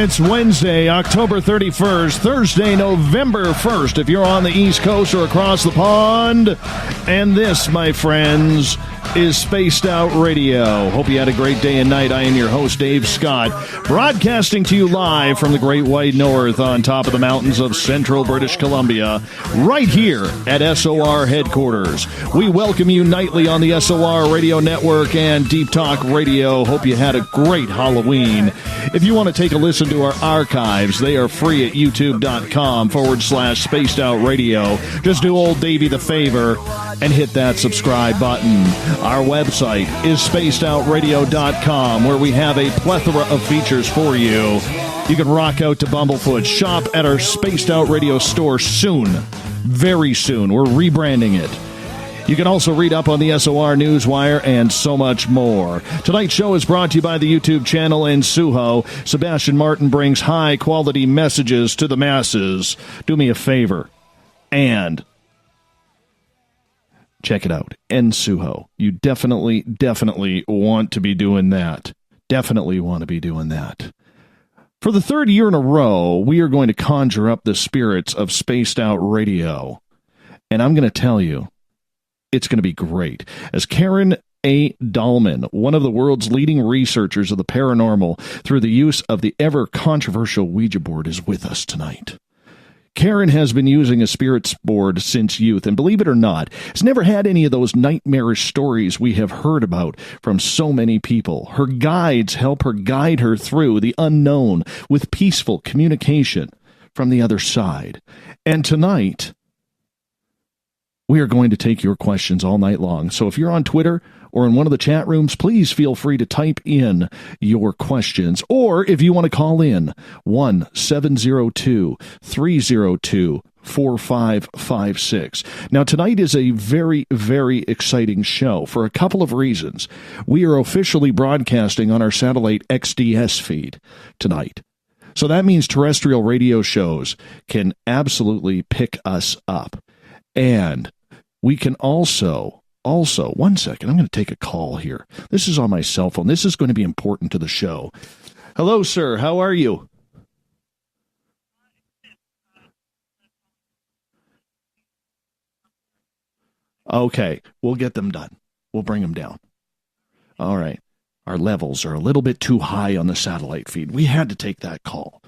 It's Wednesday, October 31st, Thursday, November 1st, if you're on the East Coast or across the pond. And this, my friends, is Spaced Out Radio. Hope you had a great day and night. I am your host, Dave Scott, broadcasting to you live from the Great White North on top of the mountains of central British Columbia, right here at SOR headquarters. We welcome you nightly on the SOR Radio Network and Deep Talk Radio. Hope you had a great Halloween. If you want to take a listen to our archives, they are free at youtube.com/Spaced Out Radio. Just do old Davey the favor and hit that subscribe button. Our website is spacedoutradio.com, where we have a plethora of features for you. You can rock out to Bumblefoot, shop at our Spaced Out Radio store soon, very soon. We're rebranding it. You can also read up on the SOR Newswire and so much more. Tonight's show is brought to you by the YouTube channel in Suho. Sebastian Martin brings high-quality messages to the masses. Do me a favor and check it out. Suho. You definitely want to be doing that. Definitely want to be doing that. For the third year in a row, we are going to conjure up the spirits of Spaced Out Radio. And I'm going to tell you, it's going to be great. As Karen A. Dahlman, one of the world's leading researchers of the paranormal, through the use of the ever-controversial Ouija board, is with us tonight. Karen has been using a spirits board since youth, and believe it or not, has never had any of those nightmarish stories we have heard about from so many people. Her guides help her guide her through the unknown with peaceful communication from the other side. And tonight, we are going to take your questions all night long. So if you're on Twitter or in one of the chat rooms, please feel free to type in your questions. Or if you want to call in, 1-702-302-4556. Now, tonight is a very, very exciting show for a couple of reasons. We are officially broadcasting on our satellite XDS feed tonight. So that means terrestrial radio shows can absolutely pick us up. And we can also, one second, I'm going to take a call here. This is on my cell phone. This is going to be important to the show. Hello, sir. How are you? Okay, we'll get them done. We'll bring them down. All right. Our levels are a little bit too high on the satellite feed. We had to take that call.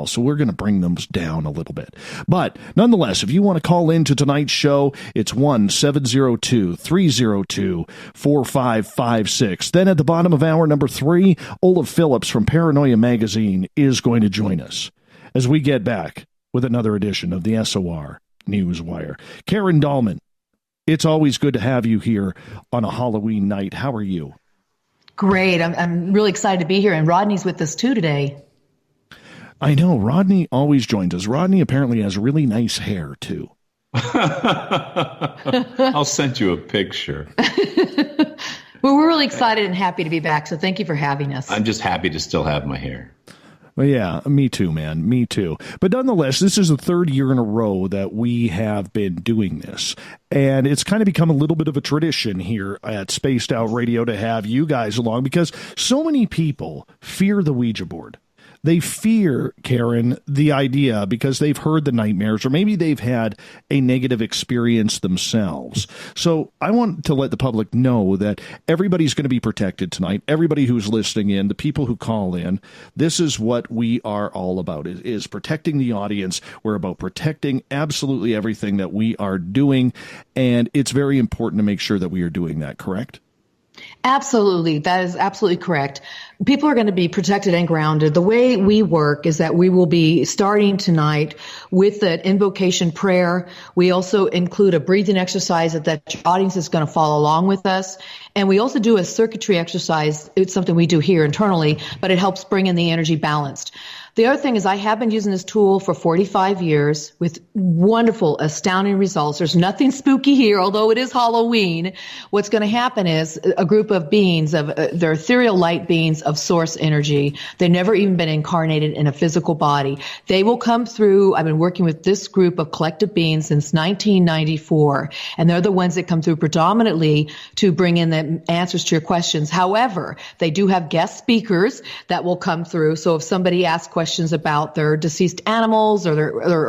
So we're going to bring them down a little bit. But nonetheless, if you want to call in to tonight's show, it's 1-702-302-4556. Then at the bottom of hour number 3, Olaf Phillips from Paranoia magazine is going to join us as we get back with another edition of the SOR Newswire. Karen Dahlman, it's always good to have you here on a Halloween night. How are you? Great. I'm really excited to be here, and Rodney's with us too today. I know. Rodney always joins us. Rodney apparently has really nice hair, too. I'll send you a picture. Well, we're really excited and happy to be back, so thank you for having us. I'm just happy to still have my hair. Well, yeah, me too, man. Me too. But nonetheless, this is the third year in a row that we have been doing this. And it's kind of become a little bit of a tradition here at Spaced Out Radio to have you guys along because so many people fear the Ouija board. They fear, Karen, the idea because they've heard the nightmares or maybe they've had a negative experience themselves. So I want to let the public know that everybody's going to be protected tonight. Everybody who's listening in, the people who call in, this is what we are all about, is protecting the audience. We're about protecting absolutely everything that we are doing, and it's very important to make sure that we are doing that, correct? Absolutely. That is absolutely correct. People are going to be protected and grounded. The way we work is that we will be starting tonight with an invocation prayer. We also include a breathing exercise that the audience is going to follow along with us. And we also do a circuitry exercise. It's something we do here internally, but it helps bring in the energy balanced. The other thing is I have been using this tool for 45 years with wonderful, astounding results. There's nothing spooky here, although it is Halloween. What's going to happen is a group of beings, they're ethereal light beings of source energy. They've never even been incarnated in a physical body. They will come through. I've been working with this group of collective beings since 1994, and they're the ones that come through predominantly to bring in the answers to your questions. However, they do have guest speakers that will come through. So if somebody asks questions about their deceased animals or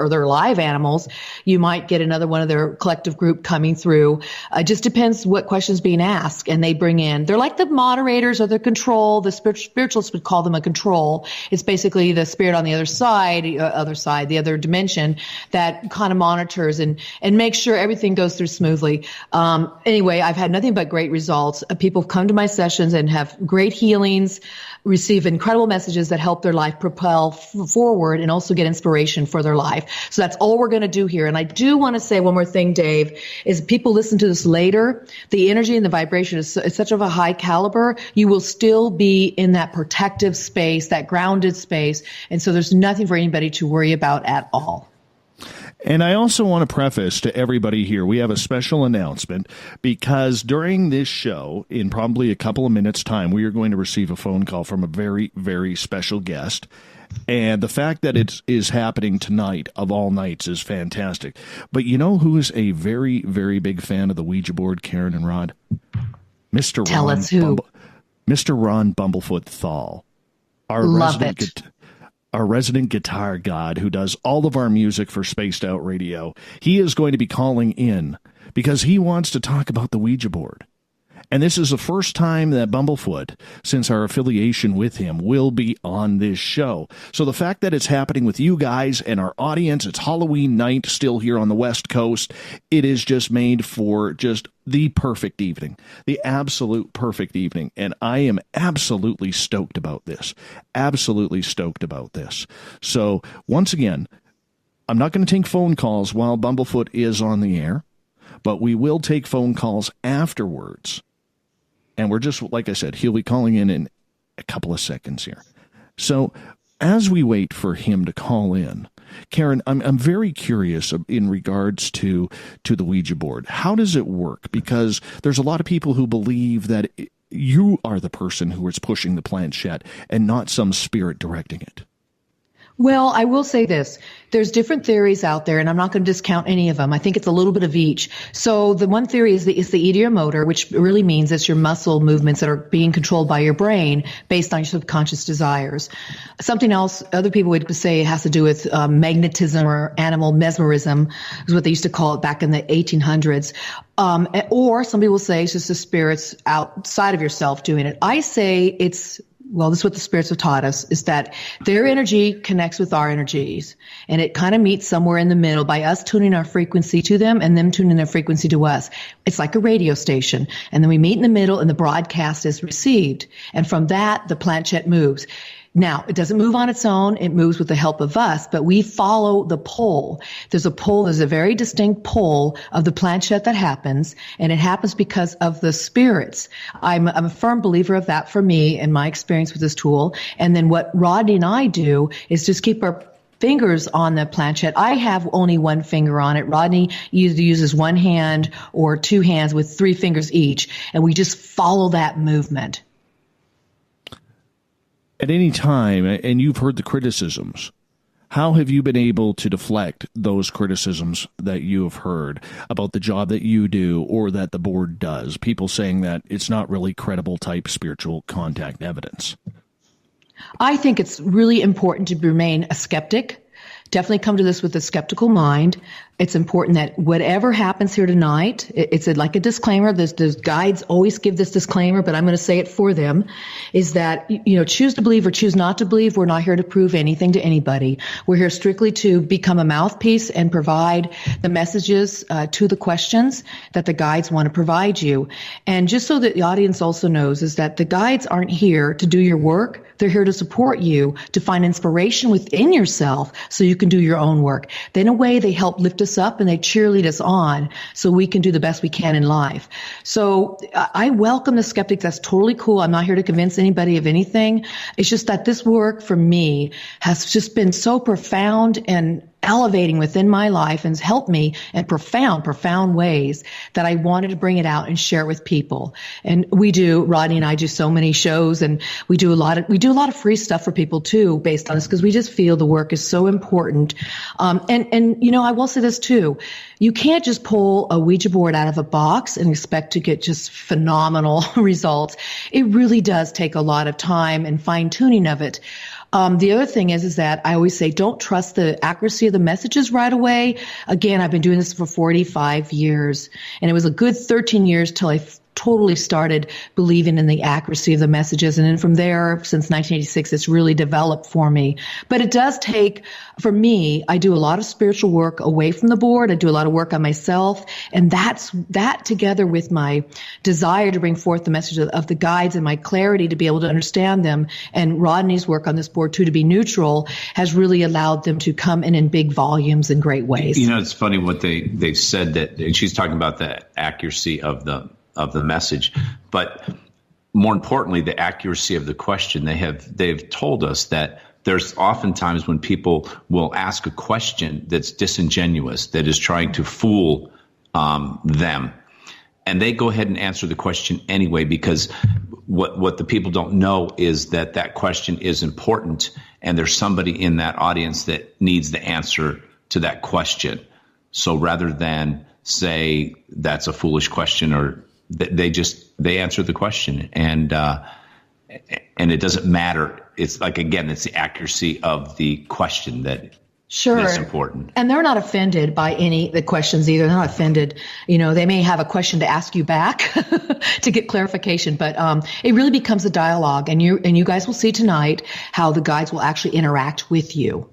their live animals, you might get another one of their collective group coming through. It just depends what questions being asked, and they bring in. They're like the moderators or the control. The spiritualists would call them a control. It's basically the spirit on the other side, the other dimension that kind of monitors and makes sure everything goes through smoothly. Anyway, I've had nothing but great results. People have come to my sessions and have great healings, receive incredible messages that help their life propel forward and also get inspiration for their life. So that's all we're going to do here. And I do want to say one more thing, Dave, is people listen to this later. The energy and the vibration is such of a high caliber. You will still be in that protective space, that grounded space. And so there's nothing for anybody to worry about at all. And I also want to preface to everybody here, we have a special announcement because during this show, in probably a couple of minutes' time, we are going to receive a phone call from a very, very special guest. And the fact that it is happening tonight of all nights is fantastic. But you know who is a very, very big fan of the Ouija board, Karen and Rod? Mr. Tell us who. Mr. Ron Bumblefoot Thal. Love it. Our resident guitar god who does all of our music for Spaced Out Radio. He is going to be calling in because he wants to talk about the Ouija board. And this is the first time that Bumblefoot, since our affiliation with him, will be on this show. So the fact that it's happening with you guys and our audience, it's Halloween night still here on the West Coast, it is just made for just the perfect evening, the absolute perfect evening. And I am absolutely stoked about this. Absolutely stoked about this. So once again, I'm not going to take phone calls while Bumblefoot is on the air, but we will take phone calls afterwards. And we're just, like I said, he'll be calling in a couple of seconds here. So as we wait for him to call in, Karen, I'm very curious in regards to the Ouija board. How does it work? Because there's a lot of people who believe that you are the person who is pushing the planchette and not some spirit directing it. Well, I will say this. There's different theories out there, and I'm not going to discount any of them. I think it's a little bit of each. So the one theory is the ideomotor, which really means it's your muscle movements that are being controlled by your brain based on your subconscious desires. Something else, other people would say it has to do with magnetism or animal mesmerism, is what they used to call it back in the 1800s. Or some people say it's just the spirits outside of yourself doing it. I say this is what the spirits have taught us, is that their energy connects with our energies, and it kind of meets somewhere in the middle by us tuning our frequency to them and them tuning their frequency to us. It's like a radio station, and then we meet in the middle and the broadcast is received. And from that, the planchette moves. Now, it doesn't move on its own. It moves with the help of us, but we follow the pull. There's a very distinct pull of the planchette that happens, and it happens because of the spirits. I'm a firm believer of that for me in my experience with this tool. And then what Rodney and I do is just keep our fingers on the planchette. I have only one finger on it. Rodney either uses one hand or two hands with three fingers each, and we just follow that movement. At any time, and you've heard the criticisms, how have you been able to deflect those criticisms that you have heard about the job that you do or that the board does? People saying that it's not really credible type spiritual contact evidence. I think it's really important to remain a skeptic. Definitely come to this with a skeptical mind. It's important that whatever happens here tonight, it's like a disclaimer. There's guides always give this disclaimer, but I'm going to say it for them, is that, choose to believe or choose not to believe. We're not here to prove anything to anybody. We're here strictly to become a mouthpiece and provide the messages to the questions that the guides want to provide you. And just so that the audience also knows, is that the guides aren't here to do your work. They're here to support you, to find inspiration within yourself so you can can do your own work. Then in a way, they help lift us up and they cheerlead us on so we can do the best we can in life. So I welcome the skeptics. That's totally cool. I'm not here to convince anybody of anything. It's just that this work for me has just been so profound and elevating within my life and has helped me in profound ways that I wanted to bring it out and share it with people. And Rodney and I do so many shows, and we do a lot of free stuff for people too based on this, because we just feel the work is so important. And I will say this too. You can't just pull a Ouija board out of a box and expect to get just phenomenal results. It really does take a lot of time and fine tuning of it. The other thing is that I always say, don't trust the accuracy of the messages right away. Again, I've been doing this for 45 years, and it was a good 13 years till I totally started believing in the accuracy of the messages. And then from there, since 1986, it's really developed for me. But it does take, for me, I do a lot of spiritual work away from the board. I do a lot of work on myself. And that together with my desire to bring forth the message of the guides and my clarity to be able to understand them, and Rodney's work on this board too, to be neutral, has really allowed them to come in big volumes in great ways. It's funny what they've said, that she's talking about the accuracy of the message, but more importantly, the accuracy of the question. They've told us that there's oftentimes when people will ask a question that's disingenuous, that is trying to fool them, and they go ahead and answer the question anyway, because what the people don't know is that question is important, and there's somebody in that audience that needs the answer to that question. So rather than say that's a foolish question, or they answer the question, and it doesn't matter. It's like, again, it's the accuracy of the question that's important. And they're not offended by the questions either. They're not offended. They may have a question to ask you back to get clarification, but it really becomes a dialogue, and you guys will see tonight how the guides will actually interact with you.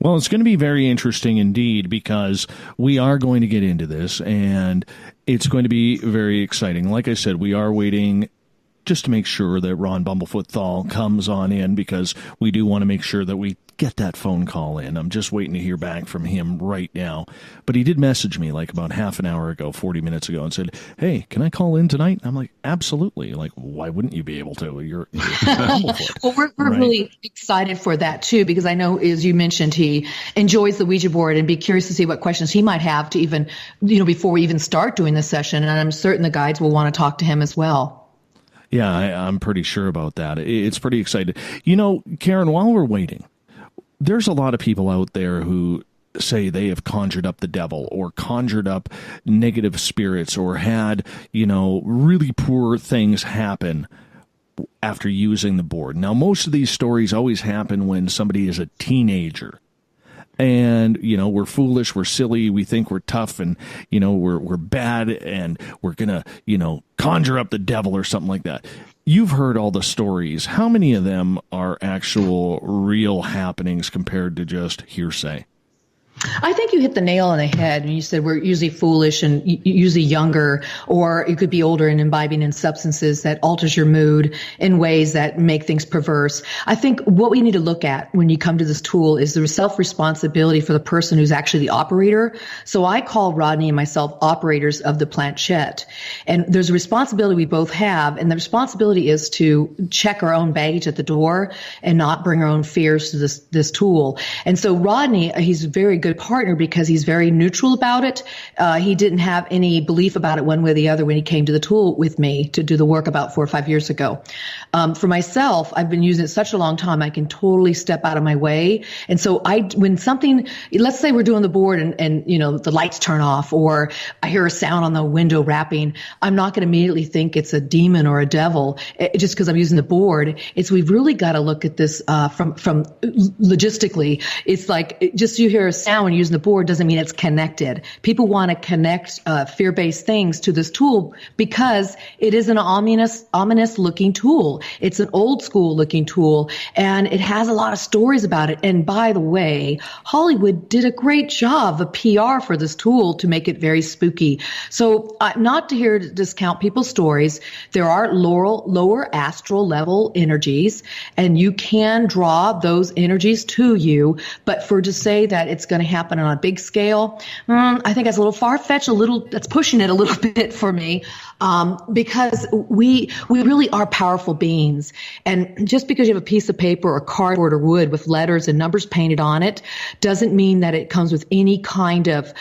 Well, it's going to be very interesting indeed, because we are going to get into this, and it's going to be very exciting. Like I said, we are waiting just to make sure that Ron Bumblefoot Thal comes on in, because we do want to make sure that we get that phone call in. I'm just waiting to hear back from him right now. But he did message me like about half an hour ago, 40 minutes ago, and said, "Hey, can I call in tonight?" And I'm like, absolutely. Like, why wouldn't you be able to? You're Bumblefoot. Well, we're right? Really excited for that too, because I know, as you mentioned, he enjoys the Ouija board, and be curious to see what questions he might have to even, before we even start doing the session. And I'm certain the guides will want to talk to him as well. Yeah, I'm pretty sure about that. It's pretty exciting. Karen, while we're waiting, there's a lot of people out there who say they have conjured up the devil, or conjured up negative spirits, or had, really poor things happen after using the board. Now, most of these stories always happen when somebody is a teenager. And, we're foolish, we're silly, we think we're tough, and, we're bad, and we're going to, conjure up the devil or something like that. You've heard all the stories. How many of them are actual real happenings compared to just hearsay? I think you hit the nail on the head when you said we're usually foolish and usually younger, or you could be older and imbibing in substances that alters your mood in ways that make things perverse. I think what we need to look at when you come to this tool is the self-responsibility for the person who's actually the operator. So I call Rodney and myself operators of the planchette. And there's a responsibility we both have, and the responsibility is to check our own baggage at the door and not bring our own fears to this tool. And so Rodney, he's a very good partner because he's very neutral about it. He didn't have any belief about it one way or the other when he came to the tool with me to do the work about 4 or 5 years ago. For myself, I've been using it such a long time, I can totally step out of my way. And so when something, let's say we're doing the board and the lights turn off, or I hear a sound on the window rapping, I'm not going to immediately think it's a demon or a devil just because I'm using the board. We've really got to look at this from logistically. It's like just you hear a sound down when you're using the board doesn't mean it's connected. People want to connect fear-based things to this tool because it is an ominous looking tool. It's an old school looking tool, and it has a lot of stories about it. And by the way, Hollywood did a great job of PR for this tool to make it very spooky. So not to here to discount people's stories. There are lower astral level energies, and you can draw those energies to you. But to say that it's going to happen on a big scale, I think that's a little far-fetched, that's pushing it a little bit for me, because we really are powerful beings. And just because you have a piece of paper or cardboard or wood with letters and numbers painted on it doesn't mean that it comes with any kind of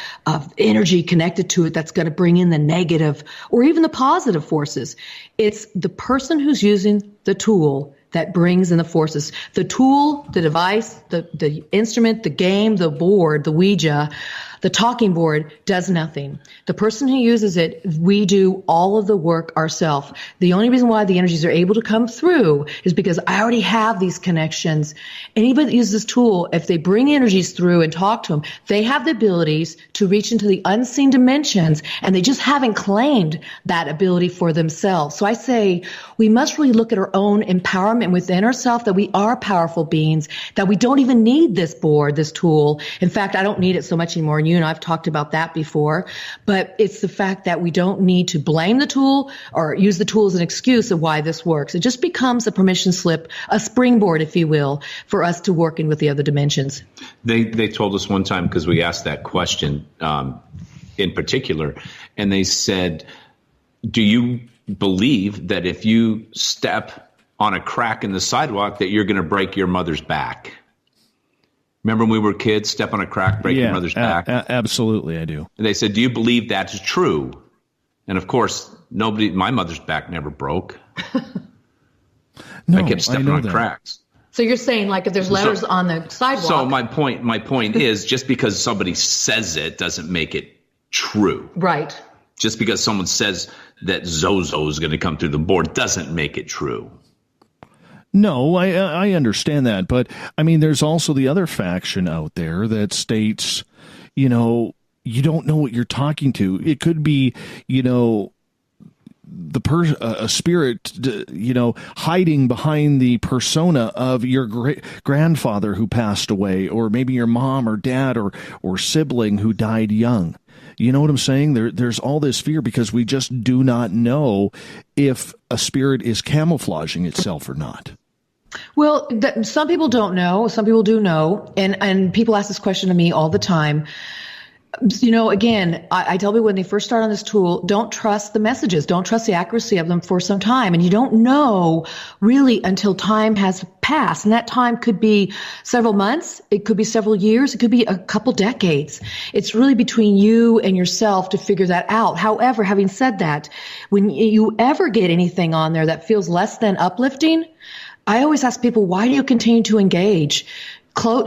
energy connected to it that's going to bring in the negative or even the positive forces. It's the person who's using the tool that brings in the forces. The tool, the device, the instrument, the game, the board, the Ouija, the talking board does nothing. The person who uses it, we do all of the work ourselves. The only reason why the energies are able to come through is because I already have these connections. Anybody that uses this tool, if they bring energies through and talk to them, they have the abilities to reach into the unseen dimensions, and they just haven't claimed that ability for themselves. So I say we must really look at our own empowerment within ourselves, that we are powerful beings, that we don't even need this board, this tool. In fact, I don't need it so much anymore. And you and I've talked about that before, but it's the fact that we don't need to blame the tool or use the tool as an excuse of why this works. It just becomes a permission slip, a springboard, if you will, for us to work in with the other dimensions. They told us one time, because we asked that question in particular, and they said, do you believe that if you step on a crack in the sidewalk that you're going to break your mother's back? Remember when we were kids, step on a crack, break your mother's back? Absolutely, I do. And they said, do you believe that's true? And of course, my mother's back never broke. No, I kept stepping on that. cracks. So you're saying, like, if there's letters on the sidewalk. So my point is, just because somebody says it doesn't make it true. Right. Just because someone says that Zozo is going to come through the board doesn't make it true. No, I understand that. But, I mean, there's also the other faction out there that states, you don't know what you're talking to. It could be, a spirit, hiding behind the persona of your grandfather who passed away, or maybe your mom or dad or sibling who died young. You know what I'm saying? There's all this fear because we just do not know if a spirit is camouflaging itself or not. Well, some people don't know. Some people do know. And people ask this question to me all the time. Again, I tell people when they first start on this tool, don't trust the messages. Don't trust the accuracy of them for some time. And you don't know really until time has passed. And that time could be several months. It could be several years. It could be a couple decades. It's really between you and yourself to figure that out. However, having said that, when you ever get anything on there that feels less than uplifting, I always ask people, why do you continue to engage?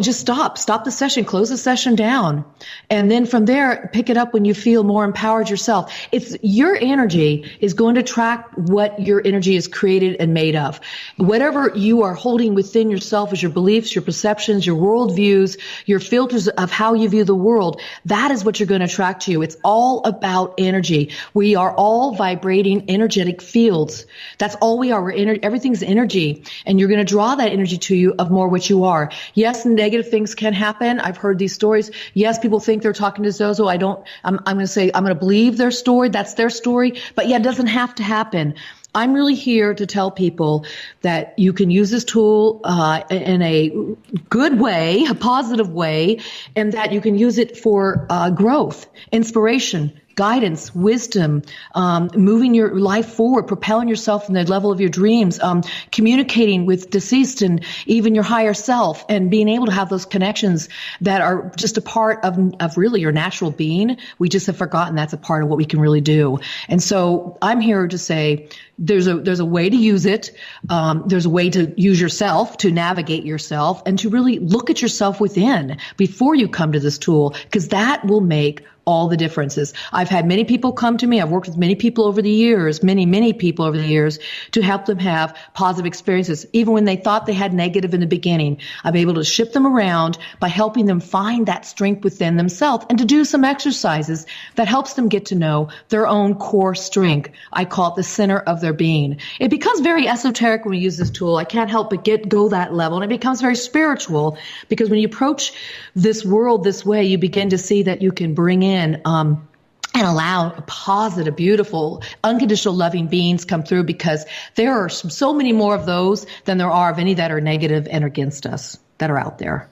Just stop the session, close the session down. And then from there, pick it up when you feel more empowered yourself. It's your energy is going to track what your energy is created and made of. Whatever you are holding within yourself as your beliefs, your perceptions, your worldviews, your filters of how you view the world, that is what you're going to attract to you. It's all about energy. We are all vibrating energetic fields. That's all we are. Everything's energy. And you're going to draw that energy to you of more what you are. Yes, negative things can happen. I've heard these stories. Yes, people think they're talking to Zozo. I'm going to say, I'm going to believe their story. That's their story. But yeah, it doesn't have to happen. I'm really here to tell people that you can use this tool in a good way, a positive way, and that you can use it for growth, inspiration, guidance, wisdom, moving your life forward, propelling yourself in the level of your dreams, communicating with deceased and even your higher self, and being able to have those connections that are just a part of really your natural being. We just have forgotten that's a part of what we can really do. And so I'm here to say there's a way to use it. There's a way to use yourself, to navigate yourself, and to really look at yourself within before you come to this tool, because that will make all the differences. I've had many people come to me. I've worked with many people over the years, many people over the years, to help them have positive experiences. Even when they thought they had negative in the beginning, I'm able to shift them around by helping them find that strength within themselves and to do some exercises that helps them get to know their own core strength. I call it the center of their being. It becomes very esoteric when we use this tool. I can't help but go that level, and it becomes very spiritual, because when you approach this world this way, you begin to see that you can bring in and allow positive, beautiful, unconditional loving beings come through, because there are so many more of those than there are of any that are negative and against us that are out there.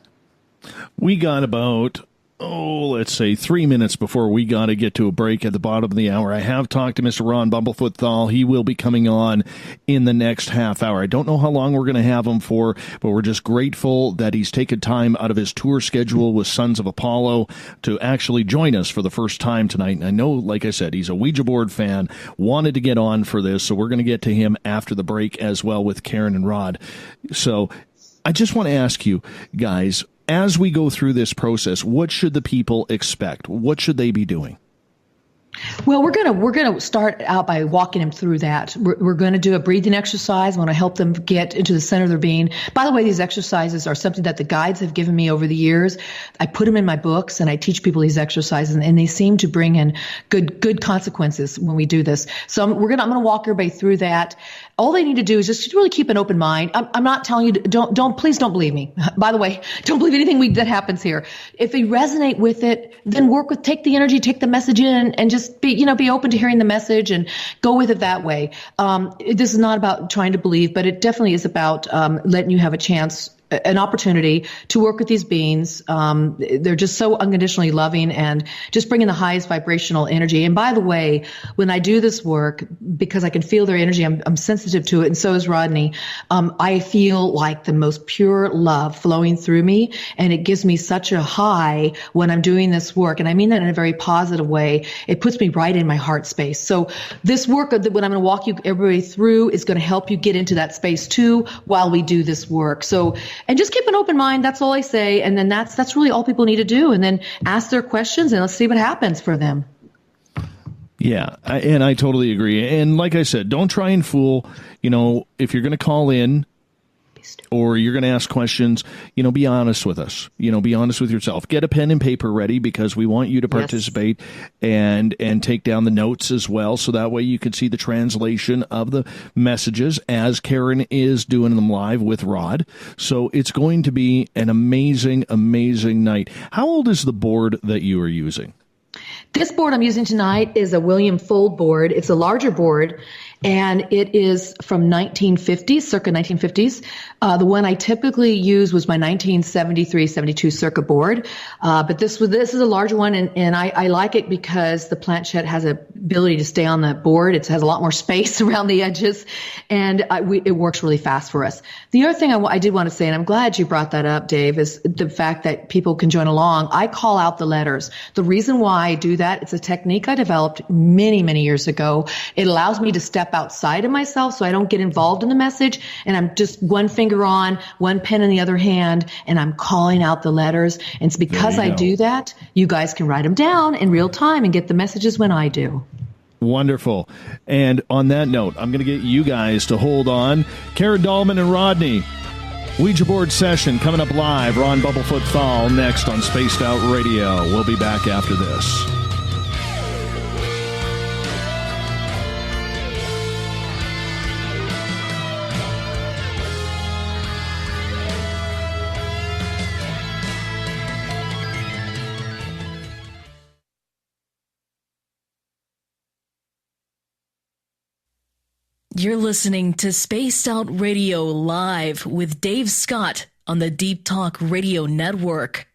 We got about, let's say 3 minutes before we got to get to a break at the bottom of the hour. I have talked to Mr. Ron Bumblefoot Thal. He will be coming on in the next half hour. I don't know how long we're going to have him for, but we're just grateful that he's taken time out of his tour schedule with Sons of Apollo to actually join us for the first time tonight. And I know, like I said, he's a Ouija board fan, wanted to get on for this, so we're going to get to him after the break as well with Karen and Rod. So I just want to ask you guys, as we go through this process, what should the people expect? What should they be doing? Well, we're gonna start out by walking them through that. We're going to do a breathing exercise. I want to help them get into the center of their being. By the way, these exercises are something that the guides have given me over the years. I put them in my books, and I teach people these exercises, and they seem to bring in good consequences when we do this. So I'm going to walk everybody through that. All they need to do is just really keep an open mind. I'm not telling you, please don't believe me. By the way, don't believe anything that happens here. If you resonate with it, then take the energy, take the message in, and just be open to hearing the message and go with it that way. This is not about trying to believe, but it definitely is about letting you have a chance, an opportunity to work with these beings. They're just so unconditionally loving and just bringing the highest vibrational energy. And by the way, when I do this work, because I can feel their energy, I'm sensitive to it, and so is Rodney. I feel like the most pure love flowing through me, and it gives me such a high when I'm doing this work. And I mean that in a very positive way. It puts me right in my heart space. So this work that what I'm going to walk everybody through is going to help you get into that space too while we do this work. So, and just keep an open mind. That's all I say. And then that's really all people need to do. And then ask their questions, and let's see what happens for them. Yeah, and I totally agree. And like I said, don't try and fool. If you're going to call in or you're going to ask questions, be honest with us. Be honest with yourself. Get a pen and paper ready, because we want you to participate. Yes. and take down the notes as well, so that way you can see the translation of the messages as Karen is doing them live with Rod. So it's going to be an amazing, amazing night. How old is the board that you are using? This board I'm using tonight is a William Fold board. It's a larger board, and it is from 1950s, circa 1950s. The one I typically use was my 1973-72 circa board. But this is a larger one, and I like it because the planchette has an ability to stay on the board. It has a lot more space around the edges, and it works really fast for us. The other thing I did want to say, and I'm glad you brought that up, Dave, is the fact that people can join along. I call out the letters. The reason why I do that, it's a technique I developed many, many years ago. It allows me to step outside of myself so I don't get involved in the message, and I'm just one finger on, one pen in the other hand, and I'm calling out the letters. And it's because I do that, you guys can write them down in real time and get the messages when I do. Wonderful. And on that note, I'm going to get you guys to hold on. Karen Dahlman and Rodney, Ouija board session coming up live. Ron Bumblefoot Thal next on Spaced Out Radio. We'll be back after this. You're listening to Spaced Out Radio live with Dave Scott on the Deep Talk Radio Network.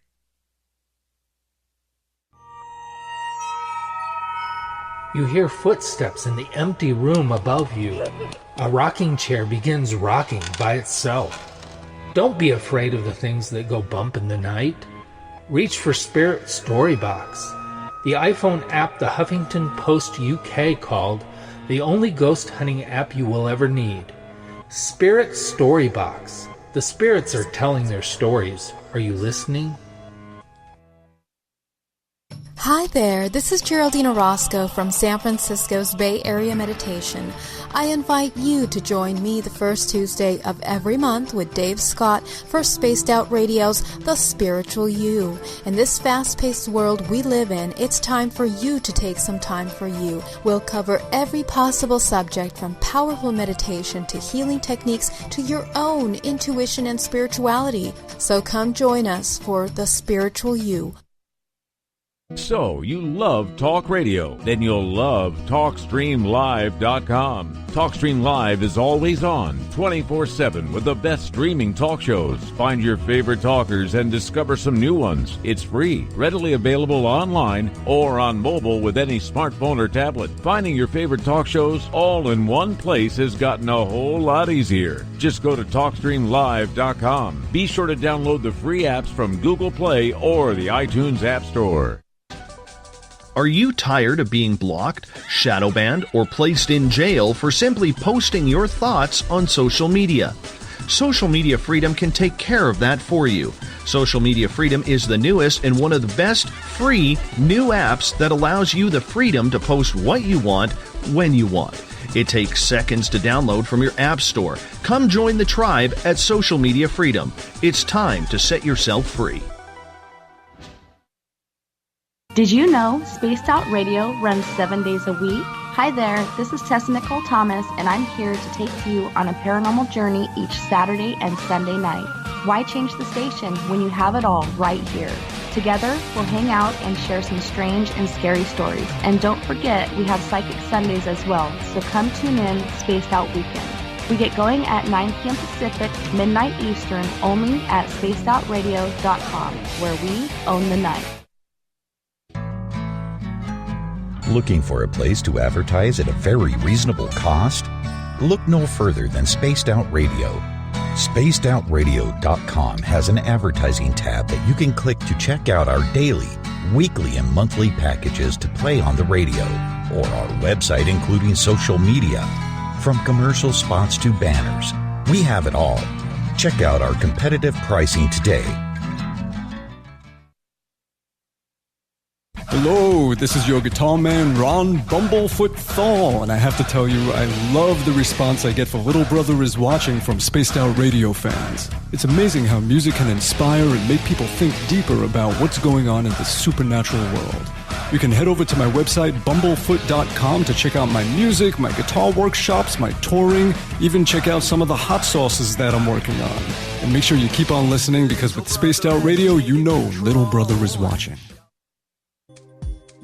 You hear footsteps in the empty room above you. A rocking chair begins rocking by itself. Don't be afraid of the things that go bump in the night. Reach for Spirit Storybox, the iPhone app the Huffington Post UK called the only ghost hunting app you will ever need. Spirit Storybox. The spirits are telling their stories. Are you listening? Hi there, this is Geraldine Orozco from San Francisco's Bay Area Meditation. I invite you to join me the first Tuesday of every month with Dave Scott for Spaced Out Radio's The Spiritual You. In this fast-paced world we live in, it's time for you to take some time for you. We'll cover every possible subject from powerful meditation to healing techniques to your own intuition and spirituality. So come join us for The Spiritual You. So, you love talk radio? Then you'll love TalkStreamLive.com. TalkStream Live is always on, 24/7, with the best streaming talk shows. Find your favorite talkers and discover some new ones. It's free, readily available online or on mobile with any smartphone or tablet. Finding your favorite talk shows all in one place has gotten a whole lot easier. Just go to TalkStreamLive.com. Be sure to download the free apps from Google Play or the iTunes App Store. Are you tired of being blocked, shadow banned, or placed in jail for simply posting your thoughts on social media? Social Media Freedom can take care of that for you. Social Media Freedom is the newest and one of the best free new apps that allows you the freedom to post what you want when you want. It takes seconds to download from your app store. Come join the tribe at Social Media Freedom. It's time to set yourself free. Did you know Spaced Out Radio runs 7 days a week? Hi there, this is Tessa Nicole Thomas, and I'm here to take you on a paranormal journey each Saturday and Sunday night. Why change the station when you have it all right here? Together, we'll hang out and share some strange and scary stories. And don't forget, we have Psychic Sundays as well, so come tune in Spaced Out Weekend. We get going at 9 p.m. Pacific, midnight Eastern, only at spacedoutradio.com, where we own the night. Looking for a place to advertise at a very reasonable cost? Look no further than Spaced Out Radio. SpacedOutRadio.com has an advertising tab that you can click to check out our daily, weekly, and monthly packages to play on the radio, or our website including social media. From commercial spots to banners, we have it all. Check out our competitive pricing today. Hello, this is your guitar man, Ron Bumblefoot Thal, and I have to tell you, I love the response I get for Little Brother is Watching from Spaced Out Radio fans. It's amazing how music can inspire and make people think deeper about what's going on in the supernatural world. You can head over to my website, bumblefoot.com, to check out my music, my guitar workshops, my touring, even check out some of the hot sauces that I'm working on. And make sure you keep on listening, because with Spaced Out Radio, you know Little Brother is watching.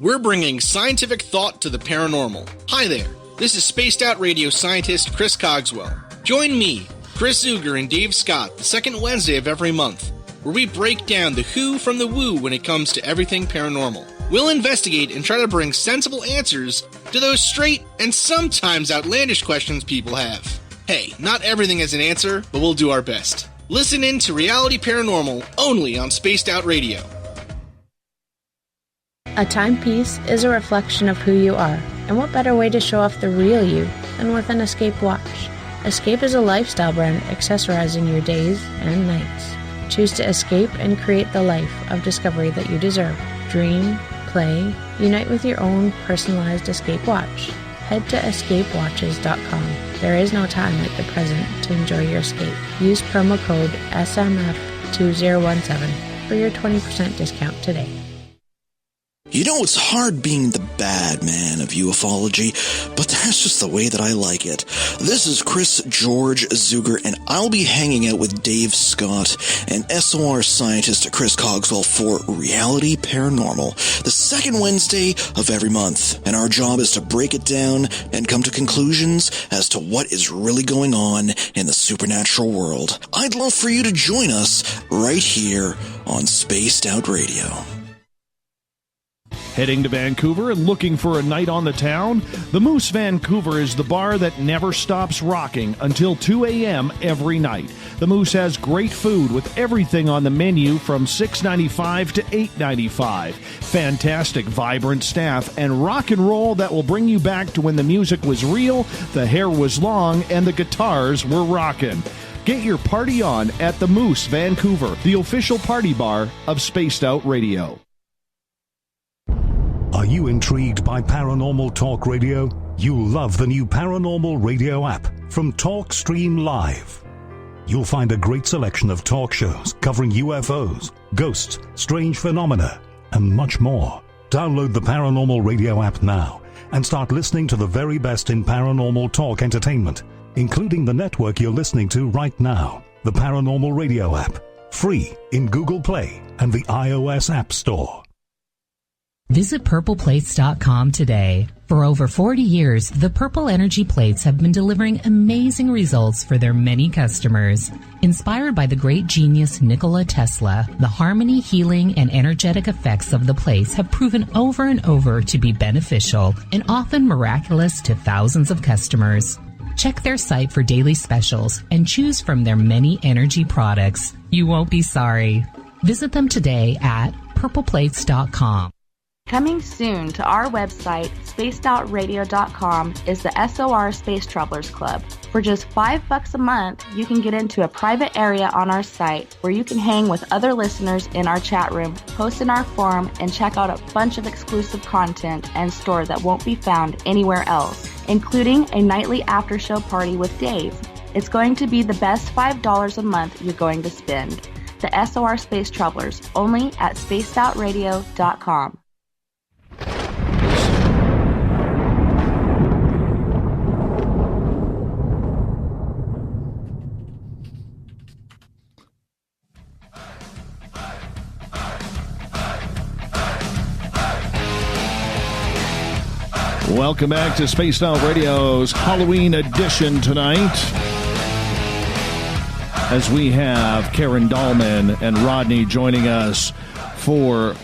We're bringing scientific thought to the paranormal. Hi there, this is Spaced Out Radio scientist Chris Cogswell. Join me, Chris Zuger, and Dave Scott the second Wednesday of every month, where we break down the who from the woo when it comes to everything paranormal. We'll investigate and try to bring sensible answers to those straight and sometimes outlandish questions people have. Hey, not everything has an answer, but we'll do our best. Listen in to Reality Paranormal only on Spaced Out Radio. A timepiece is a reflection of who you are, and what better way to show off the real you than with an Escape watch? Escape is a lifestyle brand accessorizing your days and nights. Choose to escape and create the life of discovery that you deserve. Dream, play, unite with your own personalized Escape watch. Head to escapewatches.com. There is no time like the present to enjoy your escape. Use promo code SMF2017 for your 20% discount today. You know, it's hard being the bad man of ufology, but that's just the way that I like it. This is Chris George Zuger, and I'll be hanging out with Dave Scott and SOR scientist Chris Cogswell for Reality Paranormal, the second Wednesday of every month. And our job is to break it down and come to conclusions as to what is really going on in the supernatural world. I'd love for you to join us right here on Spaced Out Radio. Heading to Vancouver and looking for a night on the town? The Moose Vancouver is the bar that never stops rocking until 2 a.m. every night. The Moose has great food with everything on the menu from $6.95 to $8.95. Fantastic, vibrant staff and rock and roll that will bring you back to when the music was real, the hair was long, and the guitars were rocking. Get your party on at the Moose Vancouver, the official party bar of Spaced Out Radio. you intrigued by Paranormal Talk Radio? You'll love the new Paranormal Radio app from TalkStream Live. You'll find a great selection of talk shows covering UFOs, ghosts, strange phenomena, and much more. Download the Paranormal Radio app now and start listening to the very best in paranormal talk entertainment, including the network you're listening to right now, the Paranormal Radio app, free in Google Play and the iOS App Store. Visit purpleplates.com today. For over 40 years, the Purple Energy Plates have been delivering amazing results for their many customers. Inspired by the great genius Nikola Tesla, the harmony, healing, and energetic effects of the plates have proven over and over to be beneficial and often miraculous to thousands of customers. Check their site for daily specials and choose from their many energy products. You won't be sorry. Visit them today at purpleplates.com. Coming soon to our website, spacedoutradio.com, is the SOR Space Travelers Club. For just $5 a month, you can get into a private area on our site where you can hang with other listeners in our chat room, post in our forum, and check out a bunch of exclusive content and store that won't be found anywhere else, including a nightly after-show party with Dave. It's going to be the best $5 a month you're going to spend. The SOR Space Travelers, only at spacedoutradio.com. Welcome back to Spaced Out Radio's Halloween edition tonight, as we have Karen Dahlman and Rodney joining us for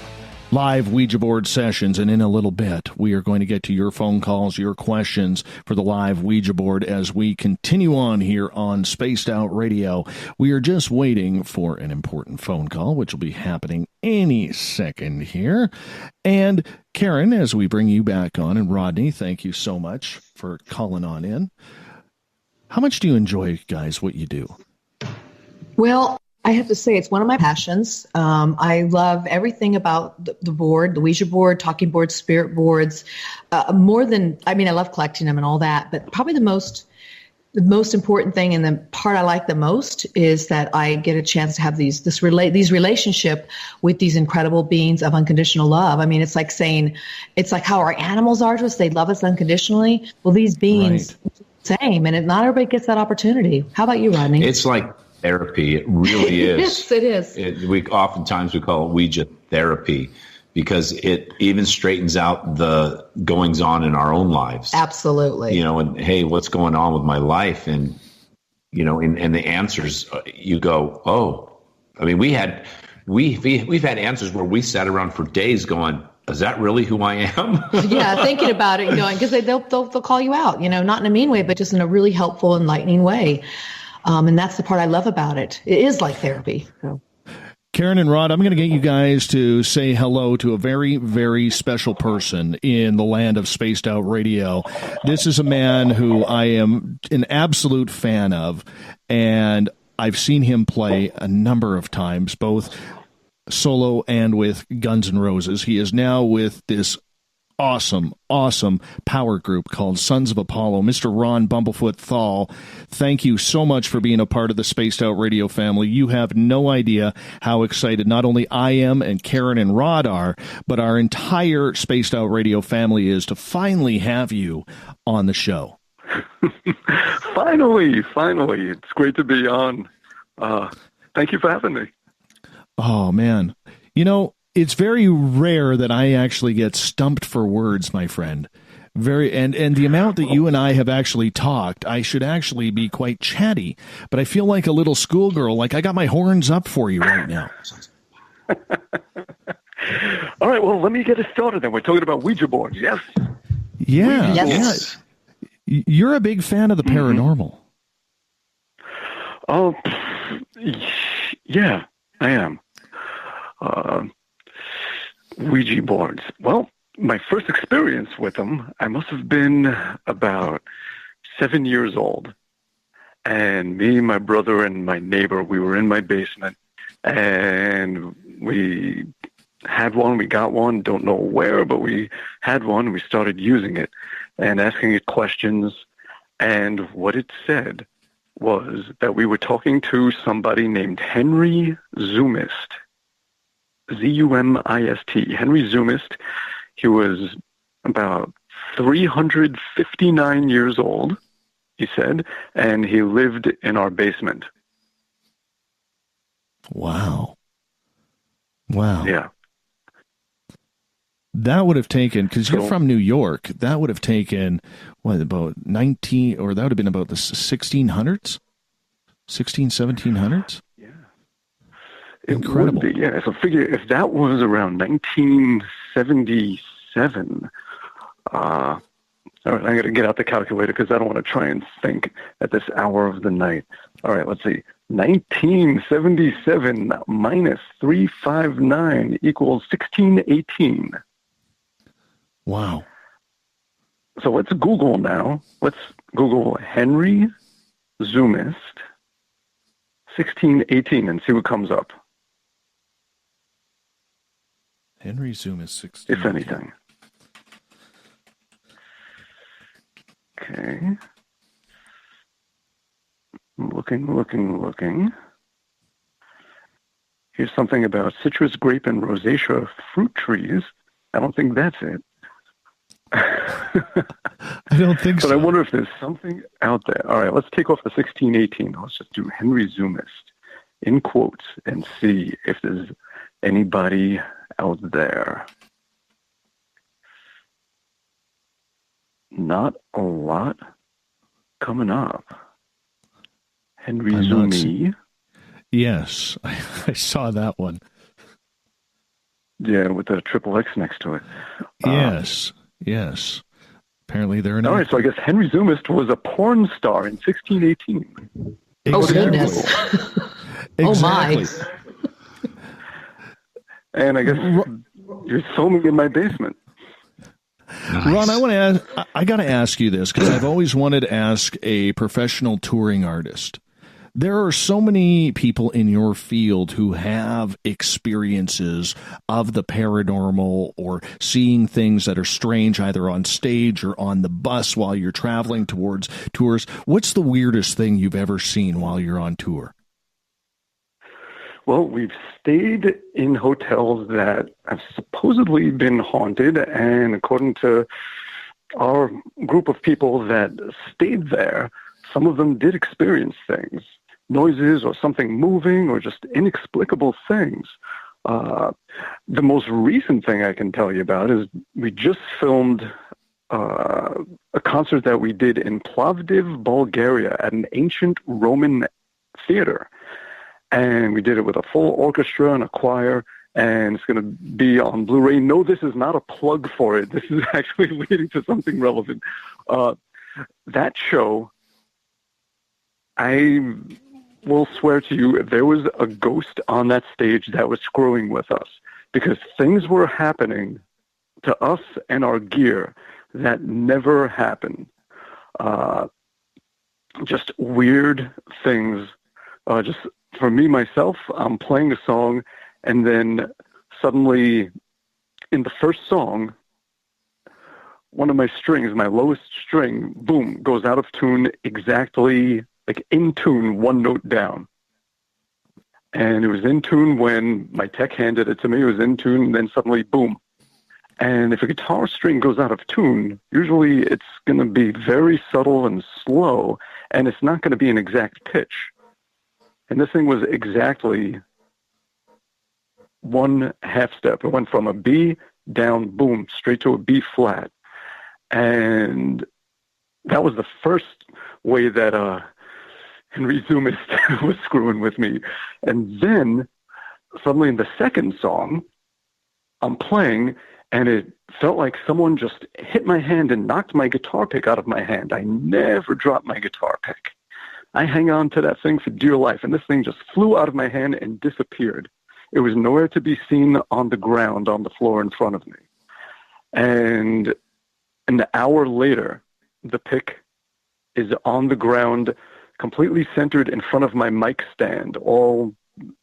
live Ouija board sessions. And in a little bit, we are going to get to your phone calls, your questions for the live Ouija board as we continue on here on Spaced Out Radio. We are just waiting for an important phone call, which will be happening any second here. And Karen, as we bring you back on, and Rodney, thank you so much for calling on in. How much do you enjoy, guys, what you do? Well, I have to say it's one of my passions. I love everything about the board, the Ouija board, talking boards, spirit boards, more than, I love collecting them and all that, but probably the most important thing and the part I like the most is that I get a chance to have these relationship with these incredible beings of unconditional love. It's like saying, it's like how our animals are to us. They love us unconditionally. Well, these beings, same. And not everybody gets that opportunity. How about you, Rodney? It's like therapy. It really is. Yes, it is. We call it Ouija therapy because it even straightens out the goings on in our own lives. Absolutely. And hey, what's going on with my life? And, and the answers, you go, oh, we've had answers where we sat around for days going, is that really who I am? Yeah, thinking about it and going, because they'll call you out, not in a mean way, but just in a really helpful, enlightening way. And that's the part I love about it. It is like therapy. So. Karen and Rod, I'm going to get you guys to say hello to a very, very special person in the land of Spaced Out Radio. This is a man who I am an absolute fan of, and I've seen him play a number of times, both solo and with Guns N' Roses. He is now with this awesome power group called Sons of Apollo. Mr. Ron Bumblefoot Thal, thank you so much for being a part of the Spaced Out Radio family. You have no idea how excited not only I am and Karen and Rod are, but our entire Spaced Out Radio family is to finally have you on the show. Finally. It's great to be on. Thank you for having me. Oh, man. It's very rare that I actually get stumped for words, my friend. And the amount that you and I have actually talked, I should actually be quite chatty. But I feel like a little schoolgirl, like I got my horns up for you right now. All right, well, let me get us started then. We're talking about Ouija boards, yes? Yeah. Yes. Yeah. You're a big fan of the paranormal. Oh, yeah, I am. Ouija boards. Well, my first experience with them, I must have been about 7 years old. And me, my brother, and my neighbor, we were in my basement, and we had one. We got one. Don't know where, but we had one. We started using it and asking it questions. And what it said was that we were talking to somebody named Henry Zoomist. Z-U-M-I-S-T. Henry Zoomist. He was about 359 years old, he said, and he lived in our basement. Wow. Wow. Yeah. That would have taken, because you're from New York, that would have taken, what, about 19, or that would have been about the 1600s? 1700s? Yeah. Incredible. It would be, yeah. So figure, if that was around 1977, all right, I got to get out the calculator because I don't want to try and think at this hour of the night. All right, let's see. 1977 minus 359 equals 1618. Wow. So let's Google now. Let's Google Henry Zoomist 1618 and see what comes up. Henry Zoomist 1618. If anything. Okay. Looking. Here's something about citrus, grape, and rosacea fruit trees. I don't think that's it. I don't think so. But I wonder if there's something out there. All right, let's take off the 1618. Let's just do Henry Zoomist in quotes and see if there's anybody out there. Not a lot coming up. Henry Zoomy. Yes, I saw that one. Yeah, with the triple X next to it. Yes. Apparently they're all right, so I guess Henry Zoomist was a porn star in 1618. Exactly. Oh, goodness. Exactly. Oh, my. And I guess you're filming in my basement. Nice. Ron, I got to ask you this because I've always wanted to ask a professional touring artist. There are so many people in your field who have experiences of the paranormal or seeing things that are strange either on stage or on the bus while you're traveling towards tours. What's the weirdest thing you've ever seen while you're on tour? Well, we've stayed in hotels that have supposedly been haunted, and according to our group of people that stayed there, some of them did experience things, noises or something moving or just inexplicable things. The most recent thing I can tell you about is we just filmed a concert that we did in Plovdiv, Bulgaria at an ancient Roman theater. And we did it with a full orchestra and a choir, and it's going to be on Blu-ray. No, this is not a plug for it. This is actually leading to something relevant. That show, I will swear to you, there was a ghost on that stage that was screwing with us because things were happening to us and our gear that never happened. Just weird things. Just for me, myself, I'm playing a song, and then suddenly in the first song, one of my strings, my lowest string, boom, goes out of tune exactly, like in tune, one note down. And it was in tune when my tech handed it to me. It was in tune, and then suddenly, boom. And if a guitar string goes out of tune, usually it's going to be very subtle and slow, and it's not going to be an exact pitch. And this thing was exactly one half step. It went from a B down, boom, straight to a B flat. And that was the first way that Henry Zoomist was screwing with me. And then suddenly in the second song, I'm playing, and it felt like someone just hit my hand and knocked my guitar pick out of my hand. I never dropped my guitar pick. I hang on to that thing for dear life, and this thing just flew out of my hand and disappeared. It was nowhere to be seen on the ground, on the floor in front of me. And an hour later, the pick is on the ground, completely centered in front of my mic stand, all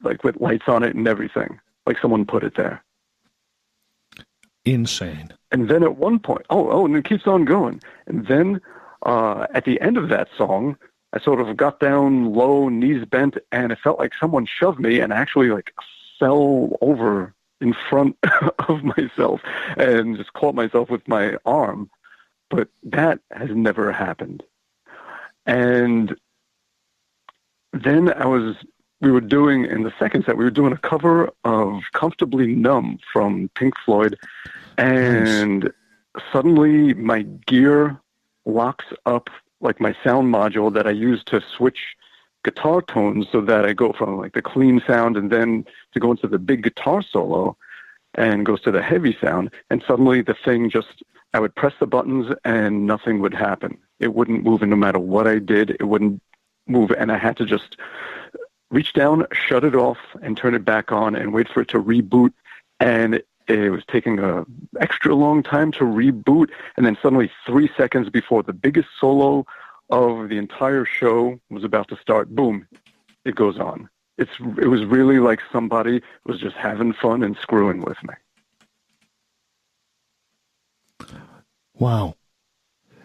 like with lights on it and everything, like someone put it there. Insane. And then at one point, and it keeps on going. And then at the end of that song, I sort of got down low, knees bent, and it felt like someone shoved me and actually like fell over in front of myself and just caught myself with my arm. But that has never happened. And then we were doing, in the second set, we were doing a cover of Comfortably Numb from Pink Floyd. And suddenly my gear locks up like my sound module that I use to switch guitar tones so that I go from like the clean sound and then to go into the big guitar solo and goes to the heavy sound. And suddenly the thing I would press the buttons and nothing would happen. It wouldn't move, and no matter what I did, it wouldn't move. And I had to just reach down, shut it off, and turn it back on and wait for it to reboot. And it was taking an extra long time to reboot. And then suddenly 3 seconds before the biggest solo of the entire show was about to start, boom, it goes on. It was really like somebody was just having fun and screwing with me. Wow.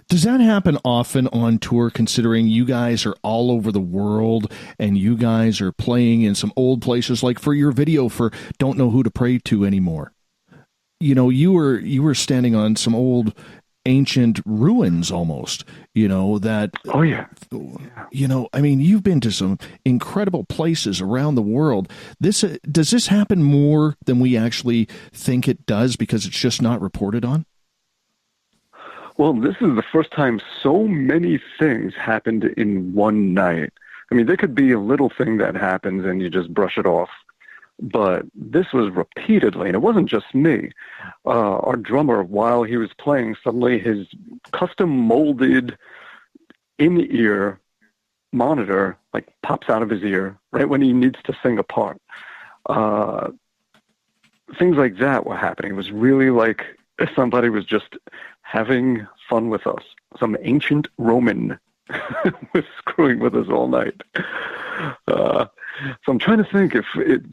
Does that happen often on tour, considering you guys are all over the world and you guys are playing in some old places, like for your video for Don't Know Who to Pray To Anymore? You know, you were standing on some old ancient ruins almost, that... Oh, yeah. I mean, you've been to some incredible places around the world. Does this happen more than we actually think it does because it's just not reported on? Well, this is the first time so many things happened in one night. I mean, there could be a little thing that happens and you just brush it off. But this was repeatedly, and it wasn't just me. Our drummer, while he was playing, suddenly his custom-molded in-ear monitor pops out of his ear right when he needs to sing a part. Things like that were happening. It was really like somebody was just having fun with us. Some ancient Roman was screwing with us all night. So I'm trying to think if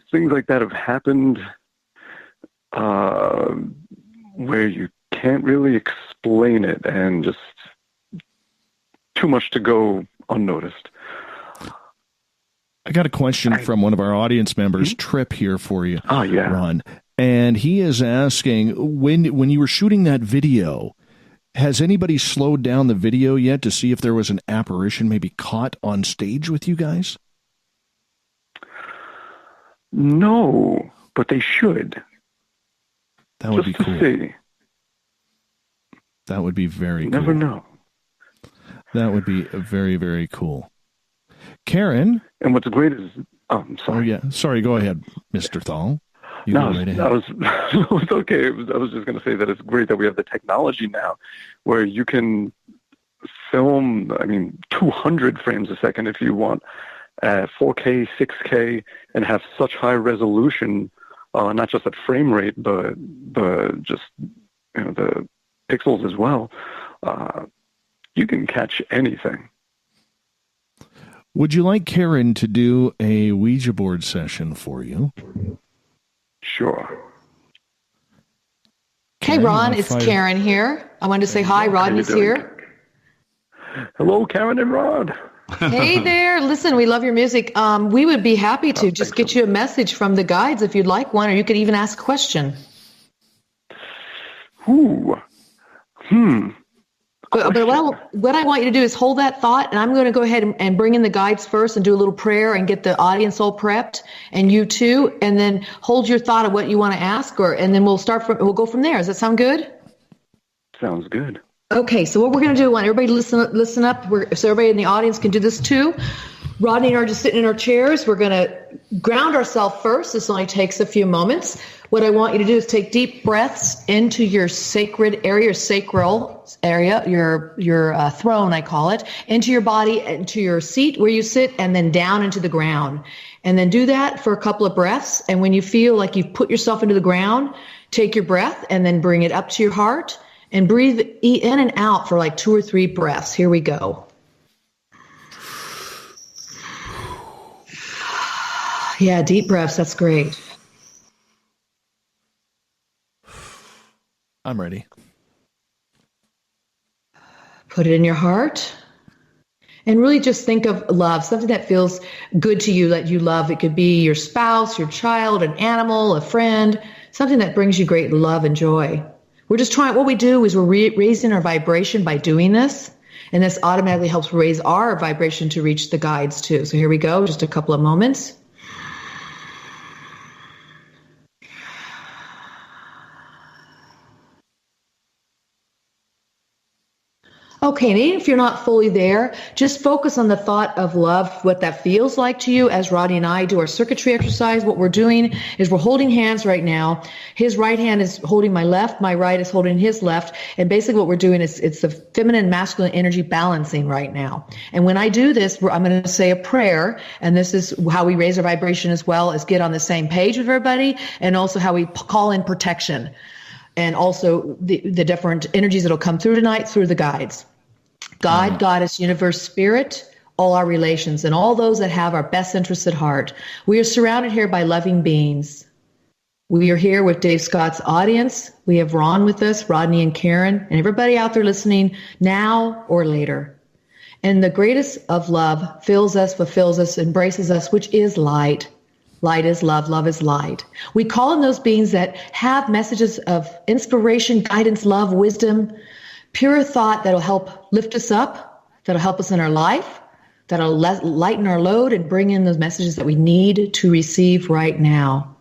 things like that have happened where you can't really explain it and just too much to go unnoticed. I got a question from one of our audience members, Trip, here for you, yeah. Ron. And he is asking, when you were shooting that video, has anybody slowed down the video yet to see if there was an apparition maybe caught on stage with you guys? No, but they should. That would be cool. Just to see. That would be very cool. Never know. That would be very, very cool. Karen? And what's great is... Oh, I'm sorry. Oh, yeah. Sorry, go ahead, Mr. Thal. It's okay. I was just going to say that it's great that we have the technology now where you can film, 200 frames a second if you want, at 4K, 6K, and have such high resolution, not just at frame rate, but just the pixels as well. You can catch anything. Would you like Karen to do a Ouija board session for you? Sure. Hey, Ron, it's Karen here. I wanted to say hi. Rodney's here. Hello, Karen and Rod. Hey there. Listen, we love your music. We would be happy to just get you a message from the guides if you'd like one, or you could even ask a question. But what I want you to do is hold that thought, and I'm going to go ahead and bring in the guides first and do a little prayer and get the audience all prepped, and you too, and then hold your thought of what you want to ask, and then we'll go from there. Does that sound good? Sounds good. Okay, so what we're going to do, I want everybody listen up, so everybody in the audience can do this too. Rodney and I are just sitting in our chairs. We're going to ground ourselves first. This only takes a few moments. What I want you to do is take deep breaths into your sacred area, your sacral area, your throne, I call it, into your body, into your seat where you sit, and then down into the ground. And then do that for a couple of breaths. And when you feel like you've put yourself into the ground, take your breath and then bring it up to your heart and breathe in and out for like 2 or 3 breaths. Here we go. Yeah, deep breaths. That's great. I'm ready. Put it in your heart. And really just think of love, something that feels good to you, that you love. It could be your spouse, your child, an animal, a friend, something that brings you great love and joy. We're just trying, what we do is we're raising our vibration by doing this. And this automatically helps raise our vibration to reach the guides too. So here we go, just a couple of moments. Okay, and even if you're not fully there, just focus on the thought of love, what that feels like to you. As Rodney and I do our circuitry exercise, what we're doing is we're holding hands right now. His right hand is holding my left, my right is holding his left. And basically what we're doing is it's the feminine and masculine energy balancing right now. And when I do this, I'm going to say a prayer. And this is how we raise our vibration as well, as get on the same page with everybody, and also how we call in protection. And also the different energies that will come through tonight through the guides. God, Goddess, Universe, Spirit, all our relations, and all those that have our best interests at heart. We are surrounded here by loving beings. We are here with Dave Scott's audience. We have Ron with us, Rodney and Karen, and everybody out there listening now or later. And the greatest of love fills us, fulfills us, embraces us, which is light. Light is love. Love is light. We call in those beings that have messages of inspiration, guidance, love, wisdom, pure thought that'll help lift us up, that'll help us in our life, that'll lighten our load and bring in those messages that we need to receive right now.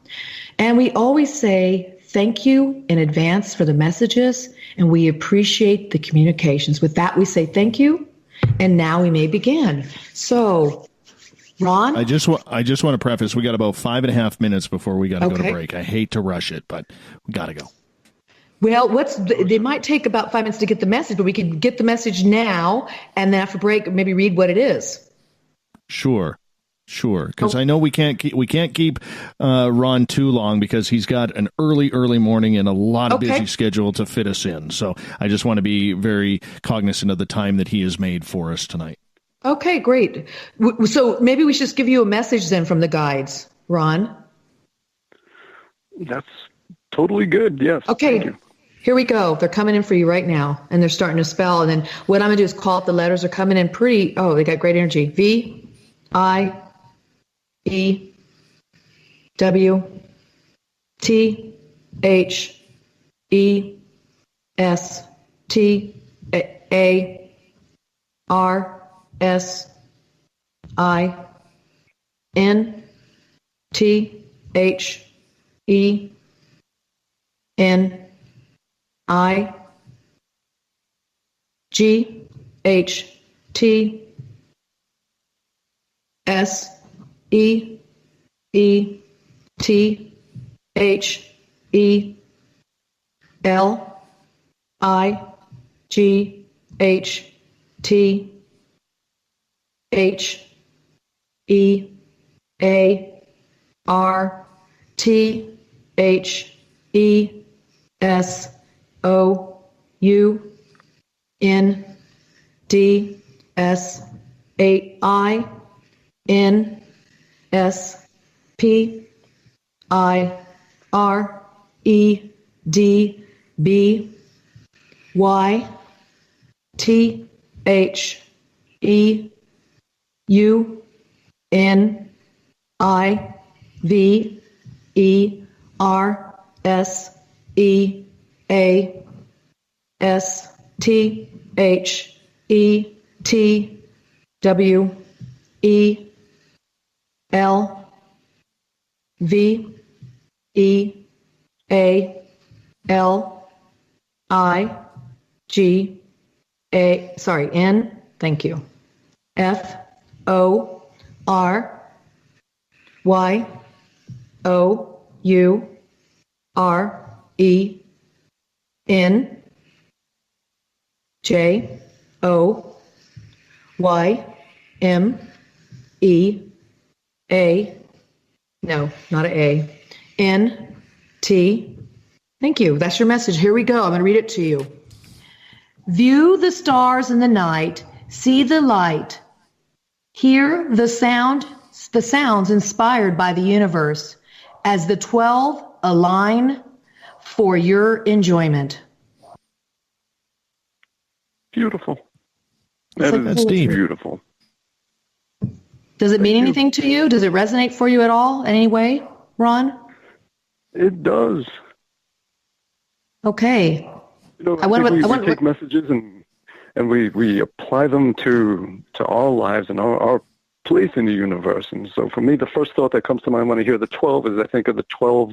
And we always say thank you in advance for the messages, and we appreciate the communications. With that, we say thank you, and now we may begin. So, Ron? I just want to preface, we got about 5.5 minutes before we got to go to break. I hate to rush it, but we got to go. Well, they might take about 5 minutes to get the message, but we can get the message now, and then after break, maybe read what it is. Sure. Because I know we can't keep Ron too long because he's got an early morning and a lot of busy schedule to fit us in. So I just want to be very cognizant of the time that he has made for us tonight. Okay, great. So maybe we should just give you a message then from the guides, Ron. That's totally good. Yes. Okay. Here we go. They're coming in for you right now, and they're starting to spell. And then what I'm going to do is call up the letters. They're coming in pretty. Oh, they got great energy. V, I, E, W, T, H, E, S, T, A, R, S, I, N, T, H, E, N, I, G, H, T, S, E, E, T, H, E, L, I, G, H, T, H, E, A, R, T, H, E, S, O, U, N, D, S, A, I, N, S, P, I, R, E, D, B, Y, T, H, E, U, N, I, V, E, R, S, E, A, S, T, H, E, T, W, E, L, V, E, A, L, I, G, N, thank you, F, O, R, Y, O, U, R, E, N, J, O, Y, M, E, A, no, not an A, N, T. Thank you. That's your message. Here we go. I'm going to read it to you. View the stars in the night, see the light, hear the sounds inspired by the universe as the 12 align for your enjoyment. beautiful. That's deep. Beautiful. Does it mean anything to you? Does it resonate for you at all in any way, Ron? It does. Okay. I we take messages and we apply them to our lives and our place in the universe. And so for me, the first thought that comes to mind when I hear the 12 is I think of the 12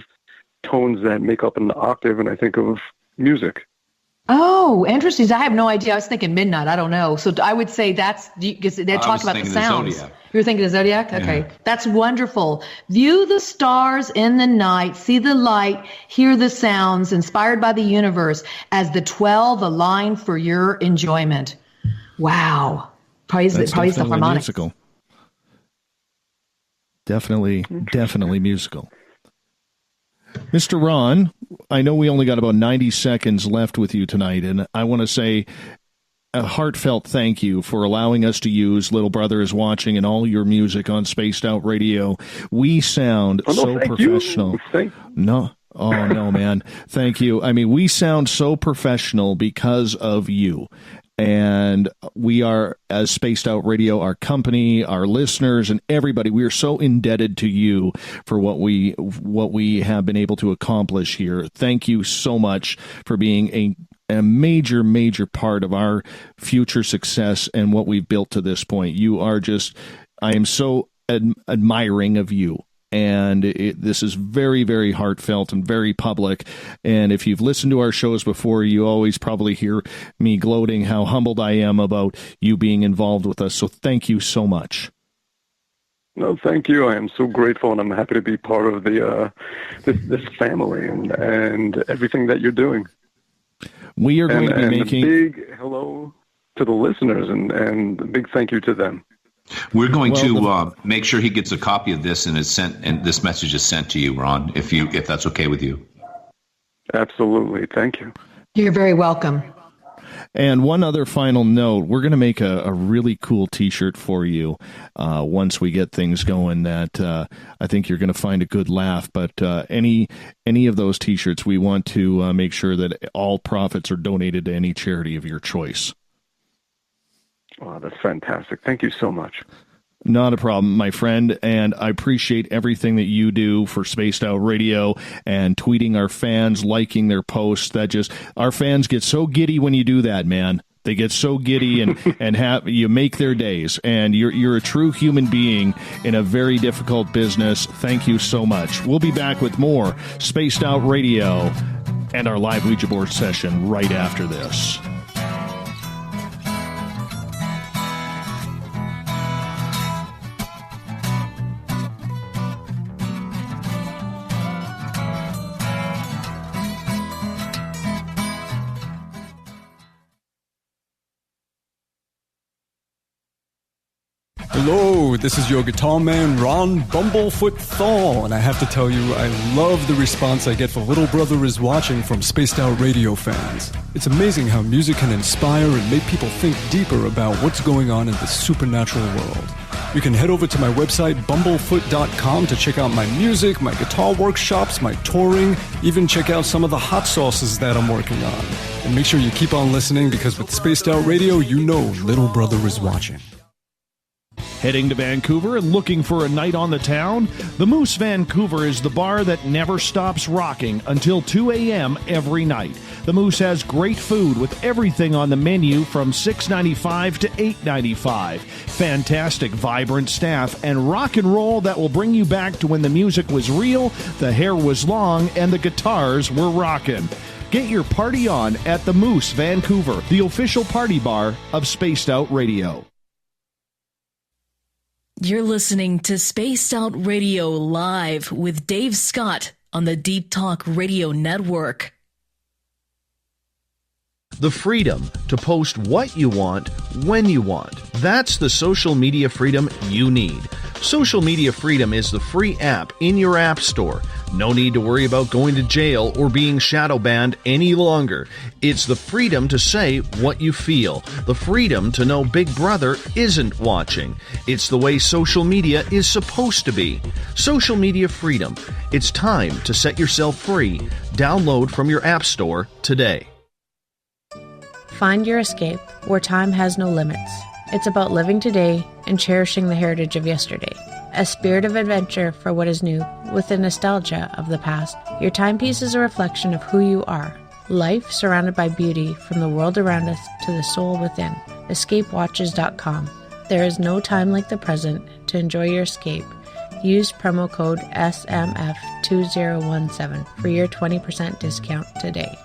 tones that make up an octave, and I think of music. Oh, interesting. I have no idea. I was thinking midnight. I don't know. So I would say that's, because they talked about the sounds. You were thinking of Zodiac? Okay. Yeah. That's wonderful. View the stars in the night, see the light, hear the sounds, inspired by the universe as the 12 align for your enjoyment. Wow. Probably the harmonic. Musical. Definitely musical. Mr. Ron, I know we only got about 90 seconds left with you tonight, and I want to say a heartfelt thank you for allowing us to use Little Brother is Watching and all your music on Spaced Out Radio. We sound so professional. No, man. Thank you. I mean, we sound so professional because of you. And we are, as Spaced Out Radio, our company, our listeners, and everybody, we are so indebted to you for what we have been able to accomplish here. Thank you so much for being a major part of our future success and what we've built to this point. You are just, I am so admiring of you. And this is very heartfelt and very public. And if you've listened to our shows before, you always probably hear me gloating how humbled I am about you being involved with us. So thank you so much. No, thank you. I am so grateful, and I'm happy to be part of the this family and everything that you're doing. We are going to be making a big hello to the listeners and a big thank you to them. We're going to make sure he gets a copy of this and this message is sent to you, Ron, if that's okay with you. Absolutely. Thank you. You're very welcome. And one other final note, we're going to make a really cool T-shirt for you once we get things going that I think you're going to find a good laugh. But any of those T-shirts, we want to make sure that all profits are donated to any charity of your choice. Wow, that's fantastic. Thank you so much. Not a problem, my friend, and I appreciate everything that you do for Spaced Out Radio and tweeting our fans, liking their posts. Our fans get so giddy when you do that, man. They get so giddy and you make their days, and you're a true human being in a very difficult business. Thank you so much. We'll be back with more Spaced Out Radio and our live Ouija board session right after this. Hello, this is your guitar man, Ron Bumblefoot Thal, and I have to tell you, I love the response I get for Little Brother is Watching from Spaced Out Radio fans. It's amazing how music can inspire and make people think deeper about what's going on in the supernatural world. You can head over to my website, bumblefoot.com, to check out my music, my guitar workshops, my touring, even check out some of the hot sauces that I'm working on. And make sure you keep on listening, because with Spaced Out Radio, you know Little Brother is watching. Heading to Vancouver and looking for a night on the town? The Moose Vancouver is the bar that never stops rocking until 2 a.m. every night. The Moose has great food with everything on the menu from $6.95 to $8.95. Fantastic, vibrant staff and rock and roll that will bring you back to when the music was real, the hair was long, and the guitars were rocking. Get your party on at the Moose Vancouver, the official party bar of Spaced Out Radio. You're listening to Spaced Out Radio Live with Dave Scott on the Deep Talk Radio Network. The freedom to post what you want, when you want. That's the social media freedom you need. Social Media Freedom is the free app in your app store. No need to worry about going to jail or being shadow banned any longer. It's the freedom to say what you feel. The freedom to know Big Brother isn't watching. It's the way social media is supposed to be. Social Media Freedom. It's time to set yourself free. Download from your app store today. Find your escape where time has no limits. It's about living today and cherishing the heritage of yesterday. A spirit of adventure for what is new, with the nostalgia of the past. Your timepiece is a reflection of who you are. Life surrounded by beauty from the world around us to the soul within. EscapeWatches.com. There is no time like the present to enjoy your escape. Use promo code SMF2017 for your 20% discount today.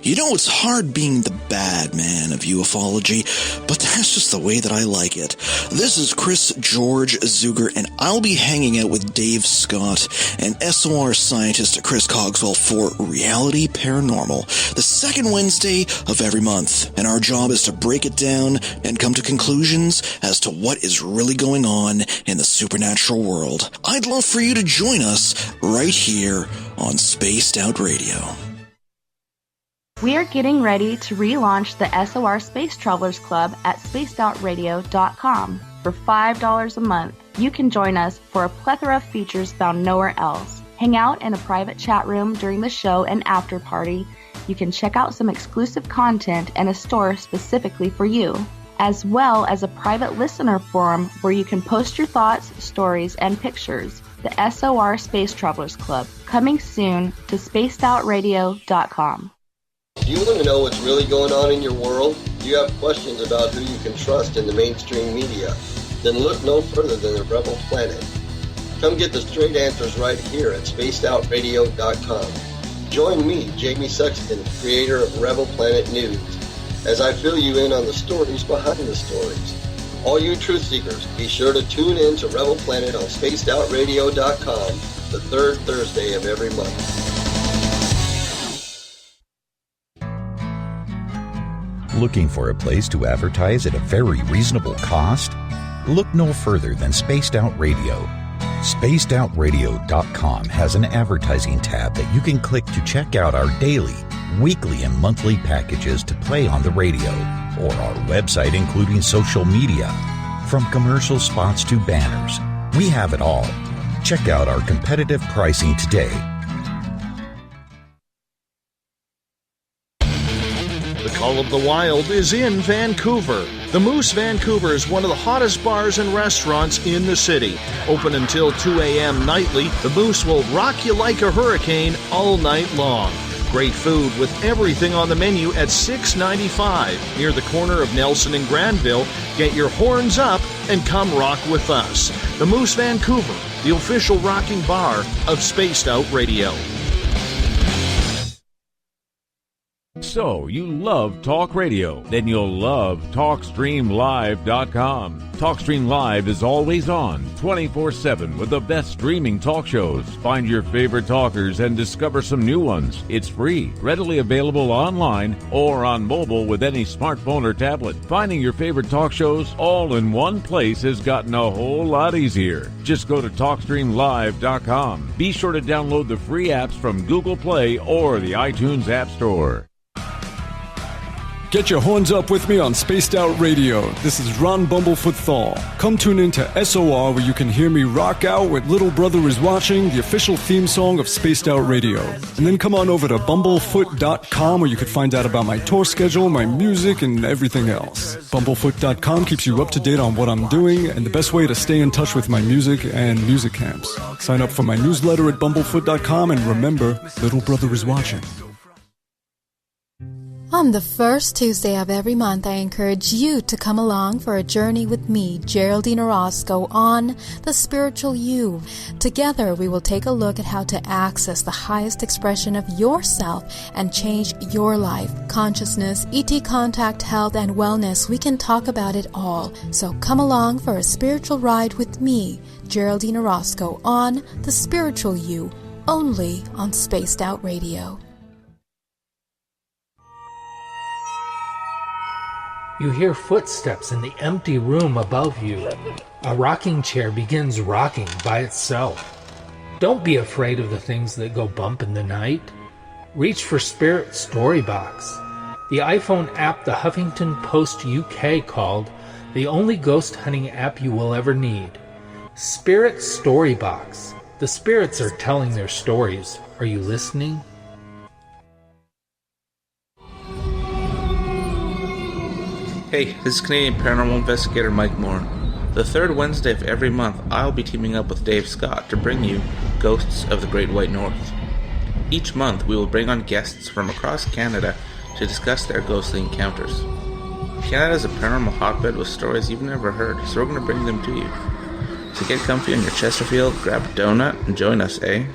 You know, it's hard being the bad man of ufology, but that's just the way that I like it. This is Chris George Zuger, and I'll be hanging out with Dave Scott and SOR scientist Chris Cogswell for Reality Paranormal, the second Wednesday of every month. And our job is to break it down and come to conclusions as to what is really going on in the supernatural world. I'd love for you to join us right here on Spaced Out Radio. We are getting ready to relaunch the SOR Space Travelers Club at spacedoutradio.com. For $5 a month, you can join us for a plethora of features found nowhere else. Hang out in a private chat room during the show and after party. You can check out some exclusive content and a store specifically for you, as well as a private listener forum where you can post your thoughts, stories, and pictures. The SOR Space Travelers Club, coming soon to spacedoutradio.com. Do you want to know what's really going on in your world? Do you have questions about who you can trust in the mainstream media? Then look no further than the Rebel Planet. Come get the straight answers right here at spacedoutradio.com. Join me, Jamie Sexton, creator of Rebel Planet News, as I fill you in on the stories behind the stories. All you truth seekers, be sure to tune in to Rebel Planet on spacedoutradio.com the third Thursday of every month. Looking for a place to advertise at a very reasonable cost? Look no further than Spaced Out Radio. SpacedOutRadio.com has an advertising tab that you can click to check out our daily, weekly, and monthly packages to play on the radio, or our website including social media. From commercial spots to banners, we have it all. Check out our competitive pricing today. The Call of the Wild is in Vancouver. The Moose Vancouver is one of the hottest bars and restaurants in the city. Open until 2 a.m. nightly, the Moose will rock you like a hurricane all night long. Great food with everything on the menu at $6.95 near the corner of Nelson and Granville. Get your horns up and come rock with us. The Moose Vancouver, the official rocking bar of Spaced Out Radio. So, you love talk radio? Then you'll love TalkStreamLive.com. TalkStream Live is always on, 24/7 with the best streaming talk shows. Find your favorite talkers and discover some new ones. It's free, readily available online or on mobile with any smartphone or tablet. Finding your favorite talk shows all in one place has gotten a whole lot easier. Just go to TalkStreamLive.com. Be sure to download the free apps from Google Play or the iTunes App Store. Get your horns up with me on Spaced Out Radio. This is Ron Bumblefoot Thal. Come tune in to SOR where you can hear me rock out with Little Brother is Watching, the official theme song of Spaced Out Radio. And then come on over to bumblefoot.com where you can find out about my tour schedule, my music, and everything else. Bumblefoot.com keeps you up to date on what I'm doing and the best way to stay in touch with my music and music camps. Sign up for my newsletter at bumblefoot.com and remember, Little Brother is Watching. On the first Tuesday of every month, I encourage you to come along for a journey with me, Geraldine Orozco, on The Spiritual You. Together, we will take a look at how to access the highest expression of yourself and change your life. Consciousness, ET contact, health, and wellness, we can talk about it all. So come along for a spiritual ride with me, Geraldine Orozco, on The Spiritual You, only on Spaced Out Radio. You hear footsteps in the empty room above you. A rocking chair begins rocking by itself. Don't be afraid of the things that go bump in the night. Reach for Spirit Storybox, the iPhone app the Huffington Post UK called the only ghost hunting app you will ever need. Spirit Storybox. The spirits are telling their stories. Are you listening? Hey, this is Canadian Paranormal Investigator Mike Moore. The third Wednesday of every month, I'll be teaming up with Dave Scott to bring you Ghosts of the Great White North. Each month, we will bring on guests from across Canada to discuss their ghostly encounters. Canada is a paranormal hotbed with stories you've never heard, so we're going to bring them to you. So get comfy on your Chesterfield, grab a donut, and join us, eh?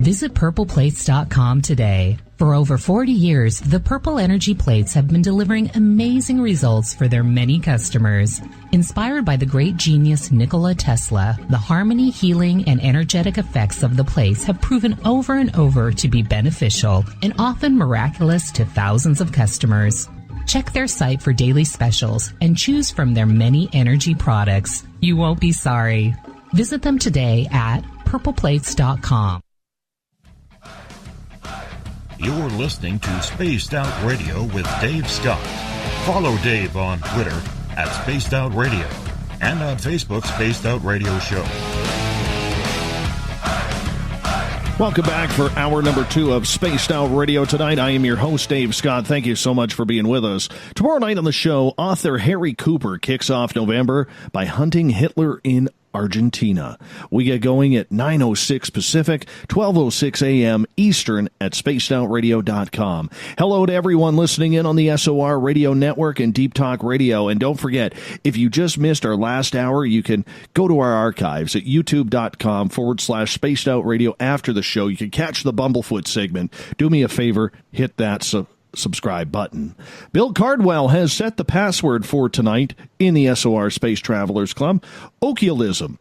Visit purpleplates.com today. For over 40 years, the Purple Energy Plates have been delivering amazing results for their many customers. Inspired by the great genius Nikola Tesla, the harmony, healing, and energetic effects of the plates have proven over and over to be beneficial and often miraculous to thousands of customers. Check their site for daily specials and choose from their many energy products. You won't be sorry. Visit them today at purpleplates.com. You're listening to Spaced Out Radio with Dave Scott. Follow Dave on Twitter at Spaced Out Radio and on Facebook, Spaced Out Radio Show. Welcome back for hour number 2 of Spaced Out Radio tonight. I am your host, Dave Scott. Thank you so much for being with us. Tomorrow night on the show, author Harry Cooper kicks off November by hunting Hitler in Argentina. We get going at 9:06 Pacific, 12:06 a.m. Eastern at spacedoutradio.com. Hello to everyone listening in on the SOR Radio Network and Deep Talk Radio. And don't forget, if you just missed our last hour, you can go to our archives at youtube.com/spacedoutradio after the show. You can catch the Bumblefoot segment. Do me a favor, hit that subscribe button. Bill Cardwell has set the password for tonight in the SOR Space Travelers Club. Oculism.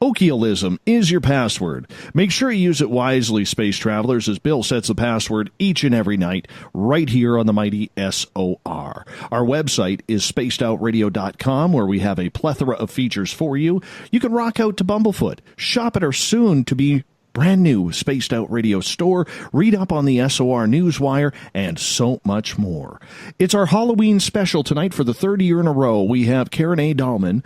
Oculism is your password. Make sure you use it wisely, Space Travelers, as Bill sets the password each and every night right here on the mighty SOR. Our website is spacedoutradio.com, where we have a plethora of features for you. You can rock out to Bumblefoot, shop at our soon-to-be brand new Spaced Out Radio store, read up on the SOR Newswire, and so much more. It's our Halloween special tonight for the third year in a row. We have Karen A. Dahlman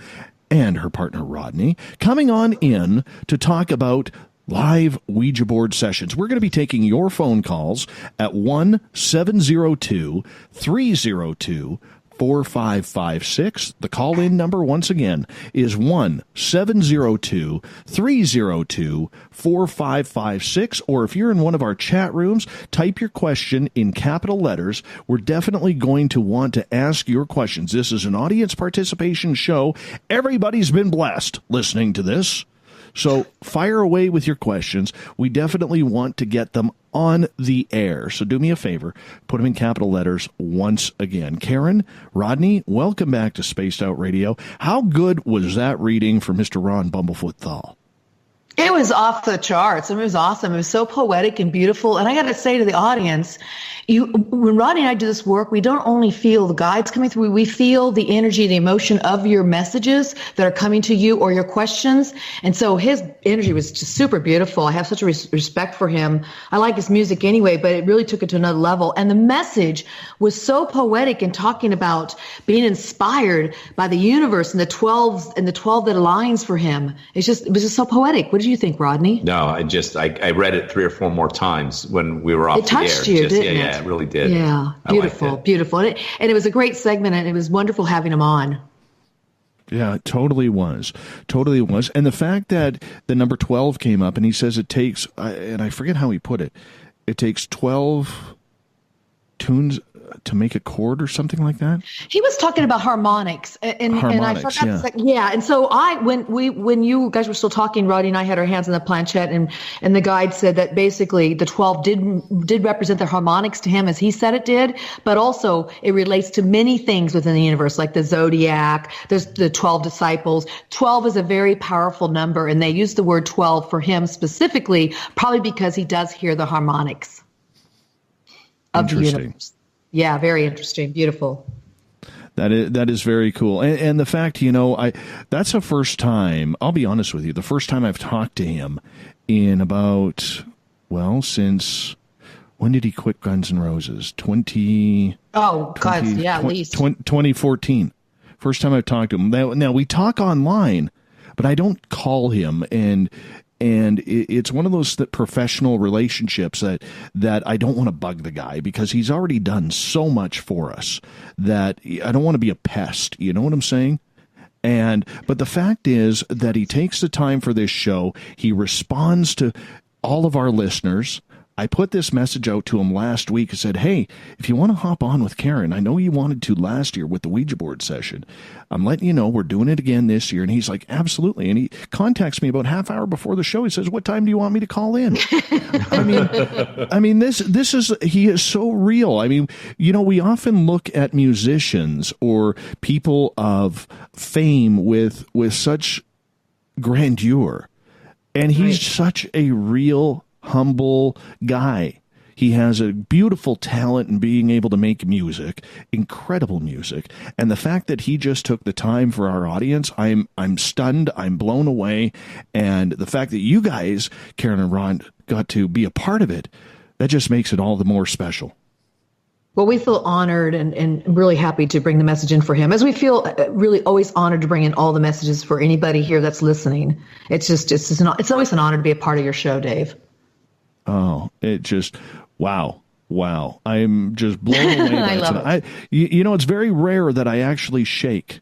and her partner Rodney coming on in to talk about live Ouija board sessions. We're going to be taking your phone calls at 1-702-302-4556. The call-in number, once again, is 1-702-302-4556. Or if you're in one of our chat rooms, type your question in capital letters. We're definitely going to want to ask your questions. This is an audience participation show. Everybody's been blessed listening to this. So fire away with your questions. We definitely want to get them on the air. So do me a favor, put them in capital letters once again. Karen, Rodney, welcome back to Spaced Out Radio. How good was that reading for Mr. Ron Bumblefoot Thal? It was off the charts. It was awesome. It was so poetic and beautiful. And I got to say to the audience, when Rodney and I do this work, we don't only feel the guides coming through, we feel the energy, the emotion of your messages that are coming to you or your questions. And so his energy was just super beautiful. I have such a respect for him. I like his music anyway, but it really took it to another level. And the message was so poetic in talking about being inspired by the universe and the 12 that aligns for him. It was just so poetic. What did you think, Rodney? No, I read it 3 or 4 more times when we were off the air. It touched you, didn't it? Yeah, it really did. Yeah, beautiful, beautiful. And it was a great segment, and it was wonderful having him on. Yeah, it totally was. Totally was. And the fact that the number 12 came up, and he says it takes, and I forget how he put it, it takes 12 tunes to make a chord or something like that. He was talking about harmonics, and I forgot to say, yeah. And so when you guys were still talking, Rodney and I had our hands on the planchette, and the guide said that basically the 12 did represent the harmonics to him as he said it did, but also it relates to many things within the universe, like the zodiac. There's the 12 disciples. 12 is a very powerful number, and they use the word 12 for him specifically, probably because he does hear the harmonics of the universe. Yeah, very interesting. Beautiful. That is very cool. And the fact, that's the first time, I'll be honest with you, the first time I've talked to him in about, since, when did he quit Guns N' Roses? 2014. First time I've talked to him. Now we talk online, but I don't call him. And And it's one of those professional relationships that I don't want to bug the guy because he's already done so much for us that I don't want to be a pest. You know what I'm saying? But the fact is that he takes the time for this show. He responds to all of our listeners. I put this message out to him last week and said, hey, if you want to hop on with Karen, I know you wanted to last year with the Ouija board session. I'm letting you know we're doing it again this year. And he's like, absolutely. And he contacts me about half hour before the show. He says, what time do you want me to call in? I mean, this is, he is so real. I mean, you know, we often look at musicians or people of fame with such grandeur. And he's such a real, humble guy. He has a beautiful talent in being able to make music, incredible music. And the fact that he just took the time for our audience, I'm stunned, I'm blown away. And the fact that you guys, Karen and Ron, got to be a part of it, that just makes it all the more special. Well, we feel honored and really happy to bring the message in for him, as we feel really always honored to bring in all the messages for anybody here that's listening. It's always an honor to be a part of your show, Dave. Oh, it just, wow. I'm just blown away by I love it. You know, it's very rare that I actually shake.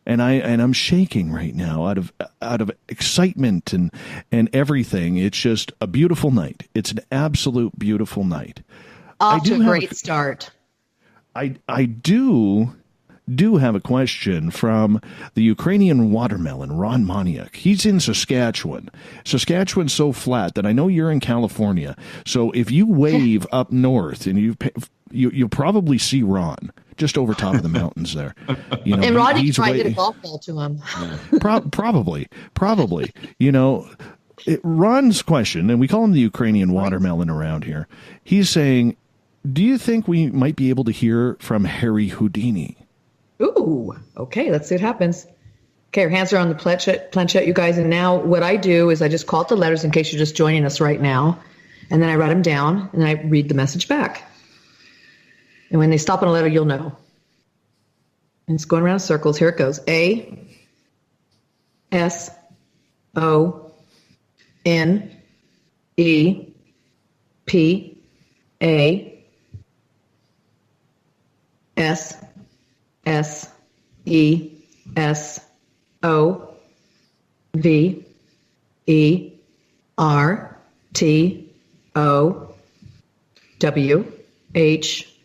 And I'm shaking right now out of excitement and everything. It's just a beautiful night. It's an absolute beautiful night. Off to a great start. I do have a question from the Ukrainian watermelon, Ron Moniak. He's in Saskatchewan. Saskatchewan's so flat that I know you're in California. So if you wave up north, and you'll probably see Ron just over top of the mountains there. You know, and Ron tried to hit a golf ball to him. Probably. You know, Ron's question, and we call him the Ukrainian watermelon around here. He's saying, do you think we might be able to hear from Harry Houdini? Ooh, okay, let's see what happens. Okay, your hands are on the planchette, you guys. And now what I do is I just call out the letters in case you're just joining us right now. And then I write them down and I read the message back. And when they stop on a letter, you'll know. And it's going around in circles. Here it goes. A, S, O, N, E, P, A, S, S, E, S, O, V, E, R, T, O, W, H,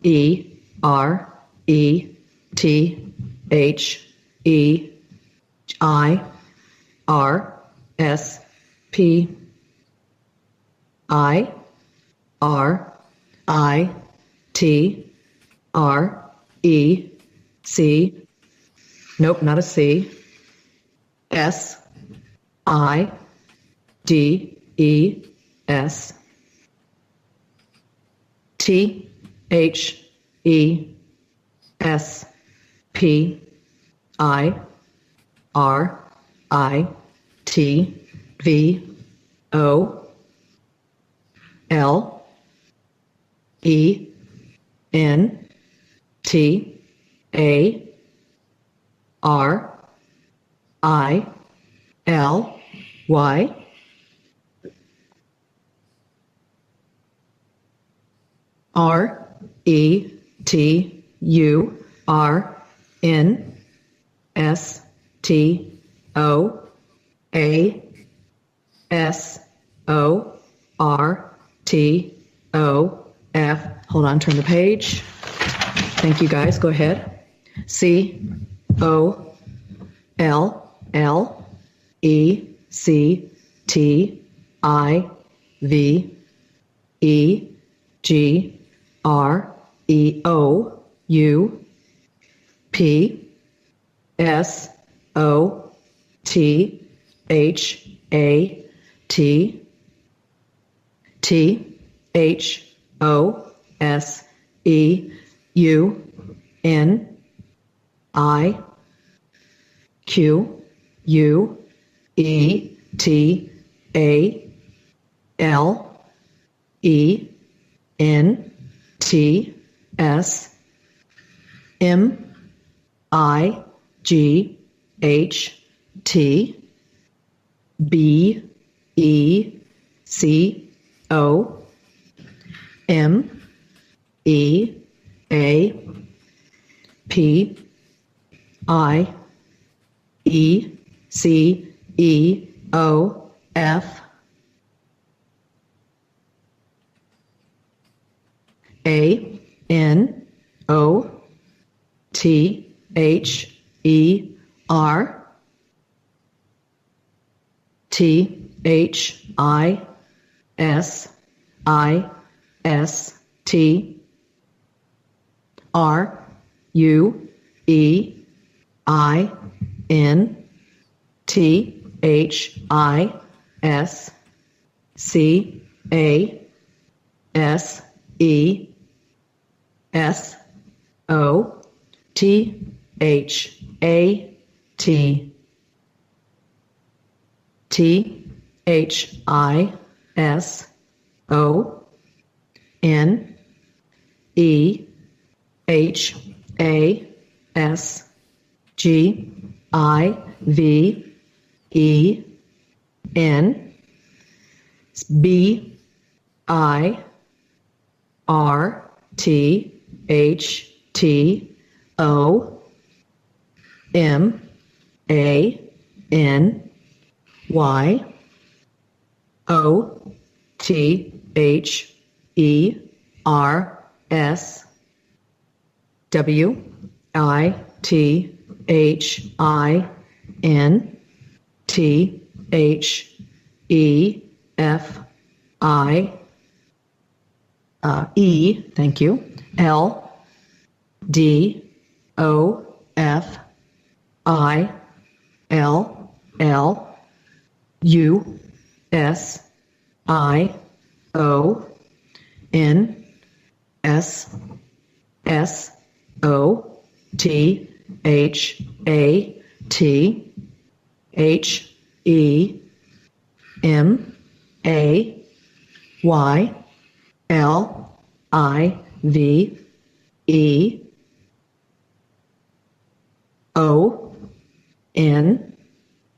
E, R, E, T, H, E, I, R, S, P, I, R, I, T, R, E, C, nope, not a C, S, I, D, E, S, T, H, E, S, P, I, R, I, T, V, O, L, E, N, T, A, R, I, L, Y, R, E, T, U, R, N, S, T, O, A, S, O, R, T, O, F. Hold on, turn the page. Thank you, guys. Go ahead. C, O, L, L, E, C, T, I, V, E, G, R, E, O, U, P, S, O, T, H, A, T, T, H, O, S, E, U, N, I, Q, U, E, T, A, L, E, N, T, S, M, I, G, H, T, B E C O M E A P I E C E O F A N O T H E R T H I S I S T R U E I N T H I S C A S E S O T H A T T H I S O N E H A S G I V E N B I R T H T O M A N Y O T H E R S W I T H I N T H E F I E, thank you, L D O F I L L U S I O N S S O T H A T H E M A Y L I V E O N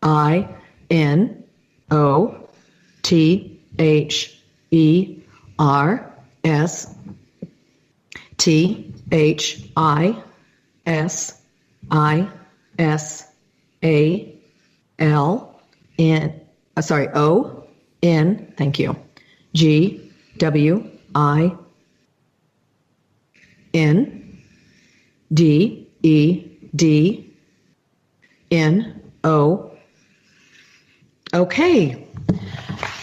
I N O T H E R S T H I S I S A L N O N, thank you, G W I N D E D N O. Okay.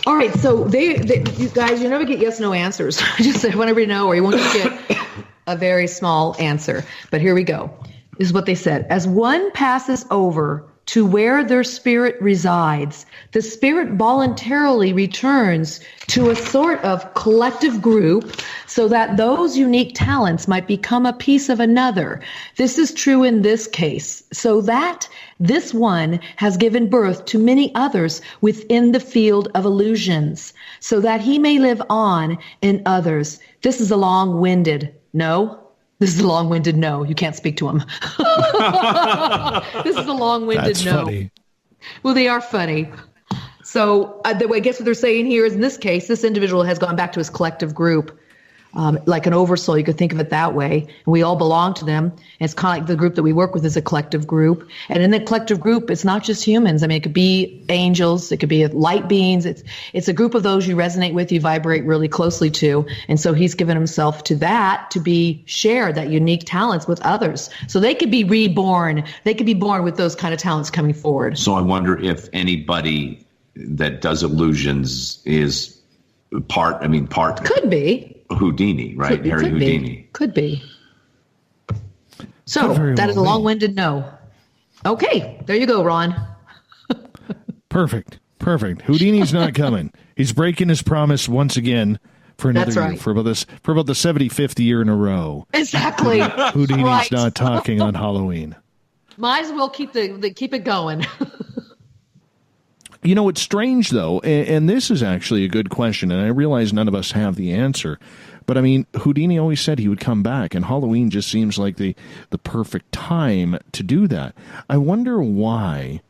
All right. So you guys, you never get yes, no answers. I just want everybody to know, or you won't just get a very small answer. But here we go. This is what they said. As one passes over to where their spirit resides, the spirit voluntarily returns to a sort of collective group so that those unique talents might become a piece of another. This is true in this case, so that this one has given birth to many others within the field of illusions, so that he may live on in others. This is a long-winded no. This is a long-winded no. You can't speak to him. This is a long-winded That's no. Funny. Well, they are funny. So I guess what they're saying here is, in this case, this individual has gone back to his collective group, like an oversoul. You could think of it that way. And we all belong to them. And it's kind of like the group that we work with is a collective group. And in the collective group, it's not just humans. I mean, it could be angels. It could be light beings. It's a group of those you resonate with, you vibrate really closely to. And so he's given himself to that, to be shared, that unique talents with others. So they could be reborn. They could be born with those kind of talents coming forward. So I wonder if anybody that does illusions is part could be Houdini, right? Harry Houdini. Could be. So that is a long-winded no. Okay, there you go, Ron. Perfect. Houdini's not coming. He's breaking his promise once again for another year, for about the 75th year in a row. Exactly. Houdini's not talking on Halloween. Might as well keep it going. You know, it's strange, though, and this is actually a good question, and I realize none of us have the answer. But, I mean, Houdini always said he would come back, and Halloween just seems like the perfect time to do that. I wonder why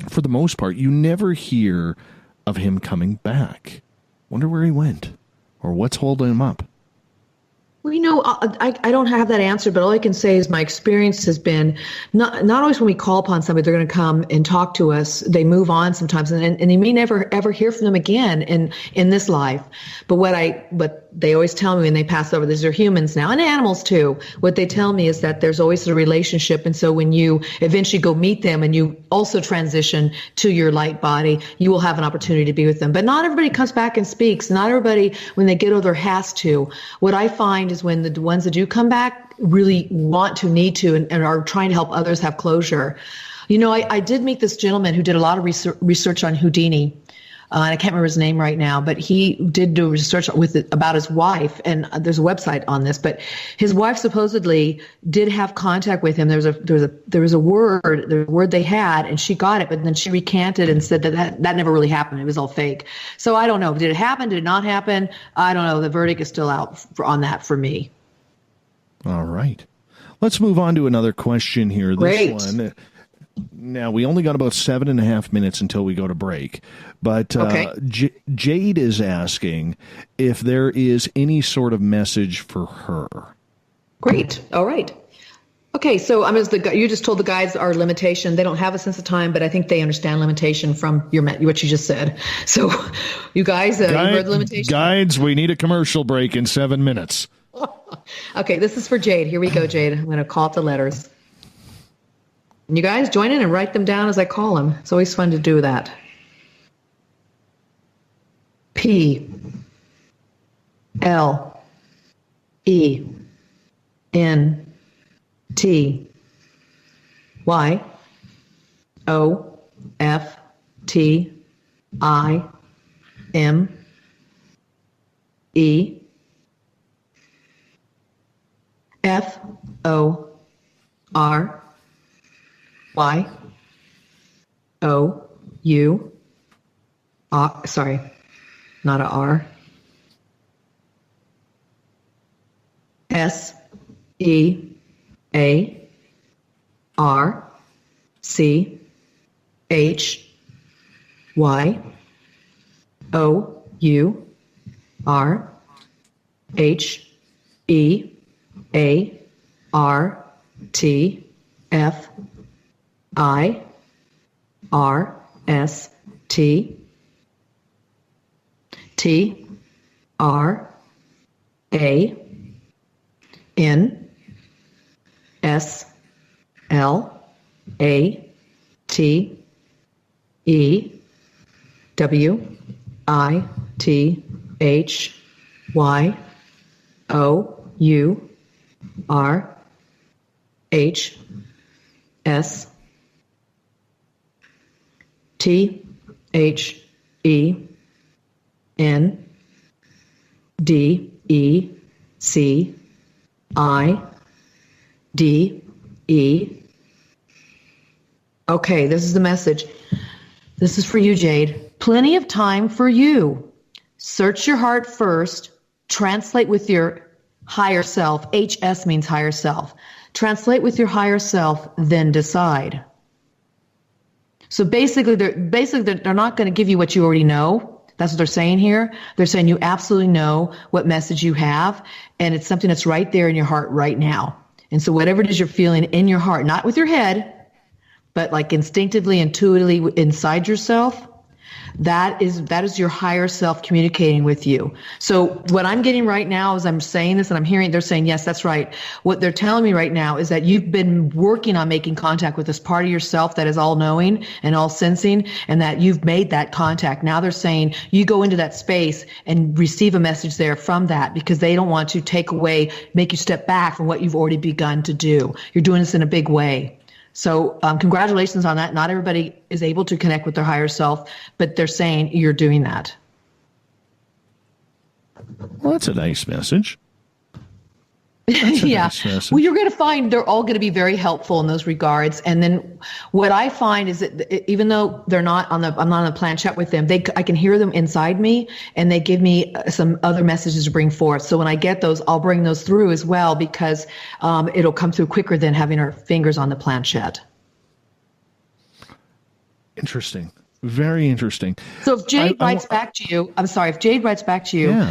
for the most part, you never hear of him coming back. Wonder where he went or what's holding him up. Well, I don't have that answer, but all I can say is my experience has been not always when we call upon somebody, they're going to come and talk to us. They move on sometimes, and you may never ever hear from them again in this life. But they always tell me when they pass over, these are humans now and animals too. What they tell me is that there's always a relationship, and so when you eventually go meet them and you also transition to your light body, you will have an opportunity to be with them. But not everybody comes back and speaks. Not everybody, when they get older, has to. What I find is when the ones that do come back really want to, need to, and are trying to help others have closure. I did meet this gentleman who did a lot of research on Houdini. And I can't remember his name right now, but he did do research about his wife, and there's a website on this. But his wife supposedly did have contact with him. There was a word they had, and she got it, but then she recanted and said that never really happened. It was all fake. So I don't know. Did it happen? Did it not happen? I don't know. The verdict is still out on that for me. All right. Let's move on to another question here. Great. This one. Now, we only got about 7.5 minutes until we go to break, but okay. Jade is asking if there is any sort of message for her. Great. All right. Okay, so you just told the guides our limitation. They don't have a sense of time, but I think they understand limitation from what you just said. So, you guys, you heard the limitation? Guides, we need a commercial break in 7 minutes. Okay, this is for Jade. Here we go, Jade. I'm going to call out the letters. And you guys join in and write them down as I call them. It's always fun to do that. P L E N T Y O F T I M E F O R Y O U sorry, not a R. S E A R C H Y O U R H E A R T F I R S T T R A N S L A T E W I T H Y O U R H S T H E N D E C I D E. Okay, this is the message. This is for you, Jade. Plenty of time for you. Search your heart first. Translate with your higher self. HS means higher self. Translate with your higher self, then decide. So basically they're not going to give you what you already know. That's what they're saying here. They're saying you absolutely know what message you have, and it's something that's right there in your heart right now. And so whatever it is you're feeling in your heart, not with your head, but like instinctively, intuitively inside yourself, that is your higher self communicating with you. So what I'm getting right now as I'm saying this and I'm hearing, they're saying, yes, that's right. What they're telling me right now is that you've been working on making contact with this part of yourself that is all knowing and all sensing, and that you've made that contact. Now they're saying you go into that space and receive a message there from that, because they don't want to take away, make you step back from what you've already begun to do. You're doing this in a big way. So congratulations on that. Not everybody is able to connect with their higher self, but they're saying you're doing that. Well, that's a nice message. Yeah. Well, you're going to find they're all going to be very helpful in those regards. And then what I find is that even though I'm not on the planchette with them, I can hear them inside me, and they give me some other messages to bring forth. So when I get those, I'll bring those through as well, because it'll come through quicker than having our fingers on the planchette. Interesting. Very interesting. So if Jade writes back to you, if Jade writes back to you,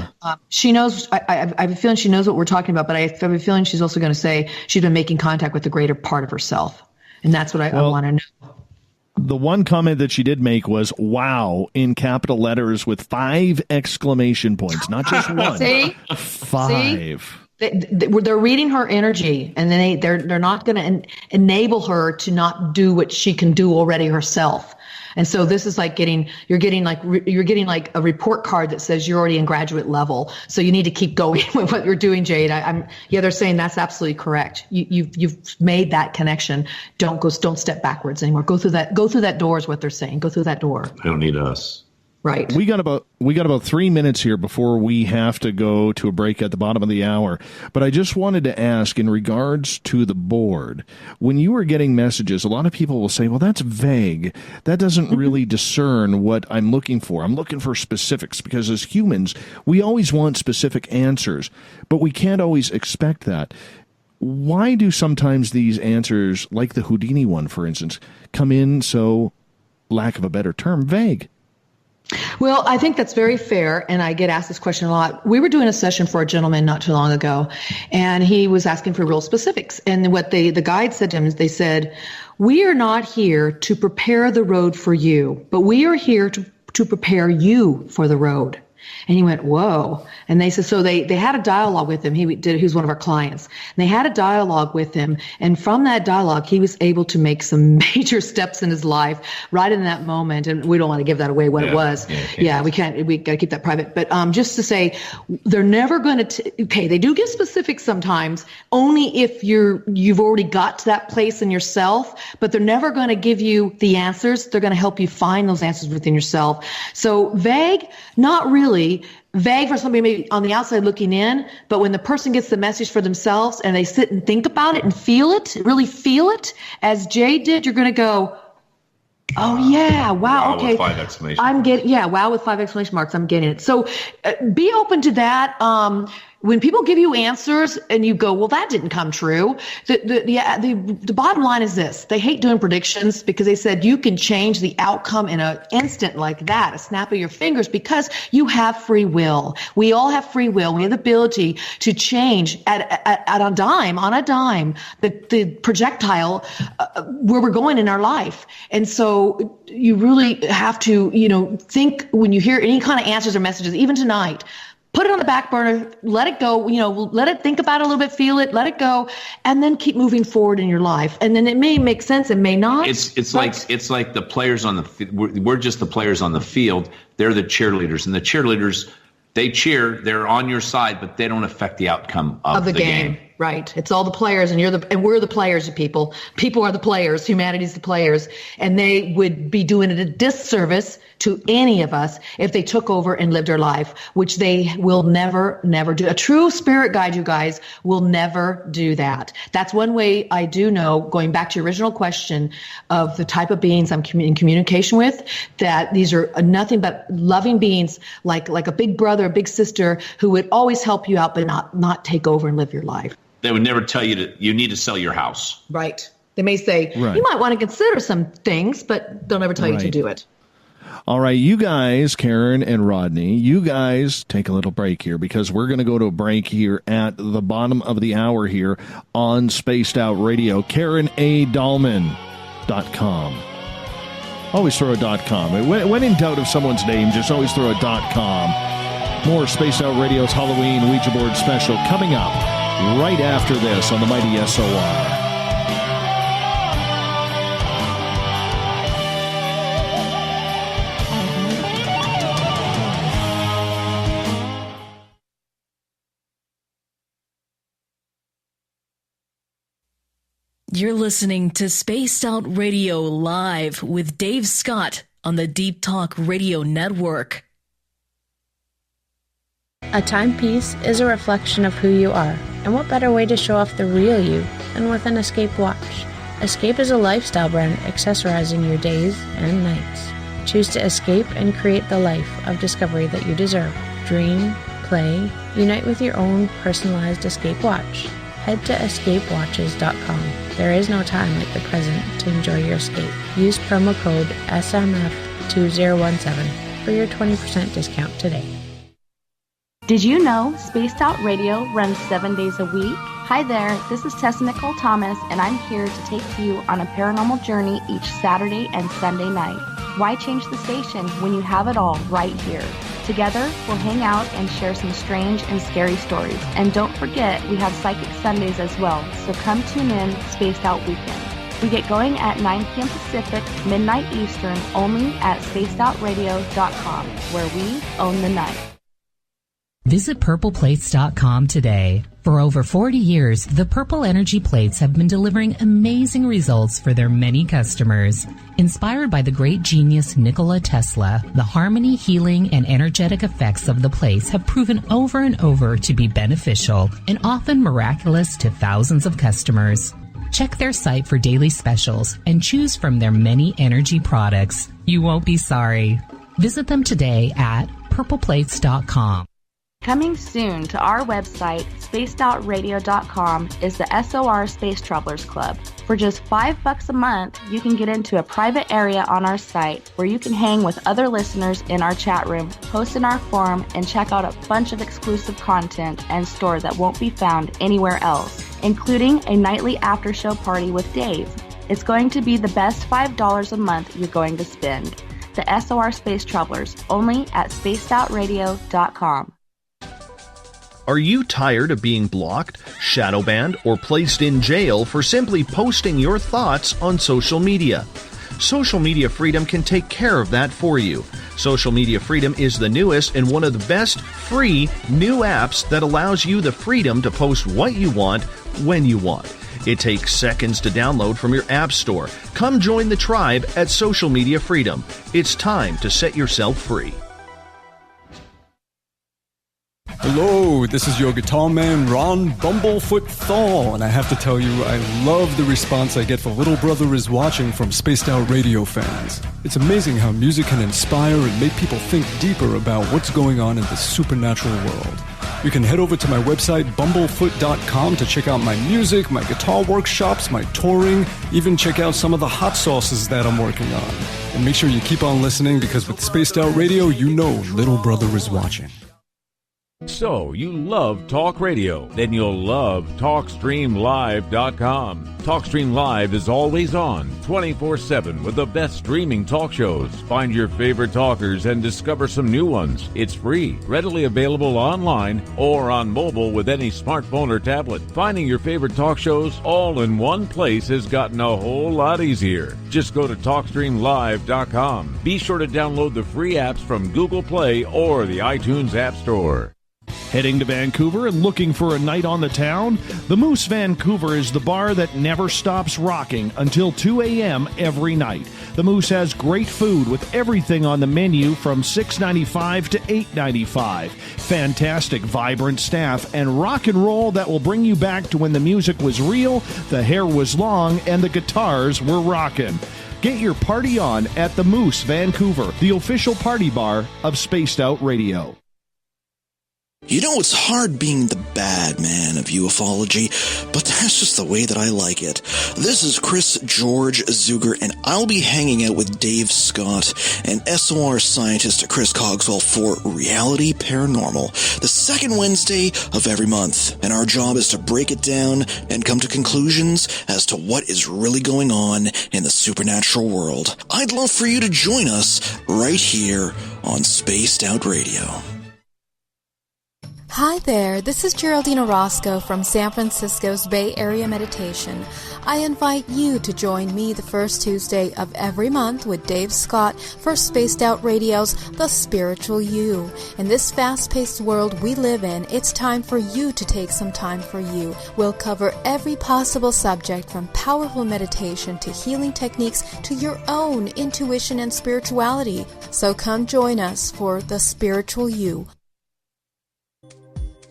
she knows, I have a feeling she knows what we're talking about, but I have a feeling she's also going to say she's been making contact with the greater part of herself. And that's what I want to know. The one comment that she did make was, wow, in capital letters with 5 exclamation points, not just one. See? 5. They're reading her energy, and then they're not going to enable her to not do what she can do already herself. And so this is like you're getting like a report card that says you're already in graduate level. So you need to keep going with what you're doing, Jade. They're saying that's absolutely correct. You've made that connection. Don't step backwards anymore. Go through that door is what they're saying. Go through that door. They don't need us. Right. We got about 3 minutes here before we have to go to a break at the bottom of the hour. But I just wanted to ask, in regards to the board, when you were getting messages, a lot of people will say, well, that's vague. That doesn't really discern what I'm looking for. I'm looking for specifics, because as humans, we always want specific answers, but we can't always expect that. Why do sometimes these answers, like the Houdini one, for instance, come in so, lack of a better term, vague? Well, I think that's very fair, and I get asked this question a lot. We were doing a session for a gentleman not too long ago, and he was asking for real specifics. And what the guide said to him is, they said, we are not here to prepare the road for you, but we are here to prepare you for the road. And he went, whoa. And they said, so they had a dialogue with him. He was one of our clients. And they had a dialogue with him. And from that dialogue, he was able to make some major steps in his life right in that moment. And we don't want to give that away, what it was. We got to keep that private. But just to say, they're never going to, they do give specifics sometimes, only if you've already got to that place in yourself, but they're never going to give you the answers. They're going to help you find those answers within yourself. So vague, not really. Vague for somebody maybe on the outside looking in, but when the person gets the message for themselves and they sit and think about it and really feel it, as Jade did, you're going to go, oh yeah, wow, okay. With 5 exclamation I'm getting, wow, with 5 exclamation marks, I'm getting it. So be open to that. When people give you answers and you go, well, that didn't come true. The bottom line is this: they hate doing predictions, because they said you can change the outcome in an instant like that, a snap of your fingers, because you have free will. We all have free will. We have the ability to change at a dime, the projectile where we're going in our life. And so you really have to, think when you hear any kind of answers or messages, even tonight. Put it on the back burner, let it go, let it think about it a little bit, feel it, let it go, and then keep moving forward in your life. And then it may make sense, it may not. It's like the players on the we're just the players on the field. They're the cheerleaders, and the cheerleaders, they cheer, they're on your side, but they don't affect the outcome of the game. Right. It's all the players, and we're the players of people. People are the players. Humanity's the players, and they would be doing it a disservice to any of us if they took over and lived their life, which they will never do. A true spirit guide, you guys, will never do that. That's one way I do know, going back to your original question of the type of beings I'm in communication with, that these are nothing but loving beings, like a big brother, a big sister, who would always help you out, but not take over and live your life. They would never tell you you need to sell your house. Right. They may say, you might want to consider some things, but they'll never tell you to do it. All right, you guys, Karen and Rodney, you guys take a little break here, because we're going to go to a break here at the bottom of the hour here on Spaced Out Radio. KarenADahlman.com. Always throw a .com. When in doubt of someone's name, just always throw a .com. More Spaced Out Radio's Halloween Ouija Board special coming up right after this on the Mighty SOR. You're listening to Spaced Out Radio Live with Dave Scott on the Deep Talk Radio Network. A timepiece is a reflection of who you are, and what better way to show off the real you than with an escape watch? Escape is a lifestyle brand accessorizing your days and nights. Choose to escape and create the life of discovery that you deserve. Dream, play, unite with your own personalized escape watch. Head to escapewatches.com. There is no time like the present to enjoy your escape. Use promo code SMF2017 for your 20% discount today. Did you know Spaced Out Radio runs 7 days a week? Hi there, this is Tessa Nicole Thomas, and I'm here to take you on a paranormal journey each Saturday and Sunday night. Why change the station when you have it all right here? Together, we'll hang out and share some strange and scary stories. And don't forget, we have Psychic Sundays as well, so come tune in Spaced Out Weekend. We get going at 9 p.m. Pacific, midnight Eastern, only at spacedoutradio.com, where we own the night. Visit purpleplates.com today. For over 40 years, the Purple Energy Plates have been delivering amazing results for their many customers. Inspired by the great genius Nikola Tesla, the harmony, healing, and energetic effects of the plates have proven over and over to be beneficial and often miraculous to thousands of customers. Check their site for daily specials and choose from their many energy products. You won't be sorry. Visit them today at purpleplates.com. Coming soon to our website, spacedoutradio.com, is the SOR Space Travelers Club. For just $5 a month, you can get into a private area on our site where you can hang with other listeners in our chat room, post in our forum, and check out a bunch of exclusive content and store that won't be found anywhere else, including a nightly after-show party with Dave. It's going to be the best $5 a month you're going to spend. The SOR Space Travelers, only at spacedoutradio.com. Are you tired of being blocked, shadow banned, or placed in jail for simply posting your thoughts on social media? Social Media Freedom can take care of that for you. Social Media Freedom is the newest and one of the best free new apps that allows you the freedom to post what you want, when you want. It takes seconds to download from your app store. Come join the tribe at Social Media Freedom. It's time to set yourself free. Hello, this is your guitar man, Ron Bumblefoot Thal, and I have to tell you, I love the response I get for Little Brother is Watching from Spaced Out Radio fans. It's amazing how music can inspire and make people think deeper about what's going on in the supernatural world. You can head over to my website, bumblefoot.com, to check out my music, my guitar workshops, my touring, even check out some of the hot sauces that I'm working on. And make sure you keep on listening, because with Spaced Out Radio, you know Little Brother is watching. So, you love talk radio? Then you'll love TalkStreamLive.com. TalkStream Live is always on, 24/7, with the best streaming talk shows. Find your favorite talkers and discover some new ones. It's free, readily available online or on mobile with any smartphone or tablet. Finding your favorite talk shows all in one place has gotten a whole lot easier. Just go to TalkStreamLive.com. Be sure to download the free apps from Google Play or the iTunes App Store. Heading to Vancouver and looking for a night on the town? The Moose Vancouver is the bar that never stops rocking until 2 a.m. every night. The Moose has great food with everything on the menu from $6.95 to $8.95. Fantastic, vibrant staff and rock and roll that will bring you back to when the music was real, the hair was long, and the guitars were rocking. Get your party on at the Moose Vancouver, the official party bar of Spaced Out Radio. You know, it's hard being the bad man of ufology, but that's just the way that I like it. This is Chris George Zuger, and I'll be hanging out with Dave Scott and SOR scientist Chris Cogswell for Reality Paranormal, the second Wednesday of every month. And our job is to break it down and come to conclusions as to what is really going on in the supernatural world. I'd love for you to join us right here on Spaced Out Radio. Hi there, this is Geraldine Orozco from San Francisco's Bay Area Meditation. I invite you to join me the first Tuesday of every month with Dave Scott for Spaced Out Radio's The Spiritual You. In this fast-paced world we live in, it's time for you to take some time for you. We'll cover every possible subject from powerful meditation to healing techniques to your own intuition and spirituality. So come join us for The Spiritual You.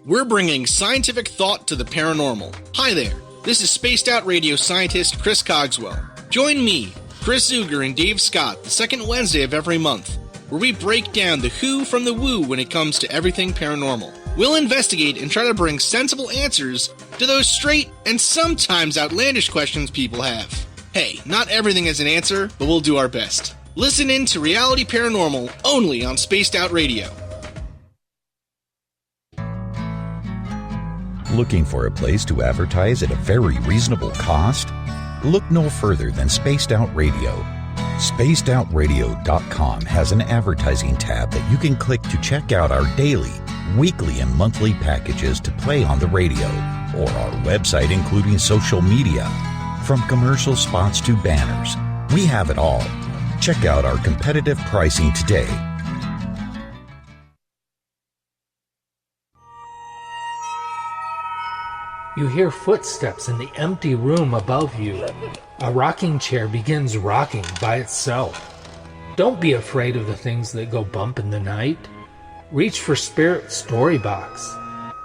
We're bringing scientific thought to the paranormal. Hi there, this is Spaced Out Radio scientist Chris Cogswell. Join me, Chris Zuger, and Dave Scott the second Wednesday of every month, where we break down the who from the woo when it comes to everything paranormal. We'll investigate and try to bring sensible answers to those straight and sometimes outlandish questions people have. Hey, not everything has an answer, but we'll do our best. Listen in to Reality Paranormal only on Spaced Out Radio. Looking for a place to advertise at a very reasonable cost? Look no further than Spaced Out Radio. SpacedOutRadio.com has an advertising tab that you can click to check out our daily, weekly, and monthly packages to play on the radio, or our website including social media. From commercial spots to banners, we have it all. Check out our competitive pricing today. You hear footsteps in the empty room above you. A rocking chair begins rocking by itself. Don't be afraid of the things that go bump in the night. Reach for Spirit Storybox,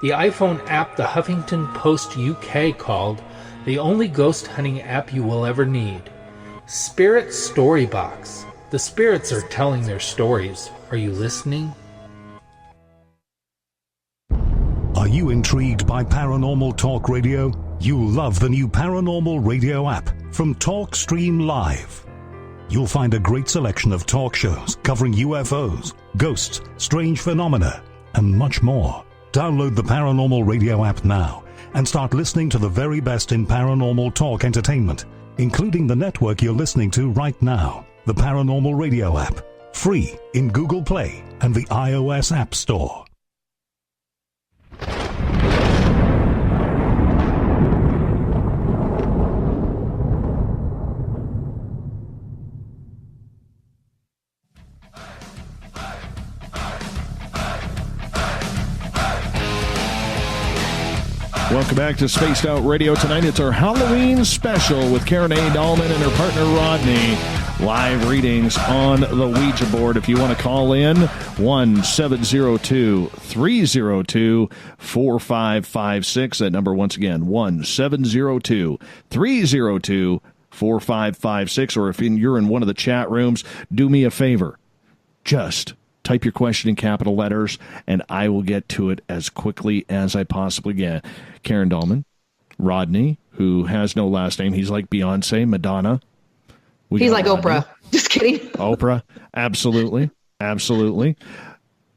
the iPhone app the Huffington Post UK called the only ghost hunting app you will ever need. Spirit Storybox. The spirits are telling their stories. Are you listening? Are you intrigued by Paranormal Talk Radio? You'll love the new Paranormal Radio app from TalkStream Live. You'll find a great selection of talk shows covering UFOs, ghosts, strange phenomena, and much more. Download the Paranormal Radio app now and start listening to the very best in paranormal talk entertainment, including the network you're listening to right now, the Paranormal Radio app, free in Google Play and the iOS App Store. Welcome back to Spaced Out Radio. Tonight it's our Halloween special with Karen A. Dahlman and her partner Rodney. Live readings on the Ouija board. If you want to call in, 1-702-302-4556. That number once again, 1-702-302-4556. Or if you're in one of the chat rooms, do me a favor. Just type your question in capital letters, and I will get to it as quickly as I possibly can. Karen Dahlman, Rodney, who has no last name. He's like Beyonce, Madonna. He's like Rodney. Oprah. Just kidding. Oprah. Absolutely. Absolutely.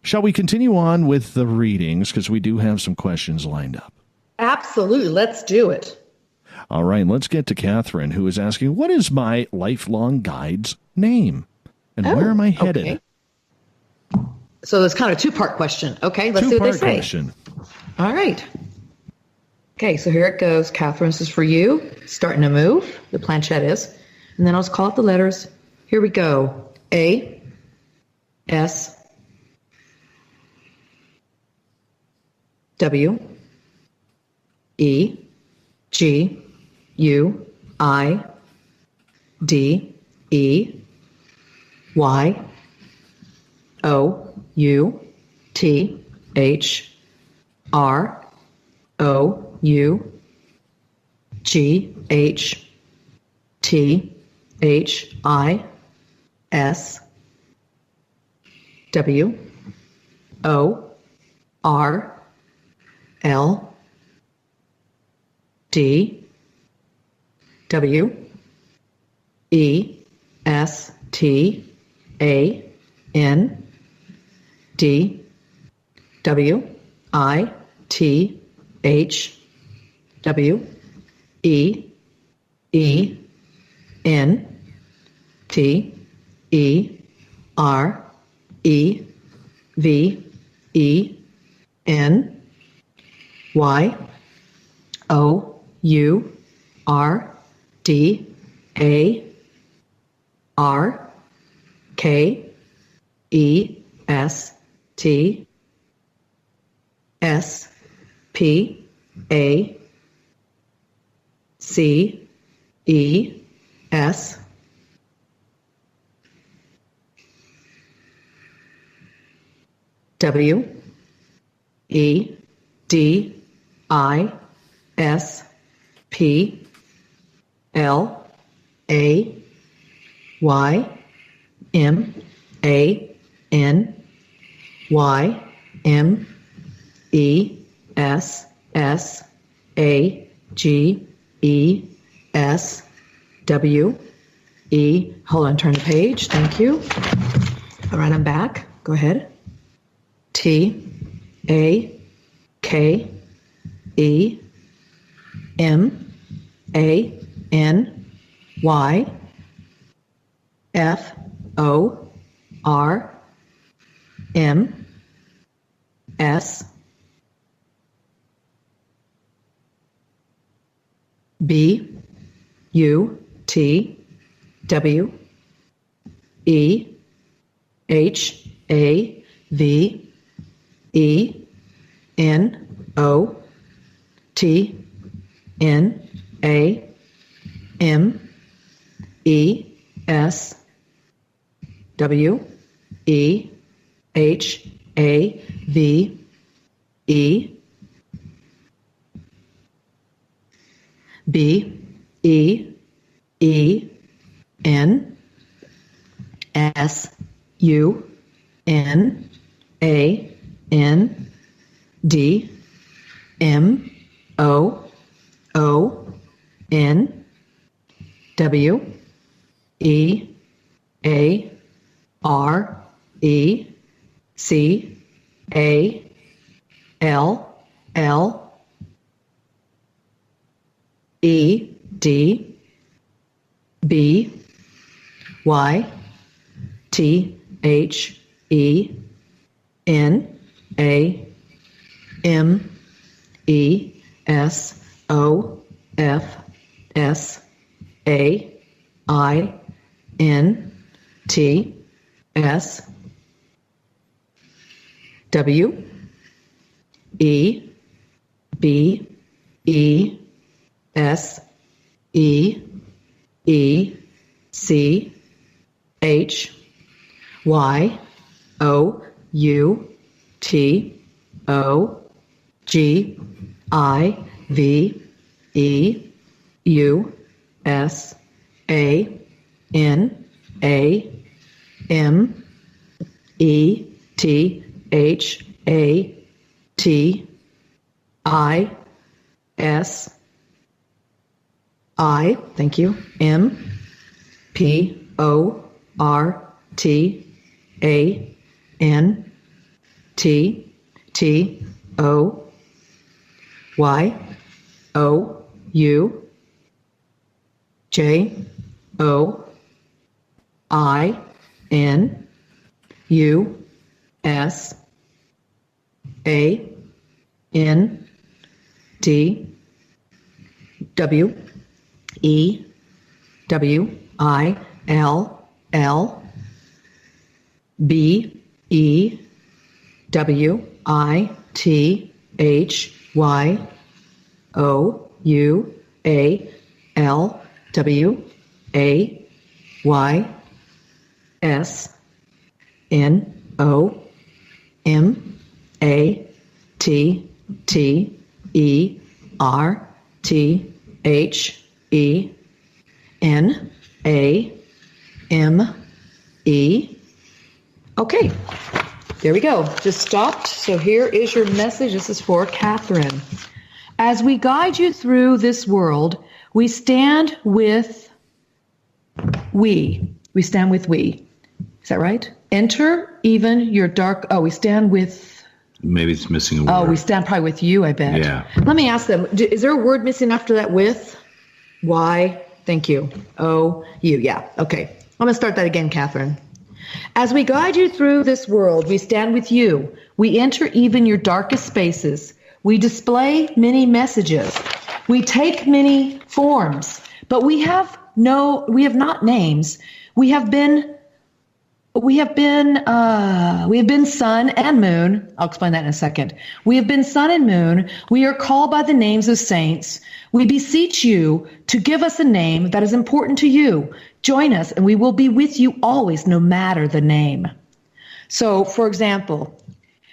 Shall we continue on with the readings? Because we do have some questions lined up. Absolutely. Let's do it. All right. Let's get to Catherine, who is asking, what is my lifelong guide's name? And where am I headed? Okay. So that's kind of a two-part question. Okay, let's see what they say. Question. All right. Okay, so here it goes. Catherine, this is for you. Starting to move. The planchette is. And then I'll just call out the letters. Here we go. A, S, W, E, G, U, I, D, E, Y, O, U, T, H, R, O, U, G, H, T, H, I, S, W, O, R, L, D, W, E, S, T, A, N, D, W, I, T, H, W, E, E, N, T, E, R, E, V, E, N, Y, O, U, R, D, A, R, K, E, S, T, S, P, A, C, E, S, W, E, D, I, S, P, L, A, Y, M, A, N, Y, M, E, S, S, Hold on, turn the page. Thank you. All right, I'm back. Go ahead. TAKAMANYFORMS Thank you. Okay, there we go. Just stopped. So here is your message. This is for Catherine. As we guide you through this world, we stand with we. We stand with we. Is that right? Enter even your dark. Oh, we stand with. Maybe it's missing a word. Oh, we stand probably with you, I bet. Yeah. Let me ask them. Is there a word missing after that with? Why? Thank you. Oh, you. Yeah. Okay. I'm going to start that again, Catherine. As we guide you through this world, we stand with you. We enter even your darkest spaces. We display many messages. We take many forms, but we have not names. We have been sun and moon. I'll explain that in a second. We have been sun and moon. We are called by the names of saints. We beseech you to give us a name that is important to you. Join us and we will be with you always, no matter the name. So, for example,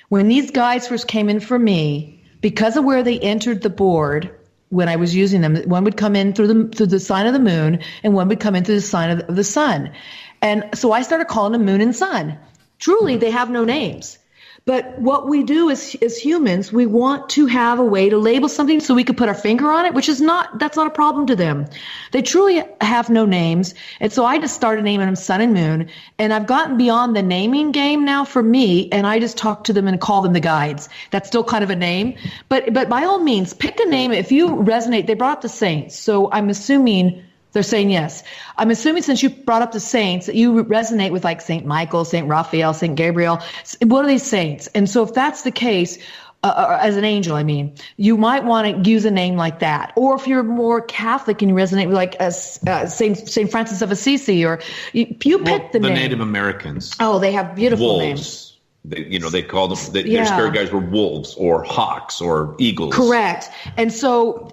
when these guides first came in for me, because of where they entered the board, when I was using them, one would come in through the sign of the moon and one would come in through the sign of the sun. And so I started calling them moon and sun. Truly, they have no names. But what we do as humans, we want to have a way to label something so we could put our finger on it, that's not a problem to them. They truly have no names. And so I just started naming them Sun and Moon. And I've gotten beyond the naming game now for me. And I just talk to them and call them the guides. That's still kind of a name. But by all means, pick a name. If you resonate, they brought up the saints. So I'm assuming they're saying yes. I'm assuming since you brought up the saints that you resonate with like St. Michael, St. Raphael, St. Gabriel. What are these saints? And so if that's the case, as an angel, I mean, you might want to use a name like that. Or if you're more Catholic and you resonate with like St. Francis of Assisi, or you pick the name. The Native Americans. Oh, they have beautiful wolves. Names. They call them, their spirit guides were wolves or hawks or eagles. Correct. And so,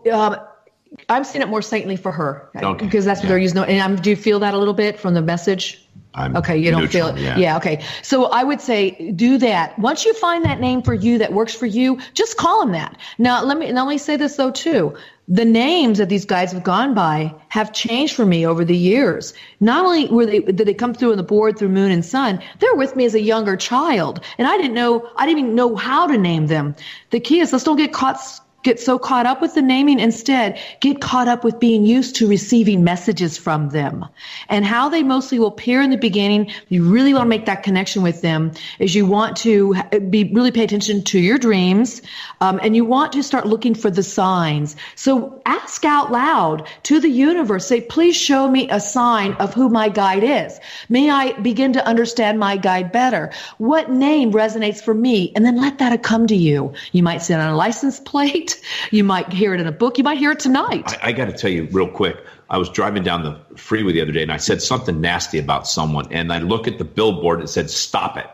I'm seeing it more saintly for her because that's what they're using. And do you feel that a little bit from the message? Okay, you don't feel it. Yeah, okay. So I would say do that. Once you find that name for you that works for you, just call them that. Now, let me say this though too. The names that these guys have gone by have changed for me over the years. Not only did they come through on the board through Moon and Sun, they're with me as a younger child, and I didn't even know how to name them. The key is let's don't get so caught up with the naming. Instead, get caught up with being used to receiving messages from them. And how they mostly will appear in the beginning, you really want to make that connection with them, is you want to really pay attention to your dreams, and you want to start looking for the signs. So ask out loud to the universe, say, please show me a sign of who my guide is. May I begin to understand my guide better? What name resonates for me? And then let that come to you. You might see it on a license plate. You might hear it in a book. You might hear it tonight. I got to tell you real quick. I was driving down the freeway the other day, and I said something nasty about someone, and I look at the billboard and it said, "Stop it."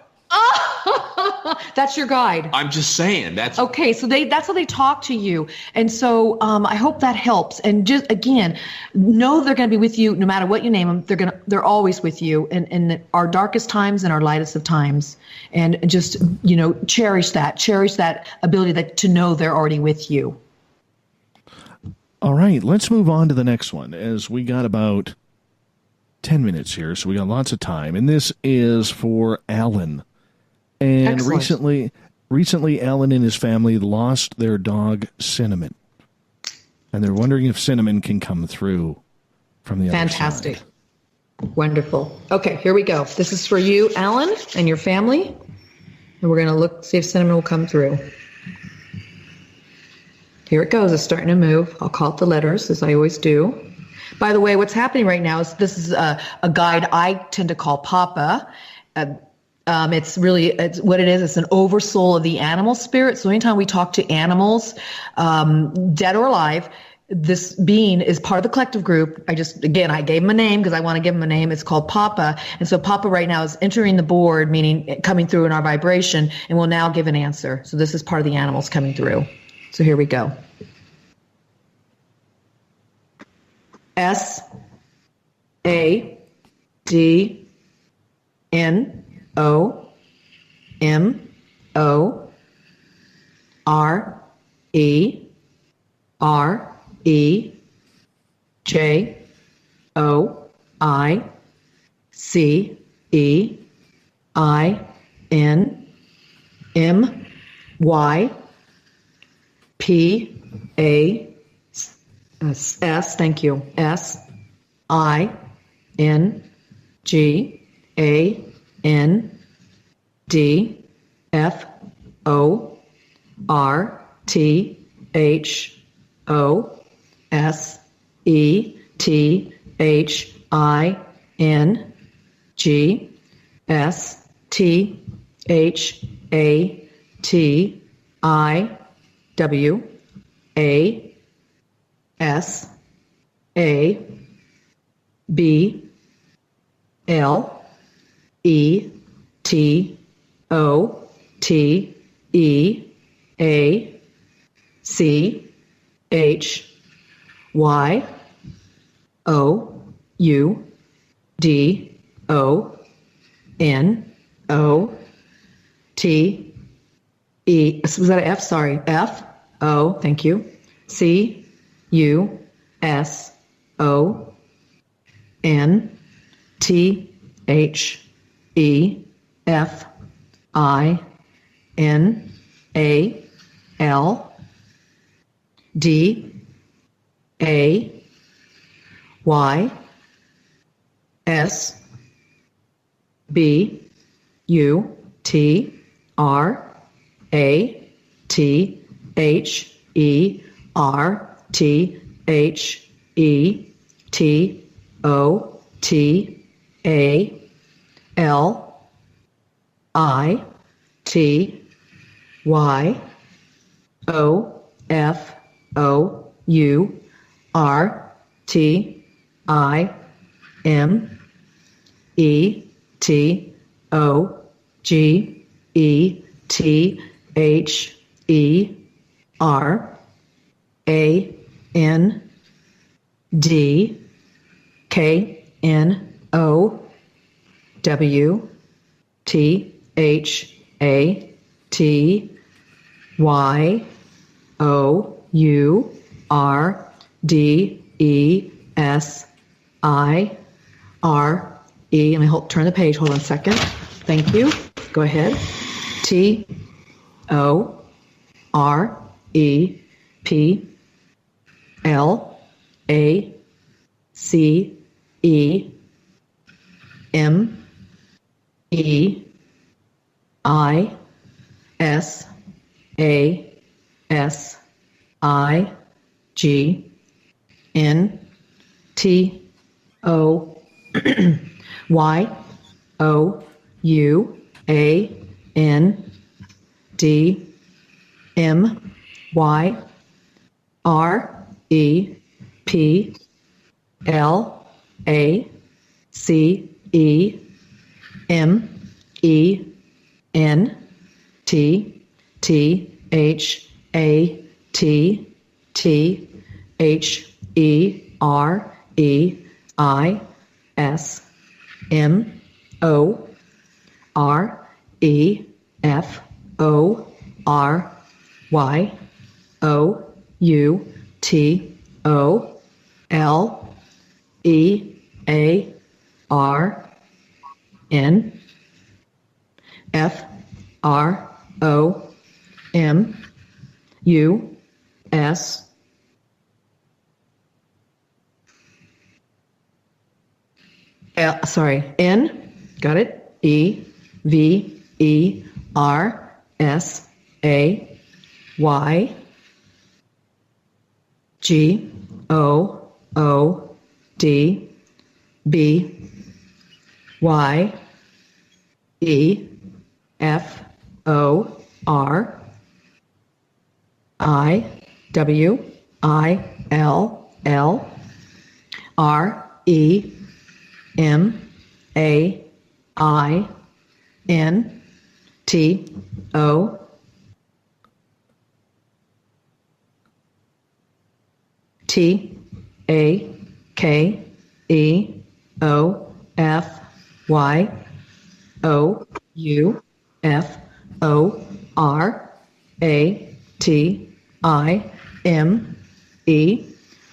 That's your guide. I'm just saying that's okay. So that's how they talk to you, and so I hope that helps. And just again, know they're going to be with you no matter what you name them. They're always with you in our darkest times and our lightest of times. And just cherish that ability to know they're already with you. All right, let's move on to the next one, as we got about 10 minutes here, so we got lots of time. And this is for Alan. And excellent. recently, Alan and his family lost their dog, Cinnamon. And they're wondering if Cinnamon can come through from the other side. Fantastic. Wonderful. Okay, here we go. This is for you, Alan, and your family. And we're going to see if Cinnamon will come through. Here it goes. It's starting to move. I'll call it the letters, as I always do. By the way, what's happening right now is this is a guide I tend to call Papa. It's what it is. It's an oversoul of the animal spirit. So anytime we talk to animals, dead or alive, this being is part of the collective group. I gave him a name because I want to give him a name. It's called Papa. And so Papa right now is entering the board, meaning coming through in our vibration, and will now give an answer. So this is part of the animals coming through. So here we go. S A D N O M O R E R E J O I C E I N M Y P A S, thank you, S I N G A N D F O R T H O S E T H I N G S T H A T I W A S A B L E T O T E A C H Y O U D O N O T E. Was that an F? Sorry. F O. Thank you. C U S O N T H E F I N A L D A Y S B U T R A T H E R T H E T O T A L I T Y O F O U R T I M E T O G E T H E R A N D K N O W T H A T Y O U R D E S I R E. Let me turn the page. Hold on a second. Thank you. Go ahead. T O R E P L A C E M E I S A S I G N T O Y O U A N D M Y R E P L A C E M E N T T H A T T H E R E I S M O R E F O R Y O U T O L E A R N F R O M U S N, got it, E V E R S A Y G O O D B Y E F O R I W I L L R E M A I N T O T A K E O F Y O U F O R A T I M E.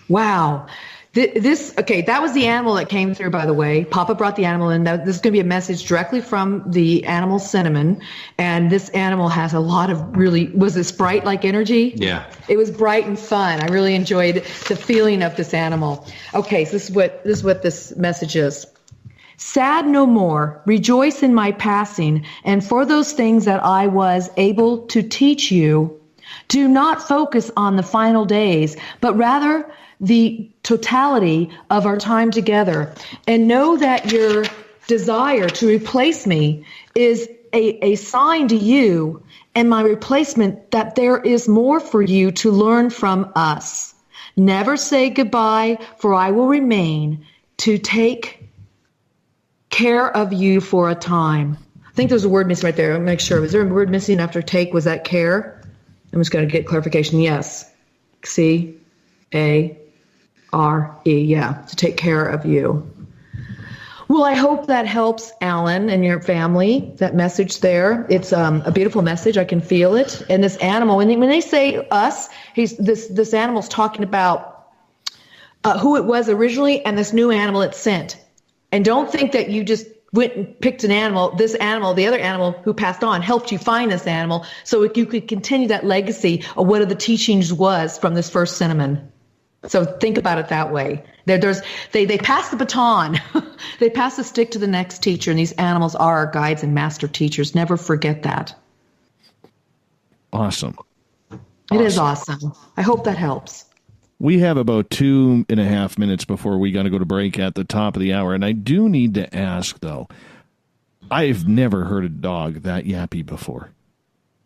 Wow. That was the animal that came through, by the way. Papa brought the animal in. This is going to be a message directly from the animal Cinnamon. And this animal has a lot of was this bright-like energy? Yeah. It was bright and fun. I really enjoyed the feeling of this animal. Okay, so this is what this message is. Sad no more, rejoice in my passing, and for those things that I was able to teach you, do not focus on the final days, but rather the totality of our time together, and know that your desire to replace me is a sign to you and my replacement that there is more for you to learn from us. Never say goodbye, for I will remain to take care of you for a time. I think there's a word missing right there. I'll make sure. Was there a word missing after take? Was that care? I'm just going to get clarification. Yes. C-A-R-E. Yeah. To take care of you. Well, I hope that helps, Alan, and your family, that message there. It's a beautiful message. I can feel it. And this animal, when they say us, this animal's talking about who it was originally and this new animal it sent. And don't think that you just went and picked an animal, this animal, the other animal who passed on helped you find this animal so you could continue that legacy of what the teachings was from this first cinnamon. So think about it that way. They pass the baton. They pass the stick to the next teacher, and these animals are our guides and master teachers. Never forget that. Awesome. It is awesome. I hope that helps. We have about 2.5 minutes before we got to go to break at the top of the hour, and I do need to ask, though, I've never heard a dog that yappy before.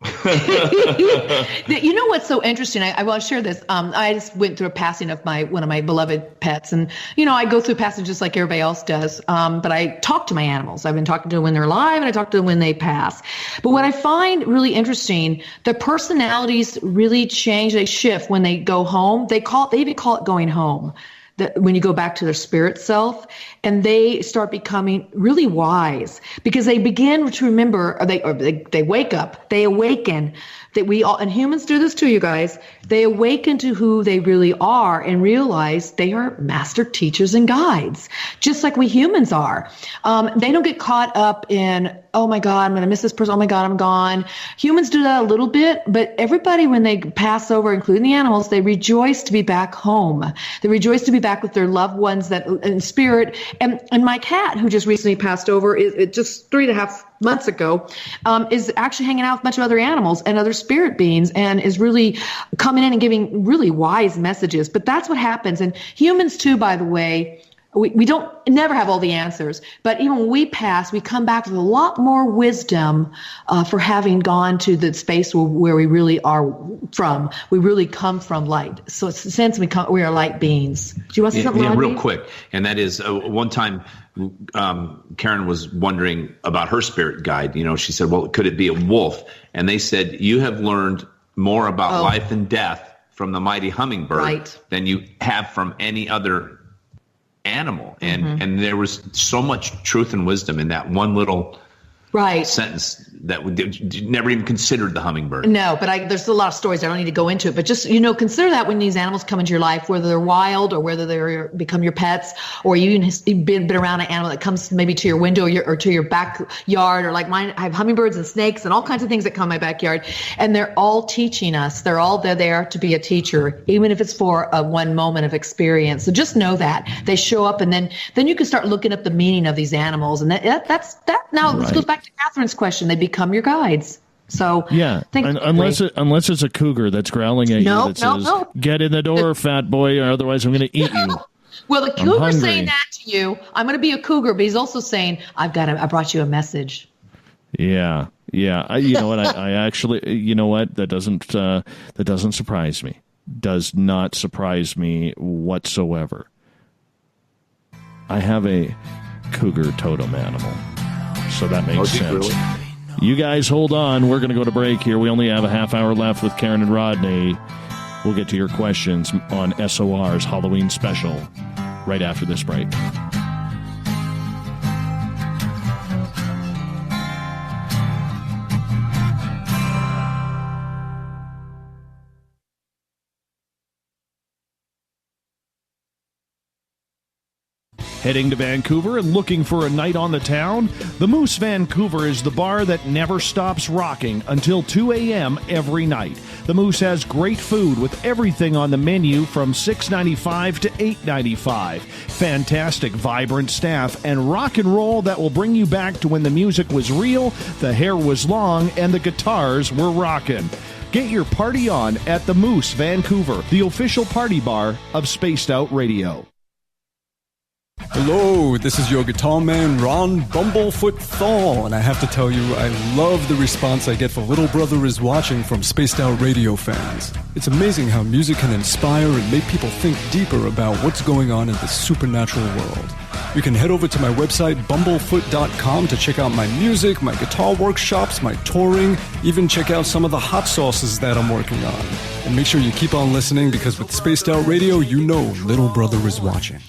You know what's so interesting? I want to share this. I just went through a passing of one of my beloved pets, and I go through passing just like everybody else does. But I talk to my animals. I've been talking to them when they're alive, and I talk to them when they pass. But what I find really interesting, their personalities really change. They shift when they go home. They even call it going home. When you go back to their spirit self, and they start becoming really wise because they begin to remember, or they wake up, they awaken. That we all, and humans do this too, you guys. They awaken to who they really are and realize they are master teachers and guides, just like we humans are. They don't get caught up in, oh my God, I'm going to miss this person. Oh my God, I'm gone. Humans do that a little bit, but everybody, when they pass over, including the animals, they rejoice to be back home. They rejoice to be back with their loved ones that in spirit. And my cat, who just recently passed over, just 3.5 months ago, is actually hanging out with a bunch of other animals and other spirit beings, and is really coming in and giving really wise messages. But that's what happens. And humans too, by the way, we don't never have all the answers, but even when we pass, we come back with a lot more wisdom for having gone to the space where we really are from. We really come from light. So it's a sense we are light beings. Do you want to say something, Rodney? Real quick. And that is one time Karen was wondering about her spirit guide. She said, well, could it be a wolf? And they said, you have learned more about life and death from the mighty hummingbird than you have from any other animal. And there was so much truth and wisdom in that one little sentence that we never even considered the hummingbird. No, but there's a lot of stories. I don't need to go into it, but just, consider that when these animals come into your life, whether they're wild or whether they become your pets, or you've been around an animal that comes maybe to your window or to your backyard, or like mine, I have hummingbirds and snakes and all kinds of things that come in my backyard, and they're all teaching us. They're there to be a teacher, even if it's for one moment of experience. So just know that they show up, and then you can start looking up the meaning of these animals, and that's now this goes back to Catherine's question. They become your guides. So yeah, unless it's a cougar that's growling at you that says, "Get in the door, fat boy, or otherwise I'm going to eat you." Well, the cougar's saying that to you. I'm going to be a cougar, but he's also saying, I brought you a message. Yeah. You know what? I actually, that doesn't surprise me. Does not surprise me whatsoever. I have a cougar totem animal. So that makes sense. Really? You guys hold on. We're going to go to break here. We only have a half hour left with Karen and Rodney. We'll get to your questions on SOR's Halloween special right after this break. Heading to Vancouver and looking for a night on the town? The Moose Vancouver is the bar that never stops rocking until 2 a.m. every night. The Moose has great food with everything on the menu from $6.95 to $8.95. Fantastic, vibrant staff and rock and roll that will bring you back to when the music was real, the hair was long, and the guitars were rocking. Get your party on at the Moose Vancouver, the official party bar of Spaced Out Radio. Hello, this is your guitar man, Ron Bumblefoot Thal, and I have to tell you, I love the response I get for Little Brother is Watching from Spaced Out Radio fans. It's amazing how music can inspire and make people think deeper about what's going on in the supernatural world. You can head over to my website, bumblefoot.com, to check out my music, my guitar workshops, my touring, even check out some of the hot sauces that I'm working on. And make sure you keep on listening, because with Spaced Out Radio, you know Little Brother is watching.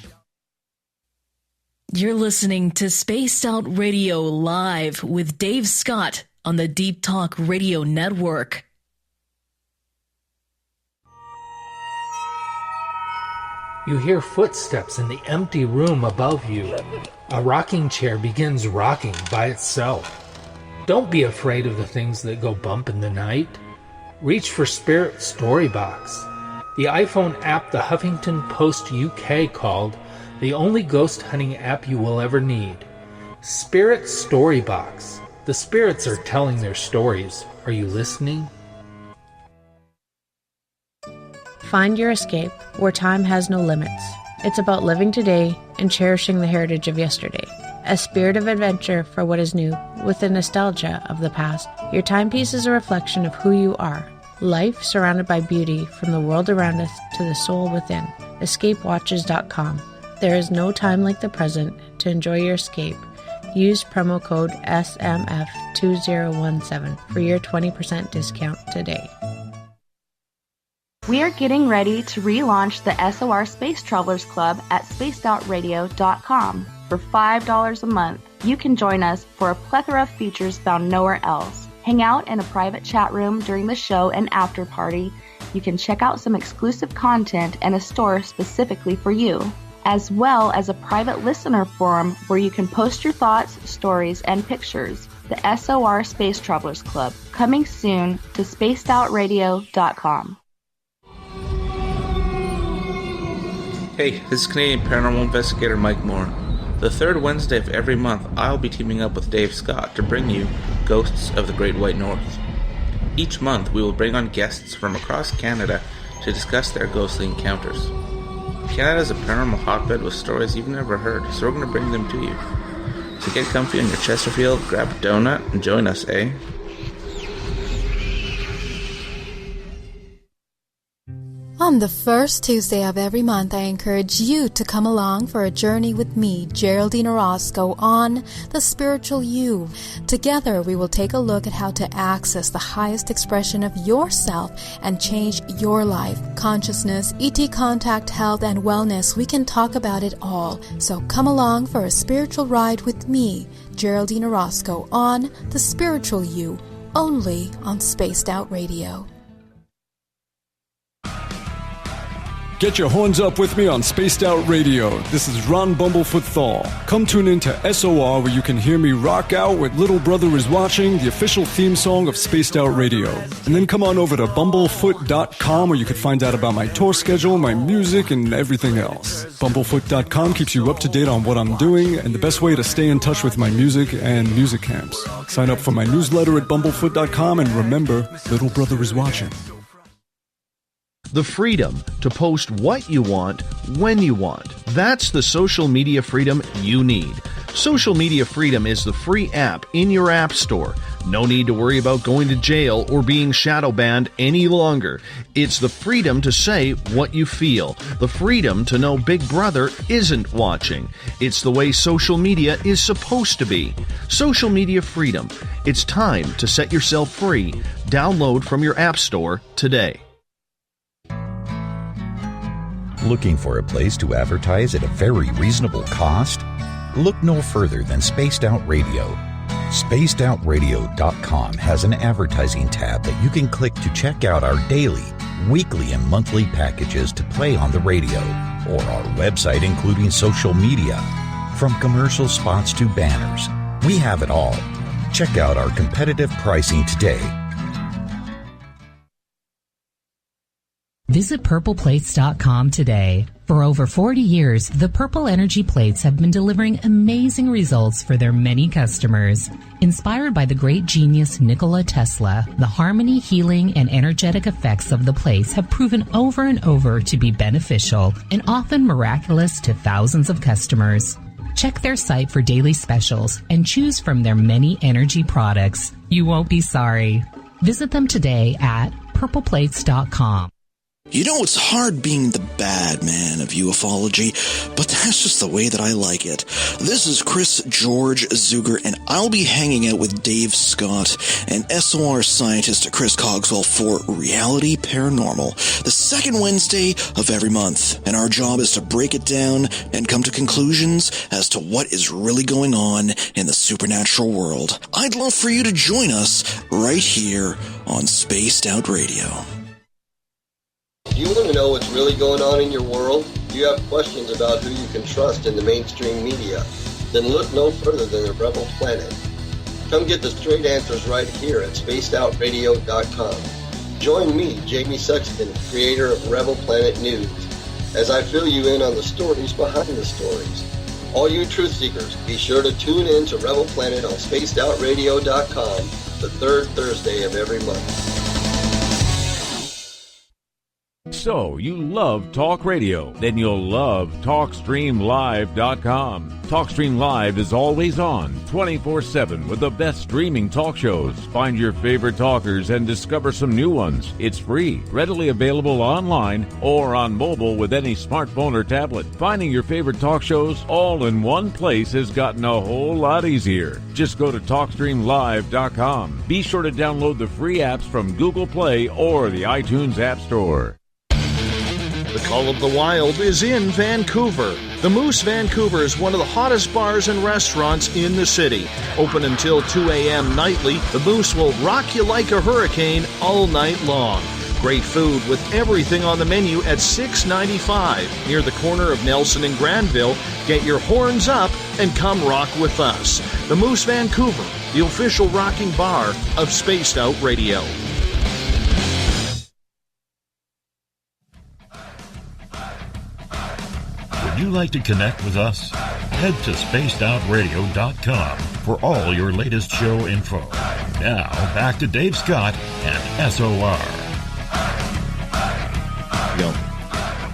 You're listening to Spaced Out Radio Live with Dave Scott on the Deep Talk Radio Network. You hear footsteps in the empty room above you. A rocking chair begins rocking by itself. Don't be afraid of the things that go bump in the night. Reach for Spirit Storybox, the iPhone app the Huffington Post UK called the only ghost hunting app you will ever need. Spirit Storybox. The spirits are telling their stories. Are you listening? Find your escape where time has no limits. It's about living today and cherishing the heritage of yesterday. A spirit of adventure for what is new, with the nostalgia of the past. Your timepiece is a reflection of who you are. Life surrounded by beauty from the world around us to the soul within. EscapeWatches.com. There is no time like the present to enjoy your escape. Use promo code SMF2017 for your 20% discount today. We are getting ready to relaunch the SOR Space Travelers Club at spacedoutradio.com. For $5 a month, you can join us for a plethora of features found nowhere else. Hang out in a private chat room during the show and after party. You can check out some exclusive content and a store specifically for you, as well as a private listener forum where you can post your thoughts, stories, and pictures. The SOR Space Travelers Club, coming soon to spacedoutradio.com. Hey, this is Canadian Paranormal Investigator Mike Moore. The third Wednesday of every month, I'll be teaming up with Dave Scott to bring you Ghosts of the Great White North. Each month, we will bring on guests from across Canada to discuss their ghostly encounters. Canada is a paranormal hotbed with stories you've never heard, so we're going to bring them to you. So get comfy on your Chesterfield, grab a donut, and join us, eh? On the first Tuesday of every month, I encourage you to come along for a journey with me, Geraldine Orozco, on The Spiritual You. Together, we will take a look at how to access the highest expression of yourself and change your life. Consciousness, ET contact, health, and wellness, we can talk about it all. So come along for a spiritual ride with me, Geraldine Orozco, on The Spiritual You, only on Spaced Out Radio. Get your horns up with me on Spaced Out Radio. This is Ron Bumblefoot Thal. Come tune in to SOR where you can hear me rock out with Little Brother is Watching, the official theme song of Spaced Out Radio. And then come on over to bumblefoot.com where you can find out about my tour schedule, my music, and everything else. Bumblefoot.com keeps you up to date on what I'm doing and the best way to stay in touch with my music and music camps. Sign up for my newsletter at bumblefoot.com and remember, Little Brother is Watching. The freedom to post what you want, when you want. That's the social media freedom you need. Social media freedom is the free app in your app store. No need to worry about going to jail or being shadow banned any longer. It's the freedom to say what you feel. The freedom to know Big Brother isn't watching. It's the way social media is supposed to be. Social media freedom. It's time to set yourself free. Download from your app store today. Looking for a place to advertise at a very reasonable cost? Look no further than Spaced Out Radio. SpacedOutRadio.com has an advertising tab that you can click to check out our daily, weekly, and monthly packages to play on the radio, or our website including social media. From commercial spots to banners, we have it all. Check out our competitive pricing today. Visit purpleplates.com today. For over 40 years, the Purple Energy Plates have been delivering amazing results for their many customers. Inspired by the great genius Nikola Tesla, the harmony, healing, and energetic effects of the plates have proven over and over to be beneficial and often miraculous to thousands of customers. Check their site for daily specials and choose from their many energy products. You won't be sorry. Visit them today at purpleplates.com. You know, it's hard being the bad man of ufology, but that's just the way that I like it. This is Chris George Zuger, and I'll be hanging out with Dave Scott and SOR scientist Chris Cogswell for Reality Paranormal, the second Wednesday of every month. And our job is to break it down and come to conclusions as to what is really going on in the supernatural world. I'd love for you to join us right here on Spaced Out Radio. Do you want to know what's really going on in your world? Do you have questions about who you can trust in the mainstream media? Then look no further than the Rebel Planet. Come get the straight answers right here at spacedoutradio.com. Join me, Jamie Sexton, creator of Rebel Planet News, as I fill you in on the stories behind the stories. All you truth seekers, be sure to tune in to Rebel Planet on spacedoutradio.com the third Thursday of every month. So, you love talk radio? Then you'll love TalkStreamLive.com. TalkStream Live is always on, 24/7, with the best streaming talk shows. Find your favorite talkers and discover some new ones. It's free, readily available online or on mobile with any smartphone or tablet. Finding your favorite talk shows all in one place has gotten a whole lot easier. Just go to TalkStreamLive.com. Be sure to download the free apps from Google Play or the iTunes App Store. The Call of the Wild is in Vancouver. The Moose Vancouver is one of the hottest bars and restaurants in the city. Open until 2 a.m. nightly, the Moose will rock you like a hurricane all night long. Great food with everything on the menu at $6.95 near the corner of Nelson and Granville. Get your horns up and come rock with us. The Moose Vancouver, the official rocking bar of Spaced Out Radio. Would you like to connect with us? Head to spacedoutradio.com for all your latest show info. Now, back to Dave Scott and SOR.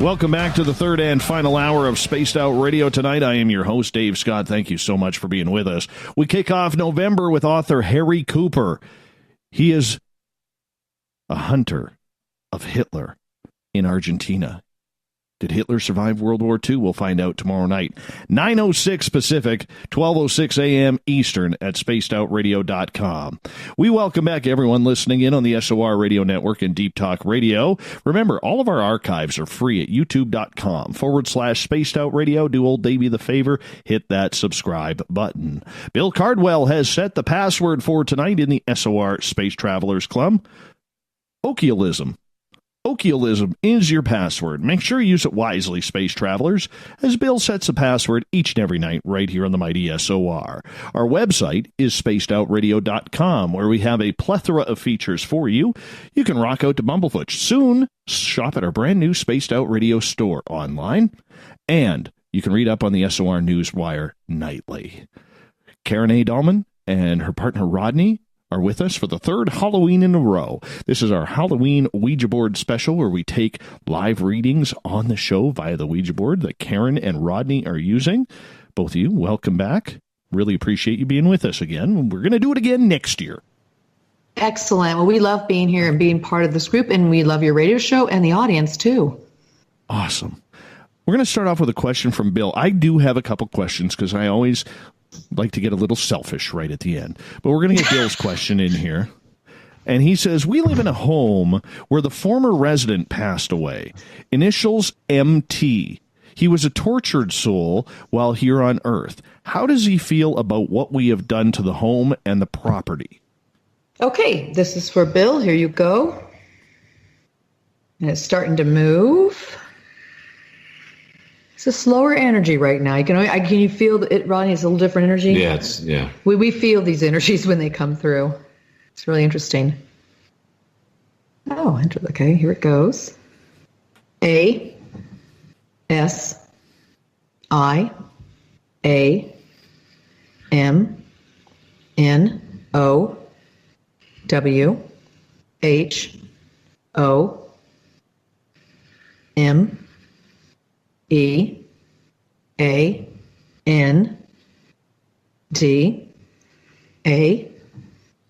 Welcome back to the third and final hour of Spaced Out Radio tonight. I am your host, Dave Scott. Thank you so much for being with us. We kick off November with author Harry Cooper. He is a hunter of Hitler in Argentina. Did Hitler survive World War II? We'll find out tomorrow night. 9:06 Pacific, 12:06 a.m. Eastern at spacedoutradio.com. We welcome back everyone listening in on the SOR Radio Network and Deep Talk Radio. Remember, all of our archives are free at youtube.com/spacedoutradio. Do old Davey the favor, hit that subscribe button. Bill Cardwell has set the password for tonight in the SOR Space Travelers Club. Okialism. Okialism is your password. Make sure you use it wisely, Space Travelers, as Bill sets the password each and every night right here on the mighty SOR. Our website is spacedoutradio.com, where we have a plethora of features for you. You can rock out to Bumblefoot. Soon, shop at our brand new Spaced Out Radio store online, and you can read up on the SOR Newswire nightly. Karen A. Dahlman and her partner Rodney are with us for the third Halloween in a row. This is our Halloween Ouija Board special, where we take live readings on the show via the Ouija board that Karen and Rodney are using. Both of you, welcome back. Really appreciate you being with us again. We're going to do it again next year. Excellent. Well, we love being here and being part of this group, and we love your radio show and the audience, too. Awesome. We're going to start off with a question from Bill. I do have a couple questions because I always like to get a little selfish right at the end. But we're going to get Bill's question in here. And he says, we live in a home where the former resident passed away. Initials MT. He was a tortured soul while here on Earth. How does he feel about what we have done to the home and the property? Okay, this is for Bill. Here you go. And it's starting to move. It's a slower energy right now. Can you feel it, Ronnie? It's a little different energy. Yeah, We feel these energies when they come through. It's really interesting. Oh, okay. Here it goes. A S I A M N O W H O M E A N D A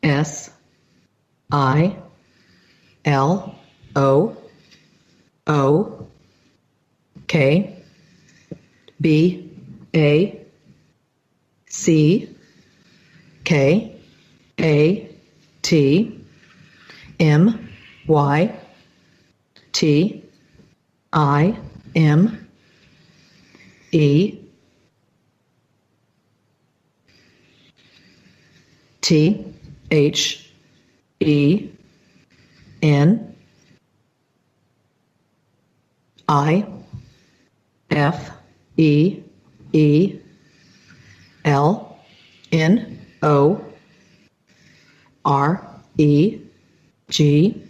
S I L O O K B A C K A T M Y T I M E T H E N I F E E L N O R E G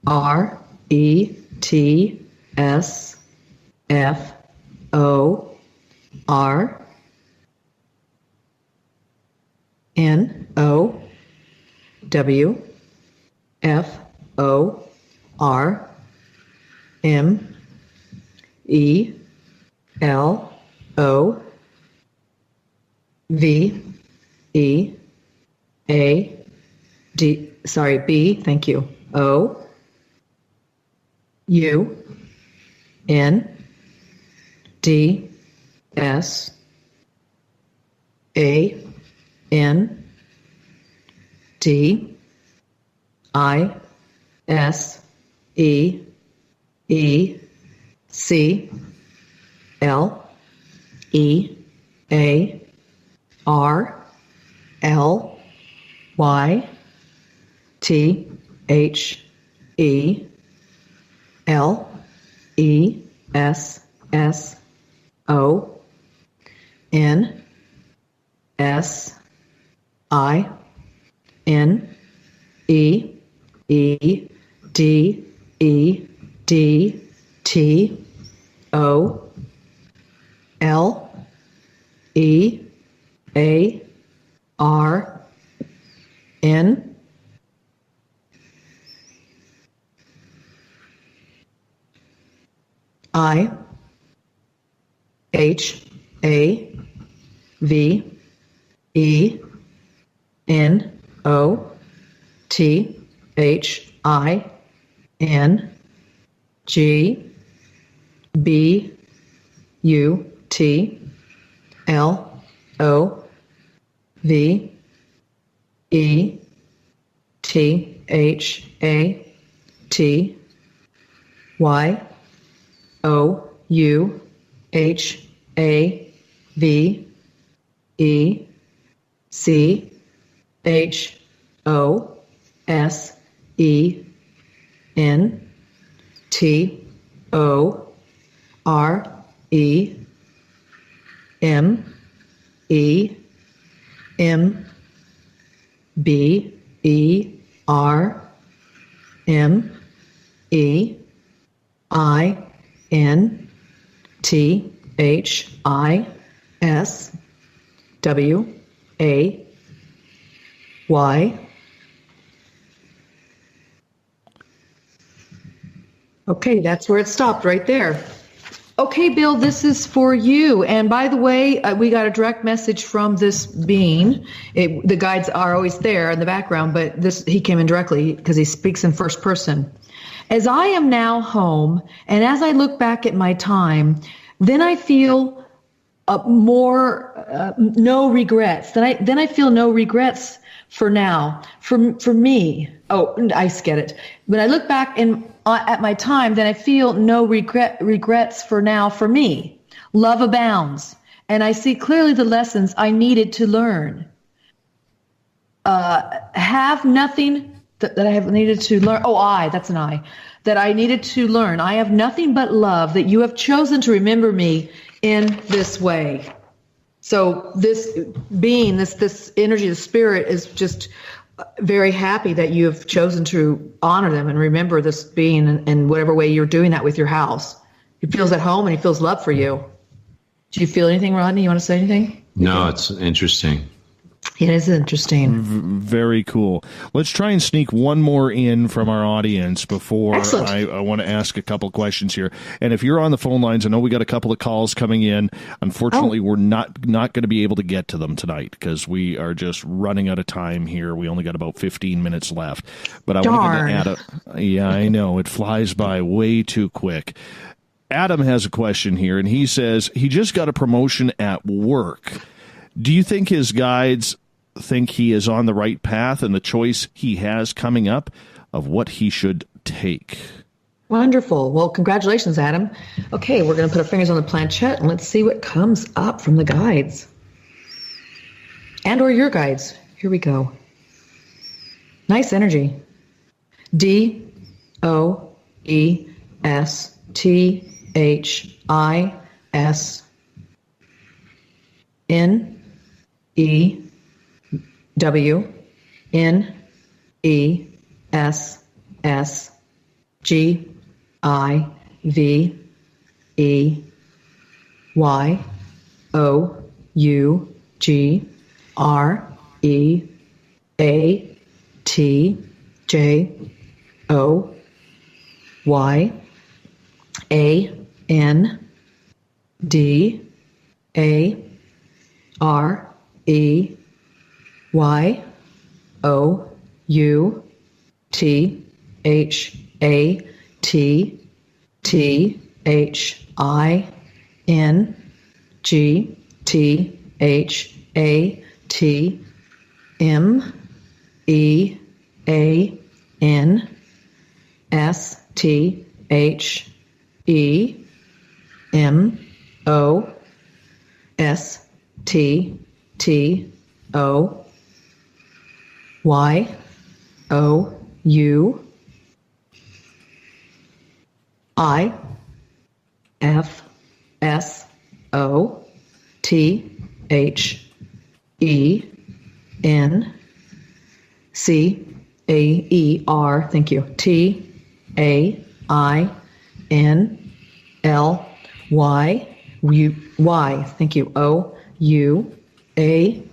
R E T S F O R N O W F O R M E L O V E A D, sorry, B, thank you, O U N D S A N D I S E E C L E A R L Y T H E L E S S O N S I N E E D E D T O L E A R N I H A V E N O T H I N G B U T L O V E T H A T Y O U H A V E C H O S E N T O R E M E M B E R M E I N T H I S W A Y. Okay, that's where it stopped right there. Okay, Bill, this is for you. And by the way, we got a direct message from this being. The guides are always there in the background, but he came in directly because he speaks in first person. As I am now home, and as I look back at my time, then I feel no regrets. Then I feel no regrets for now, for me. Oh, I get it. When I look back at my time, then I feel no regrets for now for me. Love abounds, and I see clearly the lessons I needed to learn. Have nothing that I have needed to learn. Oh, that's an I. That I needed to learn. I have nothing but love that you have chosen to remember me in this way. So this being, this energy, the spirit is just very happy that you have chosen to honor them and remember this being in whatever way you're doing that with your house. He feels at home and he feels love for you. Do you feel anything, Rodney? You want to say anything? No, it's interesting. It is interesting. Very cool. Let's try and sneak one more in from our audience before I want to ask a couple questions here. And if you're on the phone lines, I know we got a couple of calls coming in. Unfortunately, we're not going to be able to get to them tonight because we are just running out of time here. We only got about 15 minutes left. But I wanted to add yeah, I know. It flies by way too quick. Adam has a question here, and he says he just got a promotion at work. Do you think his guides think he is on the right path and the choice he has coming up of what he should take? Wonderful. Well, congratulations, Adam. Okay, we're going to put our fingers on the planchette and let's see what comes up from the guides. And or your guides. Here we go. Nice energy. DOESTHIS E W N E S S G I V E Y O U G R E A T J O Y A N D A R E Y O U T H A T T H I N G T H A T M E A N S T H E M O S T T O Y O U I F S O T H E N C A E R, thank you, T A I N L Y U Y, thank you, O U A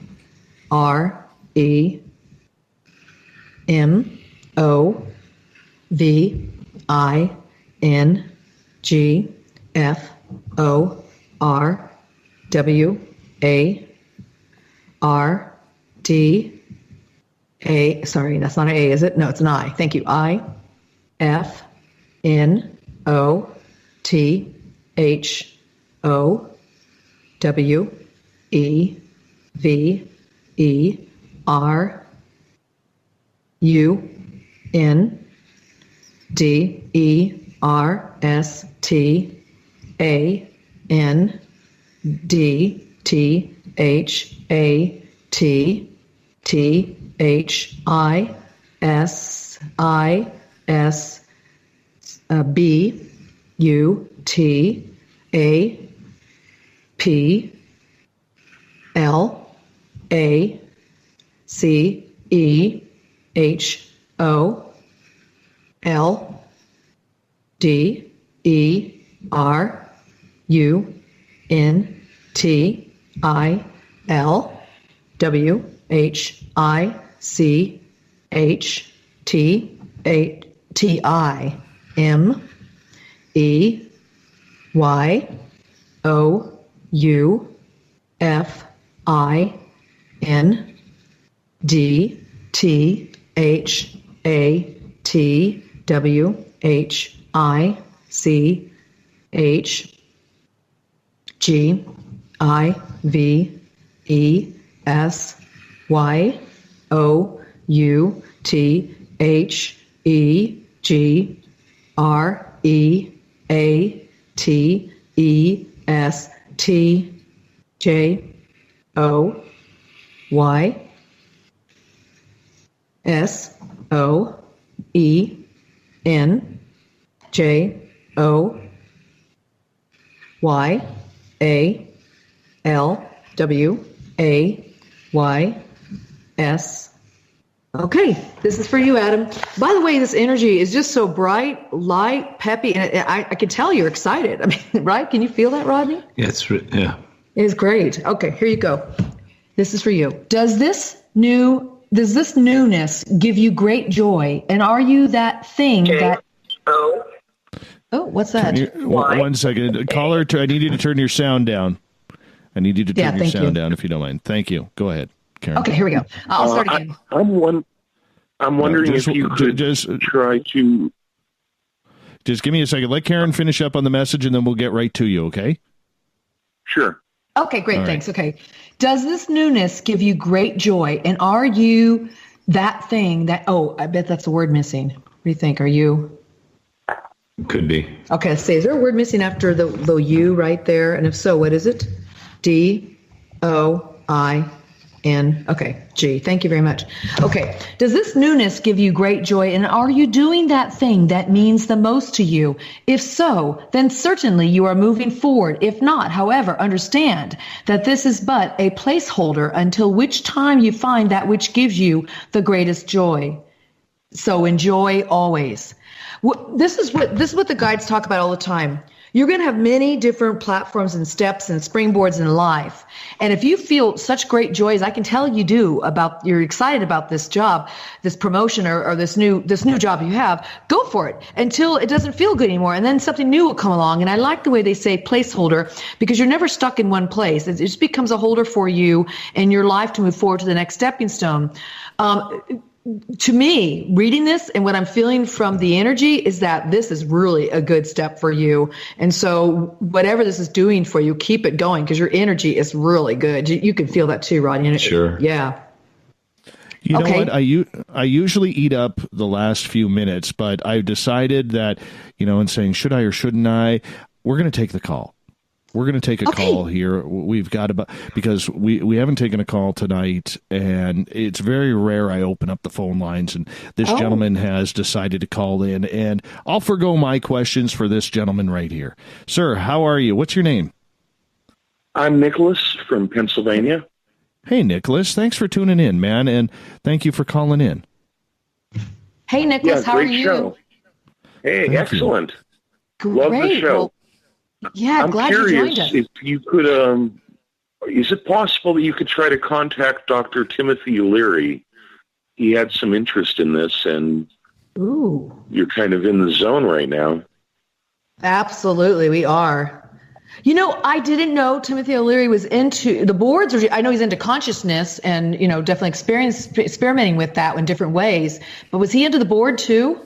R E M O V I N G F O R W A R D A, sorry, that's not an A, is it? No, it's an I. Thank you. I F N O T H O W E V E R U N D E R S T A N D T H A T T H I S B U T A P L A C E H O L D E R U N T I L W H I C H T A T I M E Y O U F I N D T H A T W H I C H G I V E S Y O U T H E G R E A T E S T J O Y S O E N J O Y A L W A Y S. Okay, this is for you, Adam. By the way, this energy is just so bright, light, peppy, and I can tell you're excited. I mean, right? Can you feel that, Rodney? Yeah, yeah. It is great. Okay, here you go. This is for you. Does this newness give you great joy? And are you that thing that... Oh, what's that? One second. Caller, I need you to turn your sound down. I need you to turn your sound down if you don't mind. Thank you. Go ahead, Karen. Okay, here we go. I'll start again. I'm wondering if you could try to... Just give me a second. Let Karen finish up on the message, and then we'll get right to you, okay? Sure. Okay, great. Thanks. Okay. Does this newness give you great joy? And are you that thing that... Oh, I bet that's a word missing. What do you think? Are you... Could be. Okay, let's see. Is there a word missing after the U right there? And if so, what is it? D-O-I-N-E-S Okay, G. Thank you very much. Okay. Does this newness give you great joy, and are you doing that thing that means the most to you? If so, then certainly you are moving forward. If not, however, understand that this is but a placeholder until which time you find that which gives you the greatest joy. So enjoy always. This is what the guides talk about all the time. You're going to have many different platforms and steps and springboards in life. And if you feel such great joy as I can tell you do about, you're excited about this job, this promotion or this new job you have, go for it until it doesn't feel good anymore. And then something new will come along. And I like the way they say placeholder, because you're never stuck in one place. It just becomes a holder for you in your life to move forward to the next stepping stone. To me, reading this and what I'm feeling from the energy is that this is really a good step for you. And so whatever this is doing for you, keep it going, because your energy is really good. You can feel that too, Rodney. Sure. Yeah. You know what? I usually eat up the last few minutes, but I've decided that, in saying, should I or shouldn't I, we're going to take the call. We're going to take a call here. We've got because we haven't taken a call tonight, and it's very rare I open up the phone lines, and this gentleman has decided to call in, and I'll forgo my questions for this gentleman right here. Sir, how are you? What's your name? I'm Nicholas from Pennsylvania. Hey, Nicholas. Thanks for tuning in, man, and thank you for calling in. Hey, Nicholas. How are you? Show. Hey, Thank excellent. You. Love the show. Well, yeah, I'm glad curious you joined us. if you could, is it possible that you could try to contact Dr. Timothy Leary? He had some interest in this, and you're kind of in the zone right now. Absolutely, we are. I didn't know Timothy O'Leary was into the boards. I know he's into consciousness and, definitely experimenting with that in different ways. But was he into the board too?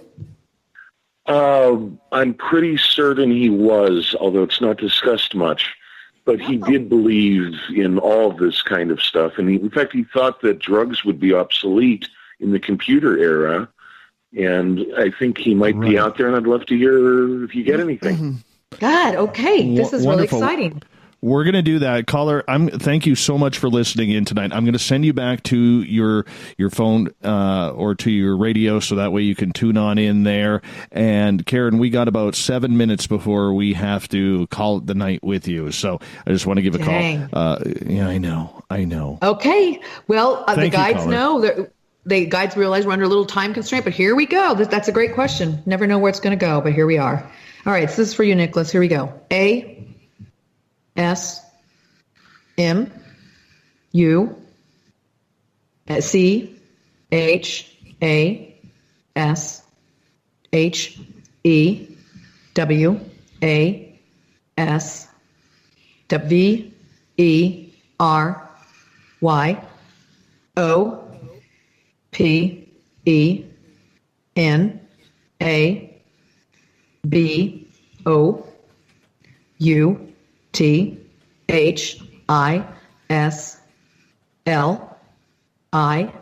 I'm pretty certain he was, although it's not discussed much. But he did believe in all this kind of stuff. And in fact, he thought that drugs would be obsolete in the computer era. And I think he might be out there, and I'd love to hear if you get anything. God, okay. This is Wonderful. really exciting. We're going to do that. Caller, thank you so much for listening in tonight. I'm going to send you back to your phone or to your radio, so that way you can tune on in there. And Karen, we got about 7 minutes before we have to call it the night with you. So I just want to give a call. Yeah, I know. Okay. Well, the guides caller. know. The guides realize we're under a little time constraint, but here we go. That's a great question. Never know where it's going to go, but here we are. All right, so this is for you, Nicholas. Here we go. A S M U C H A S H E W A S W E R Y O P E N A B O U T H I S L I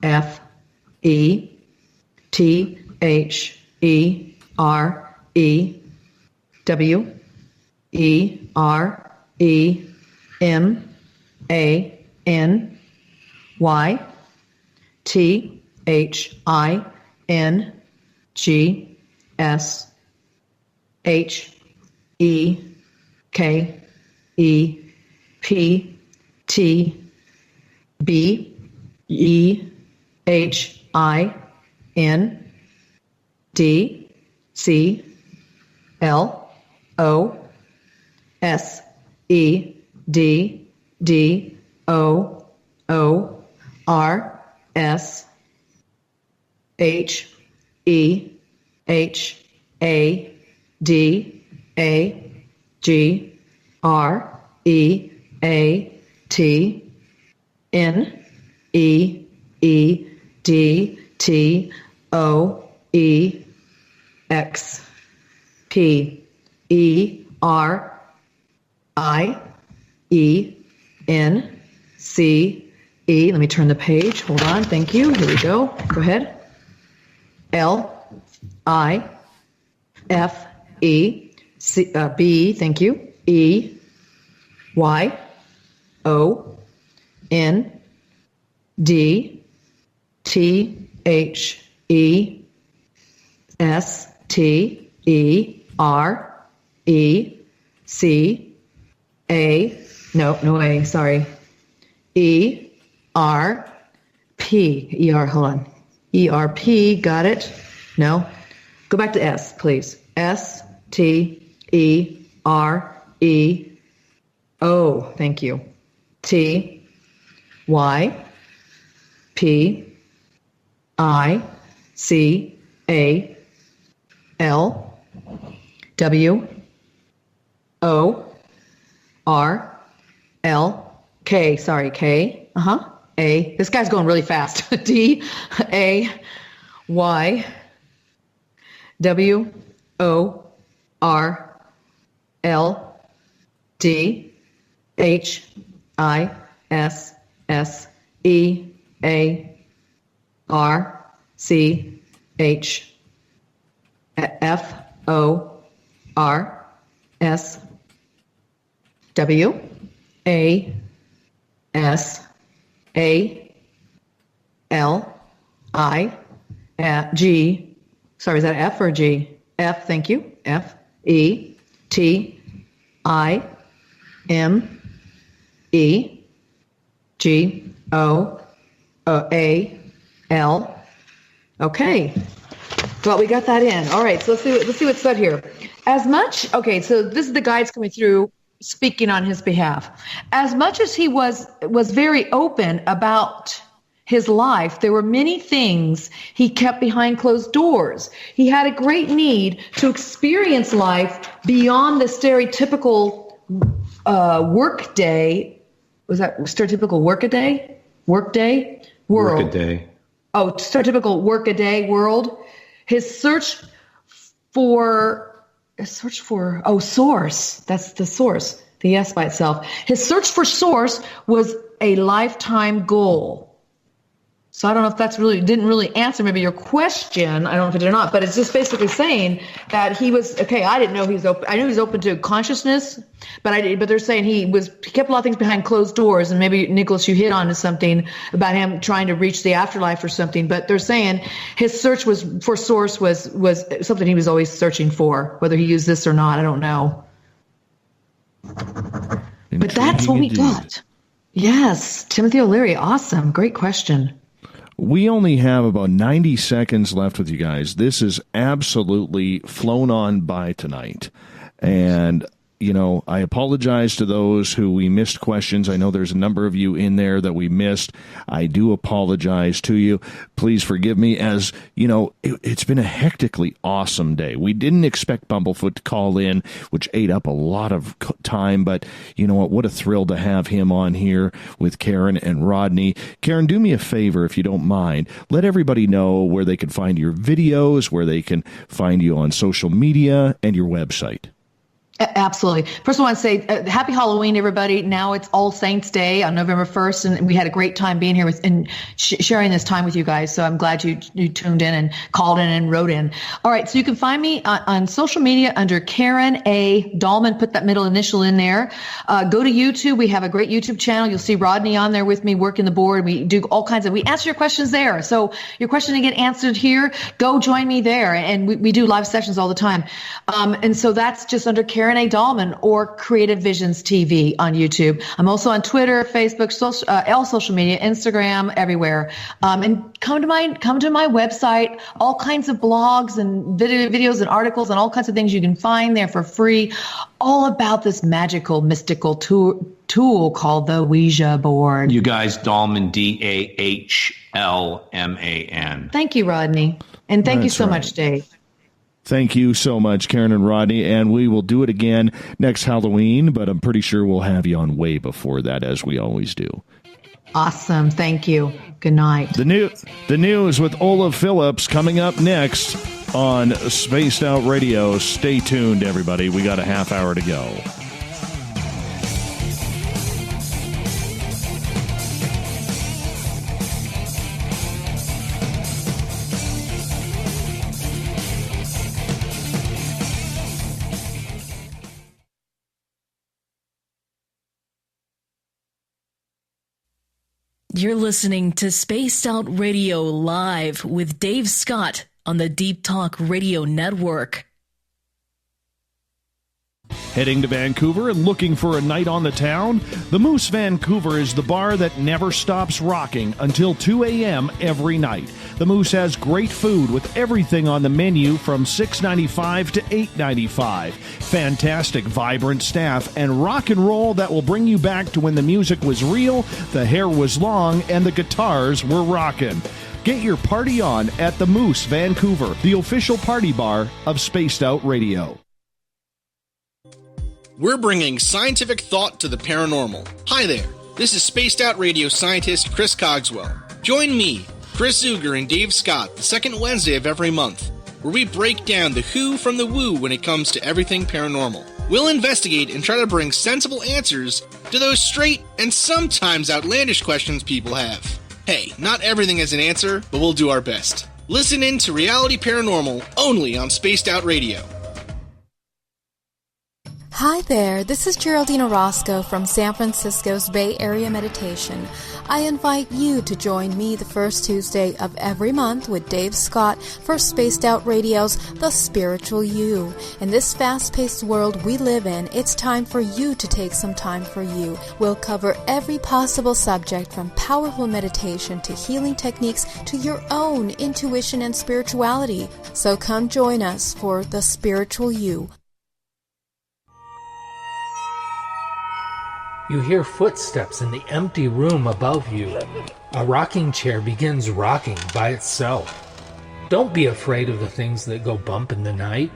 F E T H E R E W E R E M A N Y T H I N G S H E K E P T B E H I N D C L O S E D D O O R S H E H A D A G R E A T N E E D T O E X P E R I E N C E. Let me turn the page. Hold on. Thank you. Here we go. Go ahead. L I F E C B. Thank you. E Y O N D T H E S T E R E C A. No A. Sorry. E R P. Hold on. ERP. Got it? No. Go back to S, please. S T E R E O. Thank you. T Y P I C A L W O R L K. Sorry, K. A. This guy's going really fast. D A Y W O R L D H I S S E A R C H F O R S W A S A L I G. Sorry, is that F or G? F, thank you. F E T I M E G O A L. Okay. Well, we got that in. All right, so let's see what's said here. Okay, so this is the guides coming through speaking on his behalf. As much as he was very open about his life, there were many things he kept behind closed doors. He had a great need to experience life beyond the stereotypical work day. Was that stereotypical workaday? Workday? World. Workaday. Oh, stereotypical workaday world. His search for source. That's the source. The S by itself. His search for source was a lifetime goal. So I don't know if that's didn't really answer maybe your question. I don't know if it did or not, but it's just basically saying that he was okay. I didn't know he was open. I knew he was open to consciousness, but they're saying he kept a lot of things behind closed doors. And maybe Nicholas, you hit on something about him trying to reach the afterlife or something. But they're saying his search for source was something he was always searching for. Whether he used this or not, I don't know. But that's what we got. Yes, Timothy O'Leary, awesome, great question. We only have about 90 seconds left with you guys. This is absolutely flown on by tonight. And, I apologize to those who we missed questions. I know there's a number of you in there that we missed. I do apologize to you. Please forgive me as, it's been a hectically awesome day. We didn't expect Bumblefoot to call in, which ate up a lot of time. But you know what? What a thrill to have him on here with Karen and Rodney. Karen, do me a favor if you don't mind. Let everybody know where they can find your videos, where they can find you on social media, and your website. Absolutely. First, I want to say happy Halloween, everybody. Now it's All Saints Day on November 1st, and we had a great time being here and sharing this time with you guys. So I'm glad you tuned in and called in and wrote in. All right, so you can find me on social media under Karen A. Dahlman. Put that middle initial in there. Go to YouTube. We have a great YouTube channel. You'll see Rodney on there with me working the board. We do all kinds we answer your questions there. So your question to get answered here, go join me there. And we do live sessions all the time. And so that's just under Karen A. Dahlman or Creative Visions TV on YouTube. I'm also on Twitter, Facebook, all social media, Instagram, everywhere. And come to my website. All kinds of blogs and videos and articles and all kinds of things you can find there for free. All about this magical, mystical tool called the Ouija board. You guys, Dahlman, Dahlman. Thank you, Rodney, and thank you so much, Dave. Thank you so much, Karen and Rodney, and we will do it again next Halloween, but I'm pretty sure we'll have you on way before that, as we always do. Awesome. Thank you. Good night. The news with Olaf Phillips coming up next on Spaced Out Radio. Stay tuned, everybody. We got a half hour to go. You're listening to Spaced Out Radio Live with Dave Scott on the Deep Talk Radio Network. Heading to Vancouver and looking for a night on the town? The Moose Vancouver is the bar that never stops rocking until 2 a.m. every night. The Moose has great food with everything on the menu from $6.95 to $8.95. Fantastic, vibrant staff and rock and roll that will bring you back to when the music was real, the hair was long, and the guitars were rocking. Get your party on at the Moose Vancouver, the official party bar of Spaced Out Radio. We're bringing scientific thought to the paranormal. Hi there, this is Spaced Out Radio scientist Chris Cogswell. Join me, Chris Zuger, and Dave Scott the second Wednesday of every month, where we break down the who from the woo when it comes to everything paranormal. We'll investigate and try to bring sensible answers to those straight and sometimes outlandish questions people have. Hey, not everything has an answer, but we'll do our best. Listen in to Reality Paranormal only on Spaced Out Radio. Hi there, this is Geraldine Orozco from San Francisco's Bay Area Meditation. I invite you to join me the first Tuesday of every month with Dave Scott for Spaced Out Radio's The Spiritual You. In this fast-paced world we live in, it's time for you to take some time for you. We'll cover every possible subject from powerful meditation to healing techniques to your own intuition and spirituality. So come join us for The Spiritual You. You hear footsteps in the empty room above you. A rocking chair begins rocking by itself. Don't be afraid of the things that go bump in the night.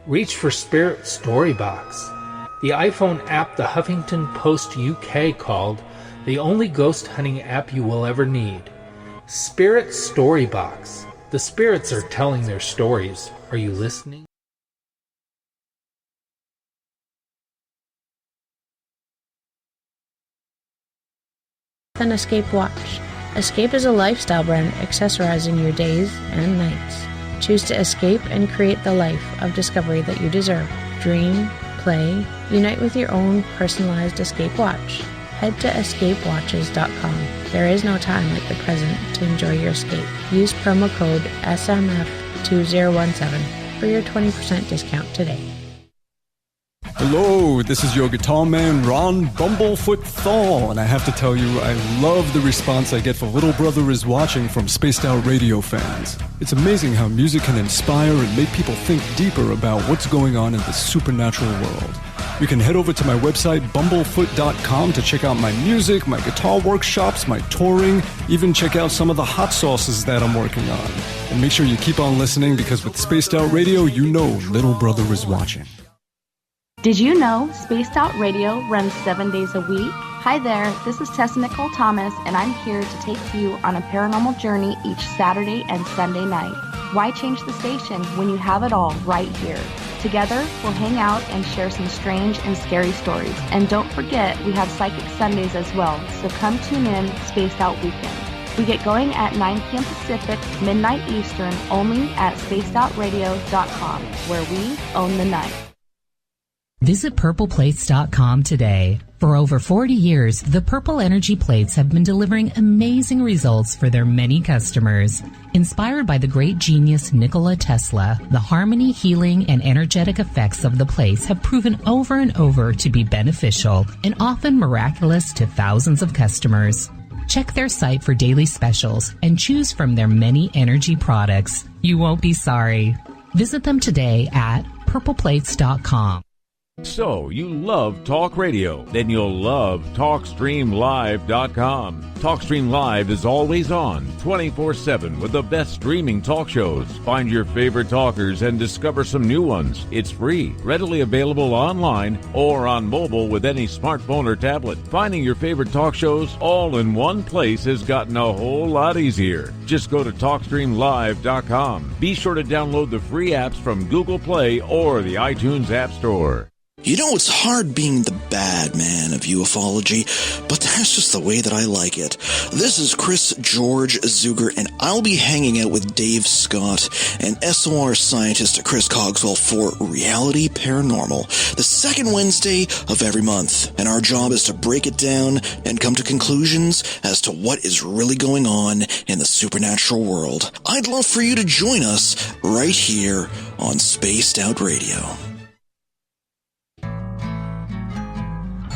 Reach for Spirit Storybox, the iPhone app the Huffington Post UK called the only ghost hunting app you will ever need. Spirit Storybox. The spirits are telling their stories. Are you listening? An Escape watch. Escape is a lifestyle brand accessorizing your days and nights. Choose to escape and create the life of discovery that you deserve. Dream, play, unite with your own personalized escape watch. Head to escapewatches.com. There is no time like the present to enjoy your escape. Use promo code SMF2017 for your 20% discount today. Hello, this is your guitar man, Ron Bumblefoot Thal, and I have to tell you, I love the response I get for Little Brother is Watching from Spaced Out Radio fans. It's amazing how music can inspire and make people think deeper about what's going on in the supernatural world. You can head over to my website, bumblefoot.com, to check out my music, my guitar workshops, my touring, even check out some of the hot sauces that I'm working on. And make sure you keep on listening, because with Spaced Out Radio, you know Little Brother is watching. Did you know Spaced Out Radio runs 7 days a week? Hi there, this is Tessa Nicole Thomas, and I'm here to take you on a paranormal journey each Saturday and Sunday night. Why change the station when you have it all right here? Together, we'll hang out and share some strange and scary stories. And don't forget, we have Psychic Sundays as well, so come tune in Spaced Out Weekend. We get going at 9 p.m. Pacific, midnight Eastern, only at spacedoutradio.com, where we own the night. Visit purpleplates.com today. For over 40 years, the Purple Energy Plates have been delivering amazing results for their many customers. Inspired by the great genius Nikola Tesla, the harmony, healing, and energetic effects of the plates have proven over and over to be beneficial and often miraculous to thousands of customers. Check their site for daily specials and choose from their many energy products. You won't be sorry. Visit them today at purpleplates.com. So, you love talk radio? Then you'll love TalkStreamLive.com. TalkStream Live is always on, 24/7, with the best streaming talk shows. Find your favorite talkers and discover some new ones. It's free, readily available online or on mobile with any smartphone or tablet. Finding your favorite talk shows all in one place has gotten a whole lot easier. Just go to TalkStreamLive.com. Be sure to download the free apps from Google Play or the iTunes App Store. You know, it's hard being the bad man of ufology, but that's just the way that I like it. This is Chris George Zuger, and I'll be hanging out with Dave Scott and SOR scientist Chris Cogswell for Reality Paranormal, the second Wednesday of every month. And our job is to break it down and come to conclusions as to what is really going on in the supernatural world. I'd love for you to join us right here on Spaced Out Radio.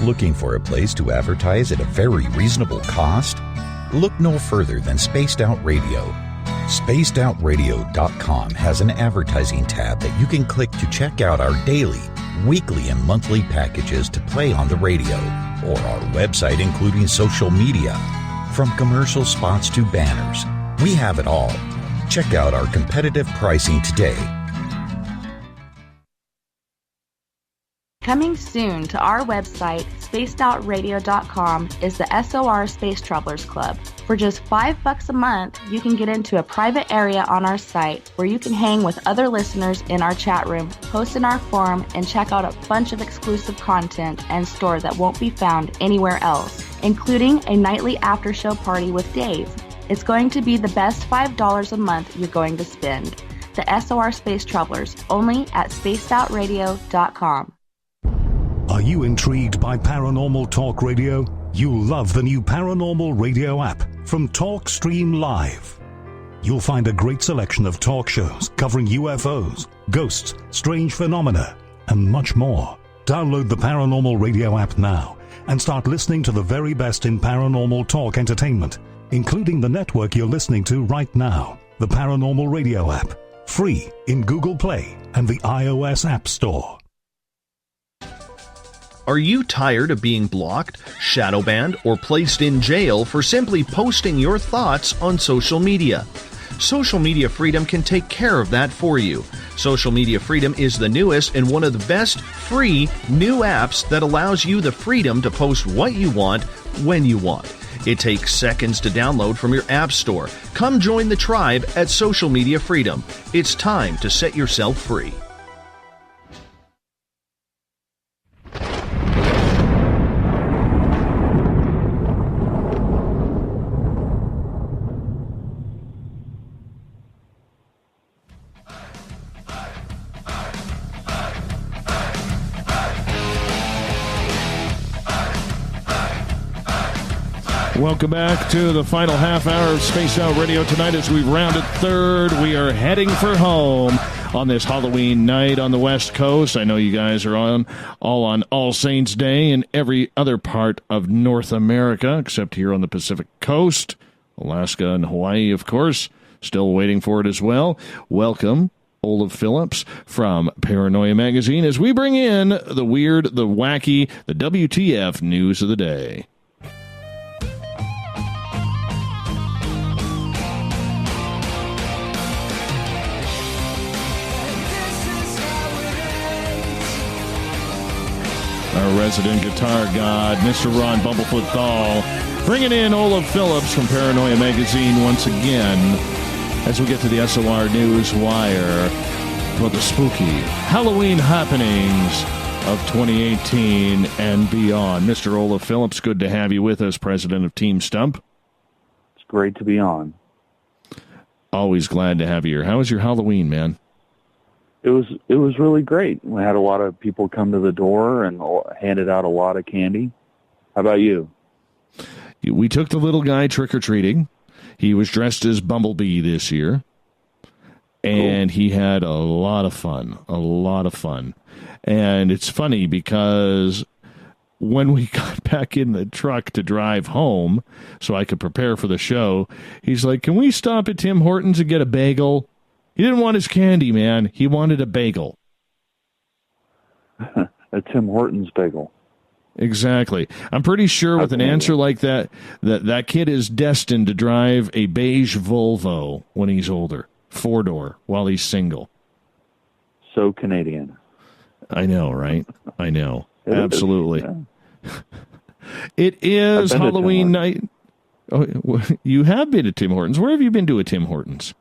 Looking for a place to advertise at a very reasonable cost? Look no further than Spaced Out Radio. SpacedOutRadio.com has an advertising tab that you can click to check out our daily, weekly, and monthly packages to play on the radio, or our website including social media. From commercial spots to banners, we have it all. Check out our competitive pricing today. Coming soon to our website, spacedoutradio.com, is the SOR Space Travelers Club. For just $5 a month, you can get into a private area on our site where you can hang with other listeners in our chat room, post in our forum, and check out a bunch of exclusive content and store that won't be found anywhere else, including a nightly after-show party with Dave. It's going to be the best $5 a month you're going to spend. The SOR Space Travelers, only at spacedoutradio.com. Are you intrigued by Paranormal Talk Radio? You'll love the new Paranormal Radio app from TalkStream Live. You'll find a great selection of talk shows covering UFOs, ghosts, strange phenomena, and much more. Download the Paranormal Radio app now and start listening to the very best in paranormal talk entertainment, including the network you're listening to right now, the Paranormal Radio app, free in Google Play and the iOS App Store. Are you tired of being blocked, shadow banned, or placed in jail for simply posting your thoughts on social media? Social Media Freedom can take care of that for you. Social Media Freedom is the newest and one of the best free new apps that allows you the freedom to post what you want, when you want. It takes seconds to download from your app store. Come join the tribe at Social Media Freedom. It's time to set yourself free. Welcome back to the final half hour of Spaced Out Radio tonight. As we've rounded third, we are heading for home on this Halloween night on the West Coast. I know you guys are all on All Saints Day in every other part of North America, except here on the Pacific Coast. Alaska and Hawaii, of course, still waiting for it as well. Welcome, Olaf Phillips from Paranoia Magazine, as we bring in the weird, the wacky, the WTF news of the day. Our resident guitar god, Mr. Ron Bumblefoot Thal, bringing in Olaf Phillips from Paranoia Magazine once again as we get to the SOR News Wire for the spooky Halloween happenings of 2018 and beyond. Mr. Olaf Phillips, good to have you with us, president of Team Stump. It's great to be on. Always glad to have you here. How was your Halloween, man? It was really great. We had a lot of people come to the door and handed out a lot of candy. How about you? We took the little guy trick-or-treating. He was dressed as Bumblebee this year. And He had a lot of fun. And it's funny because when we got back in the truck to drive home so I could prepare for the show, he's like, "Can we stop at Tim Hortons and get a bagel?" He didn't want his candy, man. He wanted a bagel. A Tim Hortons bagel. Exactly. I'm pretty sure with an answer like that kid is destined to drive a beige Volvo when he's older. 4-door while he's single. So Canadian. I know, right? I know. Absolutely. Yeah. It is Halloween night. Oh, you have been to Tim Hortons. Where have you been to a Tim Hortons?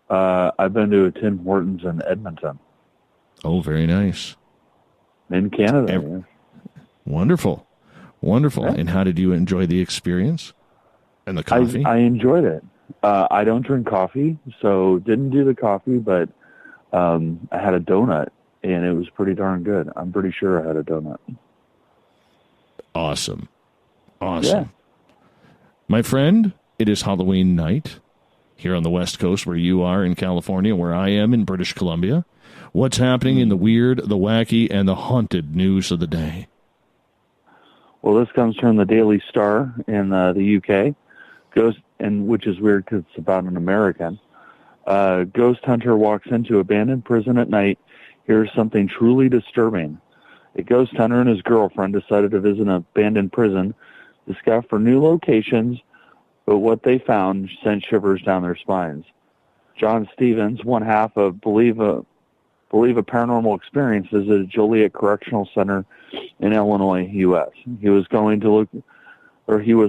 I've been to a Tim Hortons in Edmonton. Oh, very nice. In Canada. Wonderful. Wonderful. Yeah. And how did you enjoy the experience? And the coffee? I enjoyed it. I don't drink coffee, so didn't do the coffee, but I had a donut, and it was pretty darn good. I'm pretty sure I had a donut. Awesome. Yeah. My friend, it is Halloween night here on the West Coast where you are in California, where I am in British Columbia. What's happening in the weird, the wacky, and the haunted news of the day? Well, this comes from the Daily Star in the UK. Which is weird because it's about an American. Ghost hunter walks into abandoned prison at night. Here's something truly disturbing. A ghost hunter and his girlfriend decided to visit an abandoned prison to scout for new locations, but what they found sent shivers down their spines. John Stevens, one half of Believe a Paranormal Experience, visited Joliet Correctional Center in Illinois, U.S. He was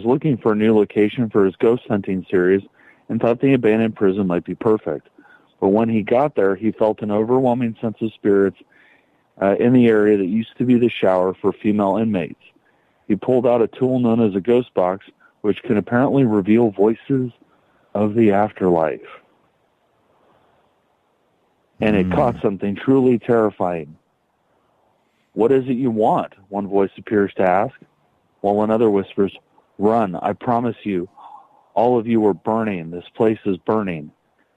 looking for a new location for his ghost hunting series and thought the abandoned prison might be perfect. But when he got there, he felt an overwhelming sense of spirits in the area that used to be the shower for female inmates. He pulled out a tool known as a ghost box, which can apparently reveal voices of the afterlife. And it caught something truly terrifying. What is it you want? One voice appears to ask, while another whispers, run, I promise you, all of you are burning, this place is burning.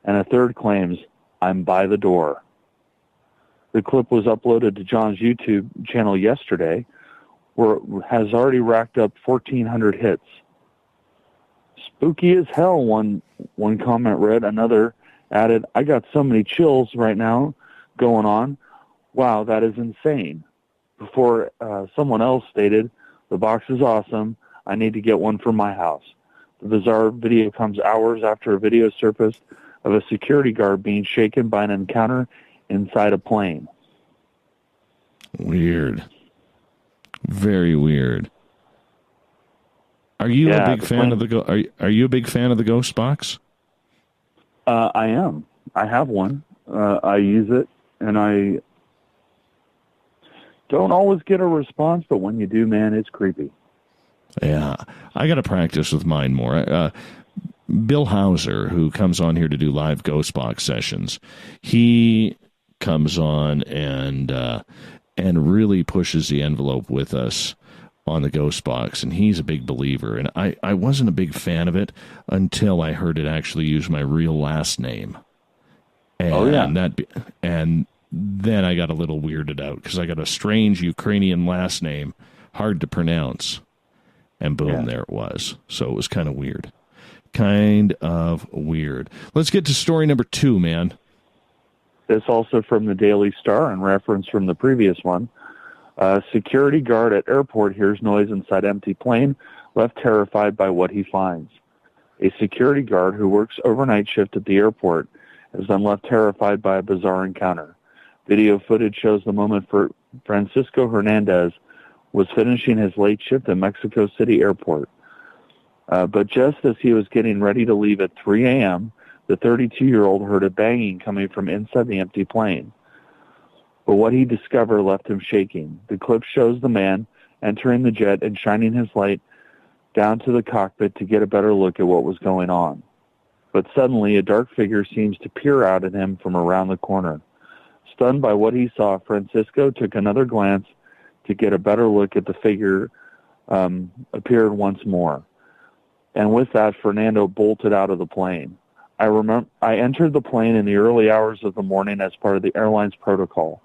And a third claims, I'm by the door. The clip was uploaded to John's YouTube channel yesterday, where it has already racked up 1,400 hits. Spooky as hell, one comment read. Another added, I got so many chills right now going on. Wow, that is insane. Before someone else stated, the box is awesome. I need to get one for my house. The bizarre video comes hours after a video surfaced of a security guard being shaken by an encounter inside a plane. Weird. Very weird. Are you a big fan of the Are you a big fan of the ghost box? I am. I have one. I use it, and I don't always get a response, but when you do, man, it's creepy. Yeah, I got to practice with mine more. Bill Hauser, who comes on here to do live ghost box sessions, he comes on and really pushes the envelope with us on the ghost box, and he's a big believer. And I wasn't a big fan of it until I heard it actually use my real last name. And and then I got a little weirded out because I got a strange Ukrainian last name, hard to pronounce. And boom, there it was. So it was kind of weird. Kind of weird. Let's get to story number 2, man. This also from the Daily Star in reference from the previous one. Security guard at airport hears noise inside empty plane, left terrified by what he finds. A security guard who works overnight shift at the airport has been left terrified by a bizarre encounter. Video footage shows the moment for Francisco Hernandez was finishing his late shift at Mexico City Airport. But just as he was getting ready to leave at 3 a.m., the 32-year-old heard a banging coming from inside the empty plane. But what he discovered left him shaking. The clip shows the man entering the jet and shining his light down to the cockpit to get a better look at what was going on. But suddenly, a dark figure seems to peer out at him from around the corner. Stunned by what he saw, Francisco took another glance to get a better look at the figure appeared once more. And with that, Fernando bolted out of the plane. I entered the plane in the early hours of the morning as part of the airline's protocol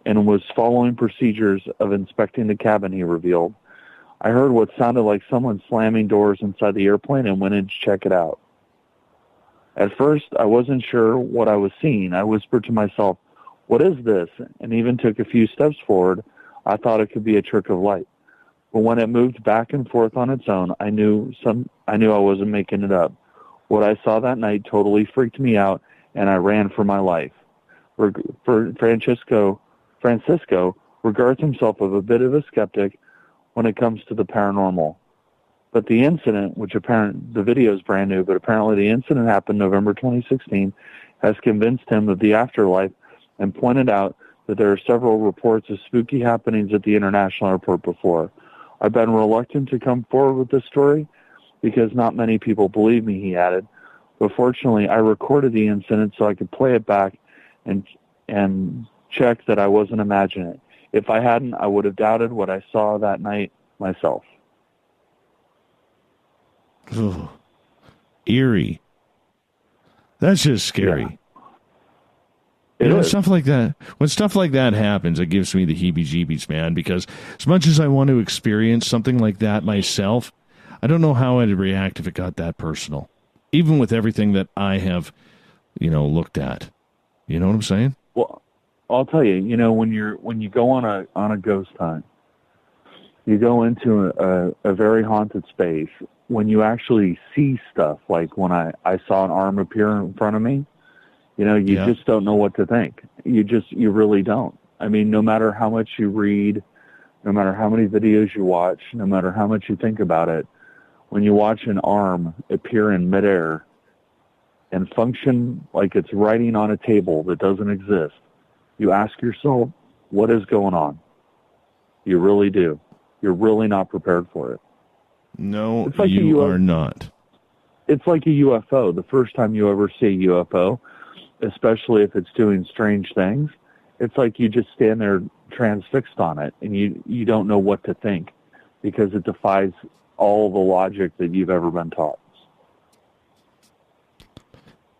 and was following procedures of inspecting the cabin, he revealed. I heard what sounded like someone slamming doors inside the airplane and went in to check it out. At first, I wasn't sure what I was seeing. I whispered to myself, what is this? And even took a few steps forward. I thought it could be a trick of light. But when it moved back and forth on its own, I knew I wasn't making it up. What I saw that night totally freaked me out, and I ran for my life. Francisco regards himself as a bit of a skeptic when it comes to the paranormal. But the incident, the video is brand new, but apparently the incident happened November 2016, has convinced him of the afterlife and pointed out that there are several reports of spooky happenings at the international airport before. I've been reluctant to come forward with this story because not many people believe me, he added. But fortunately, I recorded the incident so I could play it back and check that I wasn't imagining it. If I hadn't, I would have doubted what I saw that night myself. Ugh. Eerie. That's just scary. Yeah. Stuff like that. When stuff like that happens, it gives me the heebie-jeebies, man, because as much as I want to experience something like that myself, I don't know how I'd react if it got that personal, even with everything that I have, looked at. You know what I'm saying? Well, I'll tell you, when you go on a ghost hunt, you go into a very haunted space. When you actually see stuff, like when I saw an arm appear in front of me, just don't know what to think. You really don't. I mean, no matter how much you read, no matter how many videos you watch, no matter how much you think about it, when you watch an arm appear in midair and function like it's writing on a table that doesn't exist, you ask yourself, what is going on? You really do. You're really not prepared for it. No, like you are not. It's like a UFO. The first time you ever see a UFO, especially if it's doing strange things, it's like you just stand there transfixed on it, and you don't know what to think because it defies all the logic that you've ever been taught.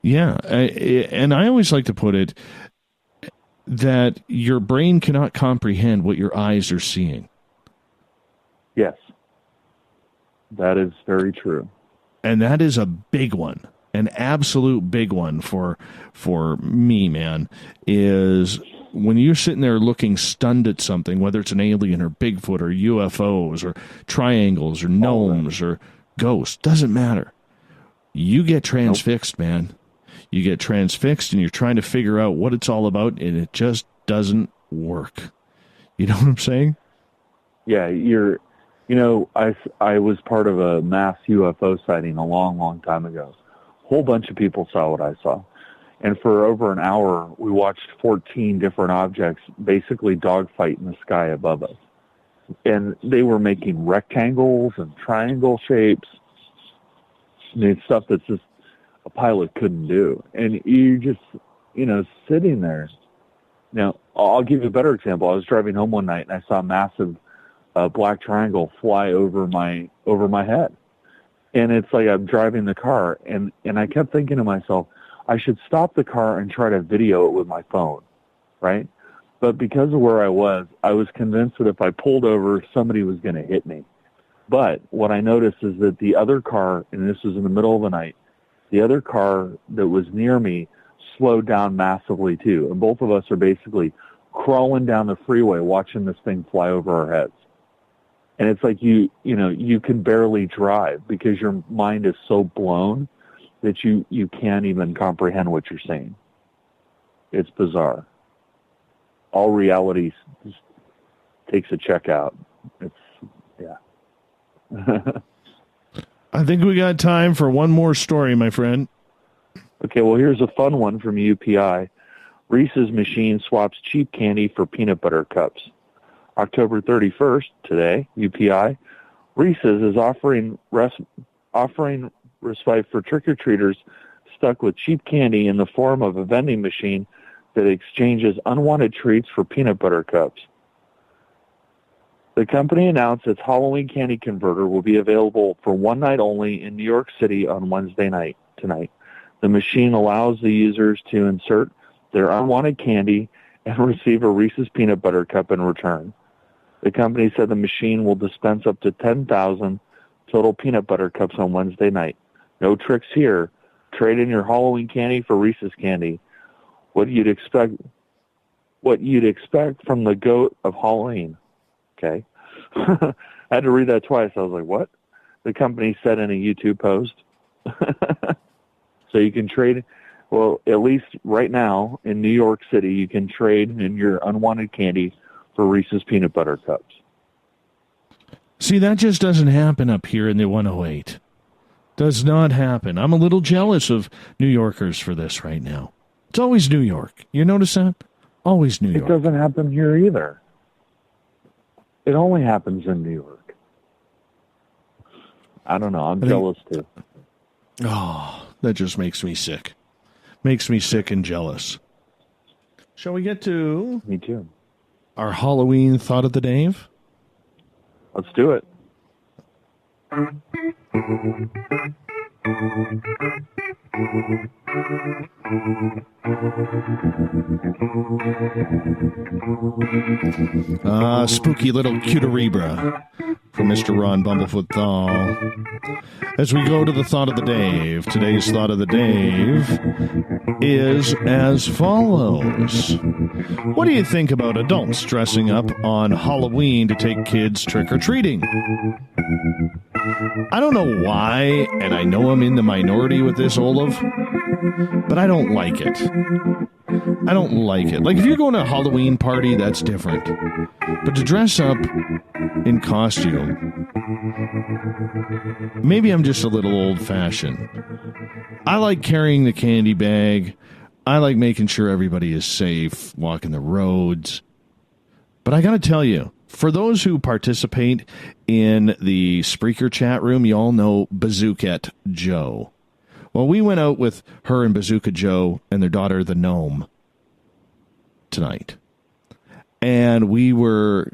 Yeah, and I always like to put it that your brain cannot comprehend what your eyes are seeing. Yes, that is very true. And that is a big one. An absolute big one for me, man, is when you're sitting there looking stunned at something, whether it's an alien or Bigfoot or UFOs or triangles or gnomes or ghosts, doesn't matter. You get transfixed, man. You get transfixed and you're trying to figure out what it's all about, and it just doesn't work. You know what I'm saying? Yeah, I was part of a mass UFO sighting a long, long time ago. Whole bunch of people saw what I saw. And for over an hour, we watched 14 different objects basically dogfight in the sky above us. And they were making rectangles and triangle shapes. I mean, stuff that's just a pilot couldn't do. And you just, sitting there. Now, I'll give you a better example. I was driving home one night and I saw a massive black triangle fly over my head. And it's like I'm driving the car, and I kept thinking to myself, I should stop the car and try to video it with my phone, right? But because of where I was convinced that if I pulled over, somebody was going to hit me. But what I noticed is that the other car, and this was in the middle of the night, the other car that was near me slowed down massively too. And both of us are basically crawling down the freeway watching this thing fly over our heads. And it's like you can barely drive because your mind is so blown that you can't even comprehend what you're saying. It's bizarre. All reality just takes a check out. I think we got time for one more story, my friend. Okay, well, here's a fun one from UPI. Reese's machine swaps cheap candy for peanut butter cups. October 31st, today, UPI, Reese's is offering respite for trick-or-treaters stuck with cheap candy in the form of a vending machine that exchanges unwanted treats for peanut butter cups. The company announced its Halloween candy converter will be available for one night only in New York City on Wednesday night, tonight. The machine allows the users to insert their unwanted candy and receive a Reese's peanut butter cup in return. The company said the machine will dispense up to 10,000 total peanut butter cups on Wednesday night. No tricks here. Trade in your Halloween candy for Reese's candy. What you'd expect from the goat of Halloween. Okay. I had to read that twice. I was like, what? The company said in a YouTube post. So you can trade, well, at least right now in New York City, you can trade in your unwanted candy for Reese's peanut butter cups. See, that just doesn't happen up here in the 108. Does not happen. I'm a little jealous of New Yorkers for this right now. It's always New York. You notice that? Always New York. It doesn't happen here either. It only happens in New York. I don't know. I'm jealous too. Oh, that just makes me sick. Makes me sick and jealous. Shall we get to... Me too. Our Halloween thought of the day? Let's do it. Spooky little cuterebra from Mr. Ron Bumblefoot Thal. As we go to the thought of the day, today's thought of the day is as follows. What do you think about adults dressing up on Halloween to take kids trick-or-treating? I don't know why, and I know I'm in the minority with this, Olaf, but I don't like it. I don't like it. Like, if you're going to a Halloween party, that's different. But to dress up in costume, maybe I'm just a little old-fashioned. I like carrying the candy bag. I like making sure everybody is safe, walking the roads. But I got to tell you, for those who participate in the Spreaker chat room, you all know Bazooket Joe. Well, we went out with her and Bazooka Joe and their daughter, the Gnome, tonight. And we were,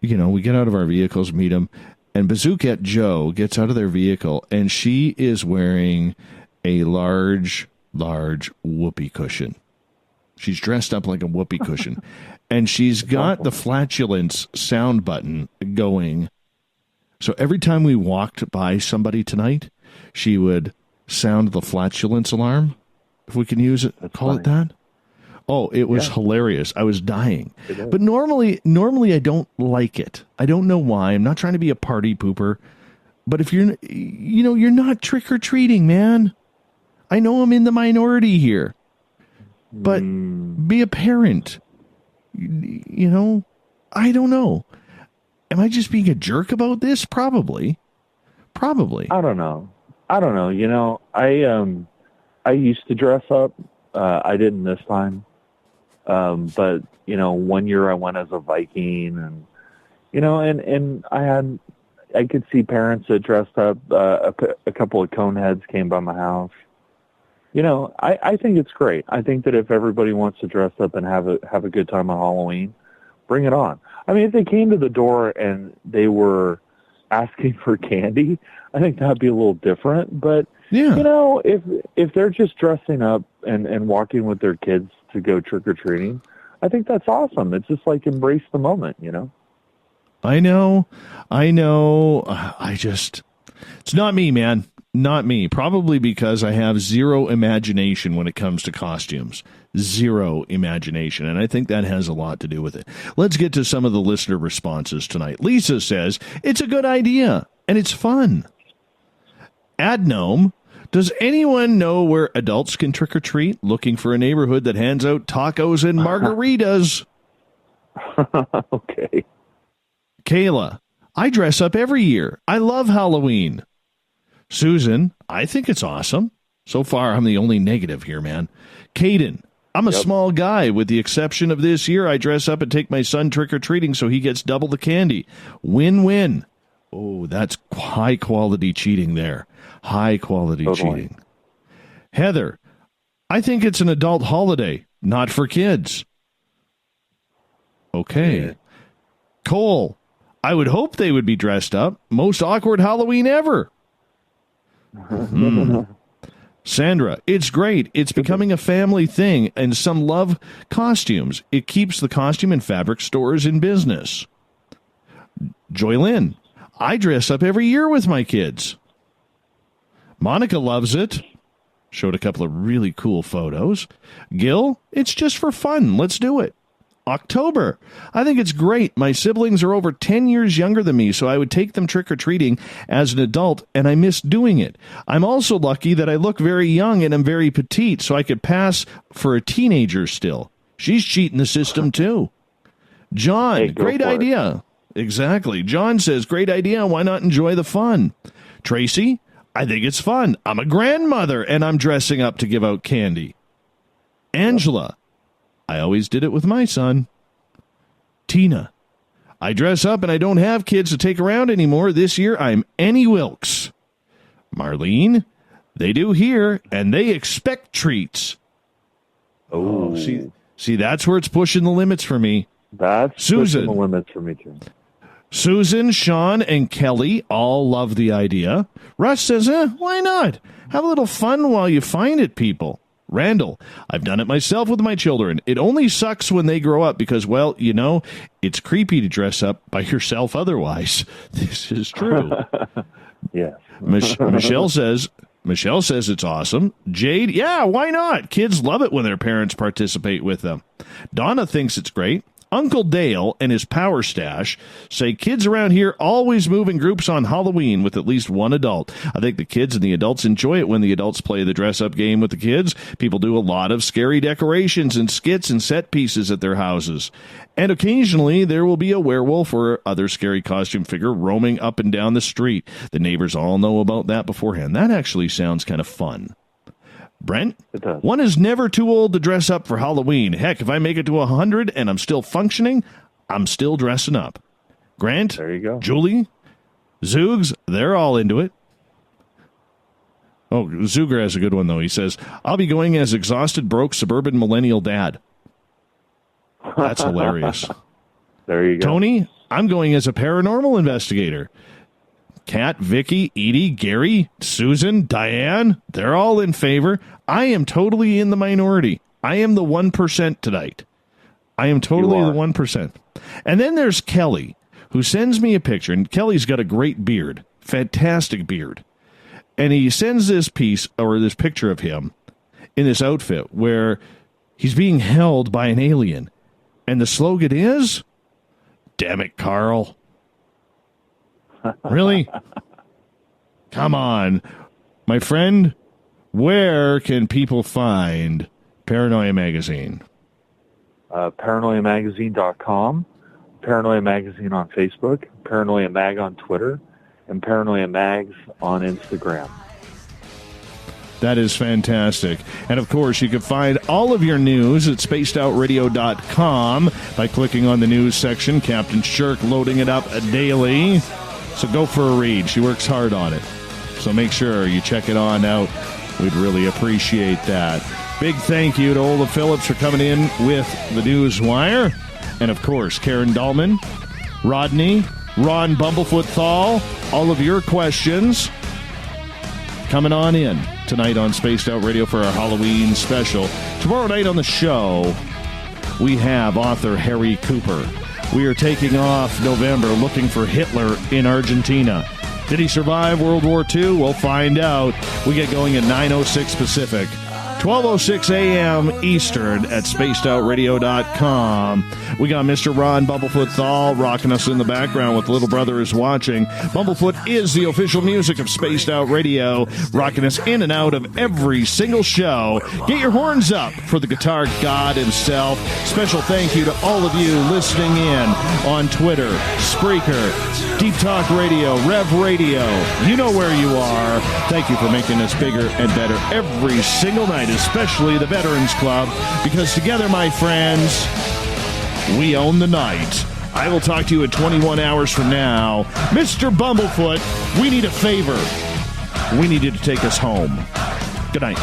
we get out of our vehicles, meet them, and Bazooket Joe gets out of their vehicle, and she is wearing a large whoopee cushion. She's dressed up like a whoopee cushion. And she's got the flatulence sound button going. So every time we walked by somebody tonight, she would sound the flatulence alarm, if we can use it, call it that. Oh, it was hilarious. I was dying. But normally I don't like it. I don't know why. I'm not trying to be a party pooper. But if you're not trick-or-treating, man. I know I'm in the minority here. But be a parent. I don't know. Am I just being a jerk about this? Probably. I don't know. I used to dress up. I didn't this time. But, 1 year I went as a Viking and I could see parents that dressed up. A couple of coneheads came by my house. I think it's great. I think that if everybody wants to dress up and have a good time on Halloween, bring it on. I mean, if they came to the door and they were asking for candy, I think that'd be a little different. But, if they're just dressing up and walking with their kids to go trick-or-treating, I think that's awesome. It's just like embrace the moment, I know. It's not me, man. Not me. Probably because I have zero imagination when it comes to costumes. Zero imagination. And I think that has a lot to do with it. Let's get to some of the listener responses tonight. Lisa says, it's a good idea, and it's fun. Adnome, does anyone know where adults can trick-or-treat? Looking for a neighborhood that hands out tacos and margaritas. Okay. Kayla, I dress up every year. I love Halloween. Susan, I think it's awesome. So far, I'm the only negative here, man. Caden, I'm a small guy. With the exception of this year, I dress up and take my son trick-or-treating so he gets double the candy. Win-win. Oh, that's high-quality cheating there. High-quality cheating. Heather, I think it's an adult holiday, not for kids. Okay. Yeah. Cole, I would hope they would be dressed up. Most awkward Halloween ever. Sandra, it's great. It's becoming a family thing, and some love costumes. It keeps the costume and fabric stores in business. Joylyn, I dress up every year with my kids. Monica loves it. Showed a couple of really cool photos. Gil, it's just for fun. Let's do it. October, I think it's great. My siblings are over 10 years younger than me, so I would take them trick-or-treating as an adult, and I miss doing it. I'm also lucky that I look very young and am very petite, so I could pass for a teenager still. She's cheating the system, too. John, hey, great idea. Exactly. John says, great idea. Why not enjoy the fun? Tracy, I think it's fun. I'm a grandmother, and I'm dressing up to give out candy. Angela, I always did it with my son. Tina, I dress up and I don't have kids to take around anymore. This year, I'm Annie Wilkes. Marlene, they do here, and they expect treats. Oh, see, that's where it's pushing the limits for me. That's Susan. pushing the limits for me, too. Susan, Sean, and Kelly all love the idea. Russ says, why not? Have a little fun while you find it, people. Randall, I've done it myself with my children. It only sucks when they grow up because, well, you know, it's creepy to dress up by yourself otherwise. This is true. Yeah. Michelle says it's awesome. Jade, yeah, why not? Kids love it when their parents participate with them. Donna thinks it's great. Uncle Dale and his power stash say kids around here always move in groups on Halloween with at least one adult. I think the kids and the adults enjoy it when the adults play the dress-up game with the kids. People do a lot of scary decorations and skits and set pieces at their houses. And occasionally there will be a werewolf or other scary costume figure roaming up and down the street. The neighbors all know about that beforehand. That actually sounds kind of fun. Brent, one is never too old to dress up for Halloween. Heck, if I make it to 100 and I'm still functioning, I'm still dressing up. Grant, there you go. Julie, Zoogs, they're all into it. Oh, Zuger has a good one, though. He says, I'll be going as exhausted, broke, suburban millennial dad. That's hilarious. There you go. Tony, I'm going as a paranormal investigator. Kat, Vicky, Edie, Gary, Susan, Diane, they're all in favor. I am totally in the minority. I am the 1% tonight. I am totally the 1%. And then there's Kelly, who sends me a picture, and Kelly's got a great beard, fantastic beard. And he sends this piece, or this picture of him, in this outfit, where he's being held by an alien. And the slogan is, damn it, Carl. Really? Come on. My friend, where can people find Paranoia Magazine? ParanoiaMagazine.com, Paranoia Magazine on Facebook, Paranoia Mag on Twitter, and Paranoia Mags on Instagram. That is fantastic. And, of course, you can find all of your news at spacedoutradio.com by clicking on the news section. Captain Shirk loading it up daily. So go for a read. She works hard on it. So make sure you check it on out. We'd really appreciate that. Big thank you to Ola Phillips for coming in with the News Wire. And, of course, Karen Dahlman, Rodney, Ron Bumblefoot Thal, all of your questions coming on in tonight on Spaced Out Radio for our Halloween special. Tomorrow night on the show, we have author Harry Cooper. We are taking off November looking for Hitler in Argentina. Did he survive World War II? We'll find out. We get going at 9:06 Pacific, 12:06 a.m. Eastern at spacedoutradio.com. We got Mr. Ron Bumblefoot Thal rocking us in the background with Little Brother is Watching. Bumblefoot is the official music of Spaced Out Radio, rocking us in and out of every single show. Get your horns up for the guitar god himself. Special thank you to all of you listening in on Twitter, Spreaker, Deep Talk Radio, Rev Radio. You know where you are. Thank you for making us bigger and better every single night, especially the Veterans Club, because together, my friends, we own the night. I will talk to you in 21 hours from now. Mr. Bumblefoot, we need a favor. We need you to take us home. Good night.